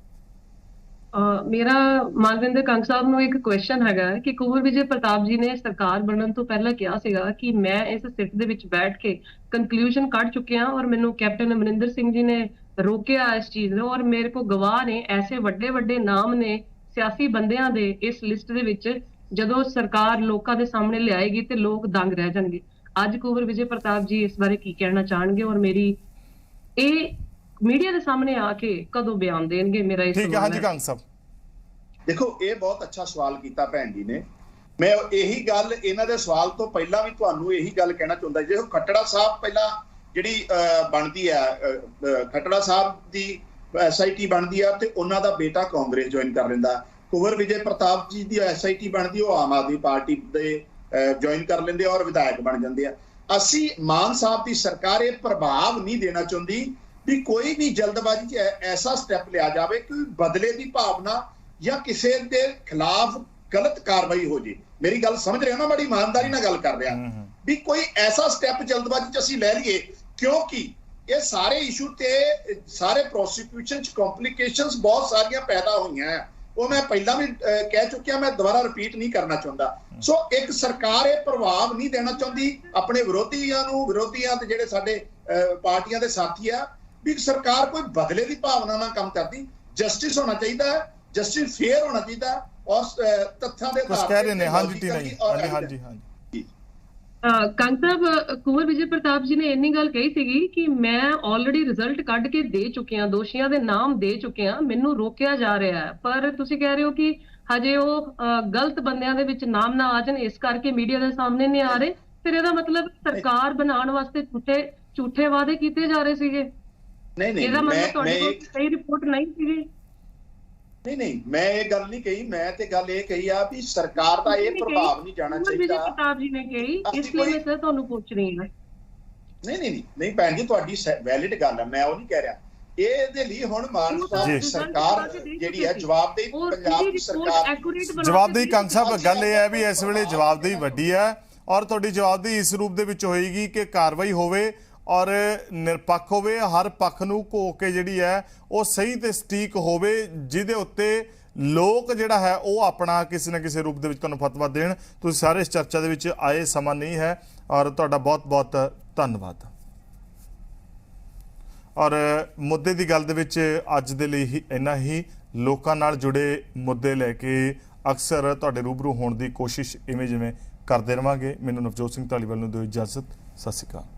ਮੇਰਾ ਮਾਲਵਿੰਦਰ ਕੰਗ ਸਾਹਿਬ ਨੂੰ ਇੱਕ ਕੁਐਸਚਨ ਹੈਗਾ ਕਿ ਕੁੰਵਰ ਵਿਜੇ ਪ੍ਰਤਾਪ ਜੀ ਨੇ ਸਰਕਾਰ ਬਣਨ ਤੋਂ ਪਹਿਲਾਂ ਕਿਹਾ ਸੀਗਾ ਕਿ ਮੈਂ ਇਸ ਸਿੱਟ ਦੇ ਵਿੱਚ ਬੈਠ ਕੇ ਕੰਕਲੂਜਨ ਕੱਢ ਚੁੱਕਿਆ ਔਰ ਮੈਨੂੰ ਕੈਪਟਨ ਅਮਰਿੰਦਰ ਸਿੰਘ ਜੀ ਨੇ ਰੋਕਿਆ ਇਸ ਚੀਜ਼ ਨੂੰ, ਔਰ ਮੇਰੇ ਕੋਲ ਗਵਾਹ ਨੇ, ਐਸੇ ਵੱਡੇ ਨਾਮ ਨੇ ਸਿਆਸੀ ਬੰਦਿਆਂ ਦੇ ਇਸ ਲਿਸਟ ਦੇ ਵਿੱਚ। ਜਦੋਂ ਸਰਕਾਰ ਲੋਕਾਂ ਦੇ ਸਾਹਮਣੇ ਲਿਆਏਗੀ ਤੇ ਲੋਕ ਦੰਗ ਰਹਿ ਜਾਣਗੇ। ਅੱਜ ਕੁੰਵਰ ਵਿਜੇ ਪ੍ਰਤਾਪ ਜੀ ਇਸ ਬਾਰੇ ਕੀ ਕਹਿਣਾ ਚਾਹਣਗੇ ਔਰ ਮੇਰੀ ਇਹ ਮੀਡੀਆ ਦੇ ਸਾਹਮਣੇ ਆ ਕੇ ਕਦੋਂ ਬਿਆਨ ਦੇਣਗੇ? ਮੇਰਾ ਇਹ ਸਵਾਲ ਹੈ। ਹਾਂਜੀ ਕੰਗ ਸਾਹਿਬ, ਦੇਖੋ ਇਹ ਬਹੁਤ ਅੱਛਾ ਸਵਾਲ ਕੀਤਾ ਭੈਣ ਜੀ ਨੇ। ਮੈਂ ਇਹੀ ਗੱਲ ਇਹਨਾਂ ਦੇ ਸਵਾਲ ਤੋਂ ਪਹਿਲਾਂ ਵੀ ਤੁਹਾਨੂੰ ਇਹੀ ਗੱਲ ਕਹਿਣਾ ਚਾਹੁੰਦਾ, ਜੇ ਖੱਟੜਾ ਸਾਹਿਬ ਪਹਿਲਾਂ ਜਿਹੜੀ ਬਣਦੀ ਆ, ਖੱਟੜਾ ਸਾਹਿਬ ਦੀ SIT ਬਣਦੀ ਆ ਤੇ ਉਹਨਾਂ ਦਾ ਬੇਟਾ ਕਾਂਗਰਸ ਜੁਆਇਨ ਕਰ ਲੈਂਦਾ। ਕੁੰਵਰ ਵਿਜੇ ਪ੍ਰਤਾਪ ਜੀ ਦੀ SIT ਬਣਦੀ, ਉਹ ਆਮ ਆਦਮੀ ਪਾਰਟੀ ਦੇ ਜੁਆਇਨ ਕਰ ਲੈਂਦੇ ਔਰ ਵਿਧਾਇਕ ਬਣ ਜਾਂਦੇ ਆ। ਅਸੀਂ ਮਾਨ ਸਾਹਿਬ ਦੀ ਸਰਕਾਰ ਇਹ ਪ੍ਰਭਾਵ ਨਹੀਂ ਦੇਣਾ ਚਾਹੁੰਦੀ ਵੀ ਕੋਈ ਵੀ ਜਲਦਬਾਜ਼ੀ 'ਚ ਐਸਾ ਸਟੈਪ ਲਿਆ ਜਾਵੇ ਕਿ ਬਦਲੇ ਦੀ ਭਾਵਨਾ ਜਾਂ ਕਿਸੇ ਦੇ ਖਿਲਾਫ ਗਲਤ ਕਾਰਵਾਈ ਹੋ ਜੇ। ਮੇਰੀ ਗੱਲ ਸਮਝ ਰਹੇ ਹੋ ਨਾ? ਬੜੀ ਇਮਾਨਦਾਰੀ ਨਾਲ ਗੱਲ ਕਰ ਰਿਹਾ ਵੀ ਕੋਈ ਐਸਾ ਸਟੈਪ ਜਲਦਬਾਜ਼ੀ 'ਚ ਅਸੀਂ ਲੈ ਲਈਏ, ਕਿਉਂਕਿ ਇਹ ਸਾਰੇ ਇਸ਼ੂ ਤੇ ਸਾਰੇ ਪ੍ਰੋਸੀਕਿਊਸ਼ਨ 'ਚ ਕੰਪਲਿਕੇਸ਼ਨਸ ਬਹੁਤ ਸਾਰੀਆਂ ਪੈਦਾ ਹੋਈਆਂ। ਉਹ ਮੈਂ ਪਹਿਲਾਂ ਵੀ ਕਹਿ ਚੁੱਕਿਆ, ਮੈਂ ਦੁਬਾਰਾ ਰਿਪੀਟ ਨਹੀਂ ਕਰਨਾ ਚਾਹੁੰਦਾ। ਸੋ ਇੱਕ ਸਰਕਾਰ ਇਹ ਪ੍ਰਭਾਵ ਨਹੀਂ ਦੇਣਾ ਚਾਹੁੰਦੀ ਆਪਣੇ ਵਿਰੋਧੀਆਂ ਤੇ ਜਿਹੜੇ ਸਾਡੇ ਪਾਰਟੀਆਂ ਦੇ ਸਾਥੀ ਆ, ਵੀ ਸਰਕਾਰ ਕੋਈ ਬਦਲੇ ਦੀ ਭਾਵਨਾ ਨਾਲ ਕੰਮ ਕਰਦੀ। ਜਸਟਿਸ ਹੋਣਾ ਚਾਹੀਦਾ ਹੈ, ਜਸਟਿਸ ਫੇਅਰ ਹੋਣਾ ਚਾਹੀਦਾ ਔਰ ਤੱਥਾਂ ਦੇ ਆਧਾਰ ਤੇ ਕਹਿ ਰਹੇ ਨੇ। ਹਾਂਜੀ ਟੀਨਾ ਜੀ। ਹਾਂਜੀ ਕੰਗ ਸਾਹਿਬ, ਕੁੰਵਰ ਵਿਜੇ ਪ੍ਰਤਾਪ ਜੀ ਨੇ ਇੰਨੀ ਗੱਲ ਕਹੀ ਸੀਗੀ ਕਿ ਮੈਂ ਆਲਰੇਡੀ ਰਿਜ਼ਲਟ ਕੱਢ ਕੇ ਦੇ ਚੁੱਕਿਆ, ਦੋਸ਼ੀਆਂ ਦੇ ਨਾਮ ਦੇ ਚੁੱਕਿਆ, ਮੈਨੂੰ ਰੋਕਿਆ ਜਾ ਰਿਹਾ ਹੈ। ਪਰ ਤੁਸੀਂ ਕਹਿ ਰਹੇ ਹੋ ਕਿ ਹਜੇ ਉਹ ਗਲਤ ਬੰਦਿਆਂ ਦੇ ਵਿੱਚ ਨਾਮ ਨਾ ਆ ਜਾਣ, ਇਸ ਕਰਕੇ ਮੀਡੀਆ ਦੇ ਸਾਹਮਣੇ ਨਹੀਂ ਆ ਰਹੇ। ਫਿਰ ਇਹਦਾ ਮਤਲਬ ਸਰਕਾਰ ਬਣਾਉਣ ਵਾਸਤੇ ਝੂਠੇ ਵਾਅਦੇ ਕੀਤੇ ਜਾ ਰਹੇ ਸੀਗੇ? ਨਹੀਂ, ਇਹਦਾ ਮਤਲਬ ਤੁਹਾਡੇ ਕੋਲ ਸਹੀ ਰਿਪੋਰਟ ਨਹੀਂ ਸੀਗੀ? ਨਹੀਂ ਮੈਂ ਇਹ ਗੱਲ ਨਹੀਂ ਕਹੀ, ਮੈਂ ਤੇ ਗੱਲ ਇਹ ਕਹੀ ਆ ਵੀ ਸਰਕਾਰ ਦਾ ਇਹ ਪ੍ਰਭਾਵ ਨਹੀਂ ਜਾਣਾ ਚਾਹੀਦਾ। ਪ੍ਰਤਾਪ ਜੀ ਨੇ ਕਹੀ, ਇਸ ਲਈ ਮੈਂ ਸਰ ਤੁਹਾਨੂੰ ਪੁੱਛ ਰਹੀ ਹਾਂ। ਨਹੀਂ ਭੈਣ ਜੀ, ਤੁਹਾਡੀ ਵੈਲਿਡ ਗੱਲ ਹੈ, ਮੈਂ ਉਹ ਨਹੀਂ ਕਹਿ ਰਿਹਾ। ਇਹਦੇ ਲਈ ਹੁਣ ਮਾਨ ਸਾਹਿਬ ਸਰਕਾਰ ਜਿਹੜੀ ਹੈ ਜਵਾਬਦੇਹੀ, ਪੰਜਾਬ ਦੀ ਸਰਕਾਰ ਜਵਾਬਦੇਹੀ। ਕੰਗ ਸਾਹਿਬ ਗੱਲ ਇਹ ਹੈ ਵੀ ਇਸ ਵੇਲੇ ਜਵਾਬਦੇਹੀ ਵੱਡੀ ਹੈ ਔਰ ਤੁਹਾਡੀ ਜਵਾਬਦੇਹੀ ਇਸ ਰੂਪ ਦੇ ਵਿੱਚ ਹੋਏਗੀ ਕਿ ਕਾਰਵਾਈ ਹੋਵੇ ਔਰ ਨਿਰਪੱਖ ਹੋਵੇ, ਹਰ ਪੱਖ ਨੂੰ ਘੋ ਕੇ ਜਿਹੜੀ ਹੈ ਉਹ ਸਹੀ ਤੇ ਸਟੀਕ ਹੋਵੇ, ਜਿਹਦੇ ਉੱਤੇ ਲੋਕ ਜਿਹੜਾ ਹੈ ਉਹ ਆਪਣਾ ਕਿਸੇ ਨਾ ਕਿਸੇ ਰੂਪ ਦੇ ਵਿੱਚ ਤੁਹਾਨੂੰ ਫਤਵਾ ਦੇਣ। ਤੁਸੀਂ ਸਾਰੇ ਇਸ ਚਰਚਾ ਦੇ ਵਿੱਚ ਆਏ, ਸਮਾਂ ਨਹੀਂ ਹੈ ਔਰ ਤੁਹਾਡਾ ਬਹੁਤ ਬਹੁਤ ਧੰਨਵਾਦ। ਔਰ ਮੁੱਦੇ ਦੀ ਗੱਲ ਦੇ ਵਿੱਚ ਅੱਜ ਦੇ ਲਈ ਹੀ ਇੰਨਾ ਹੀ। ਲੋਕਾਂ ਨਾਲ ਜੁੜੇ ਮੁੱਦੇ ਲੈ ਕੇ ਅਕਸਰ ਤੁਹਾਡੇ ਰੂਬਰੂ ਹੋਣ ਦੀ ਕੋਸ਼ਿਸ਼ ਇਵੇਂ ਜਿਵੇਂ ਕਰਦੇ ਰਵਾਂਗੇ। ਮੈਨੂੰ ਨਵਜੋਤ ਸਿੰਘ ਧਾਲੀਵਾਲ ਨੂੰ ਦਿਓ ਇਜਾਜ਼ਤ। ਸਤਿ ਸ਼੍ਰੀ ਅਕਾਲ।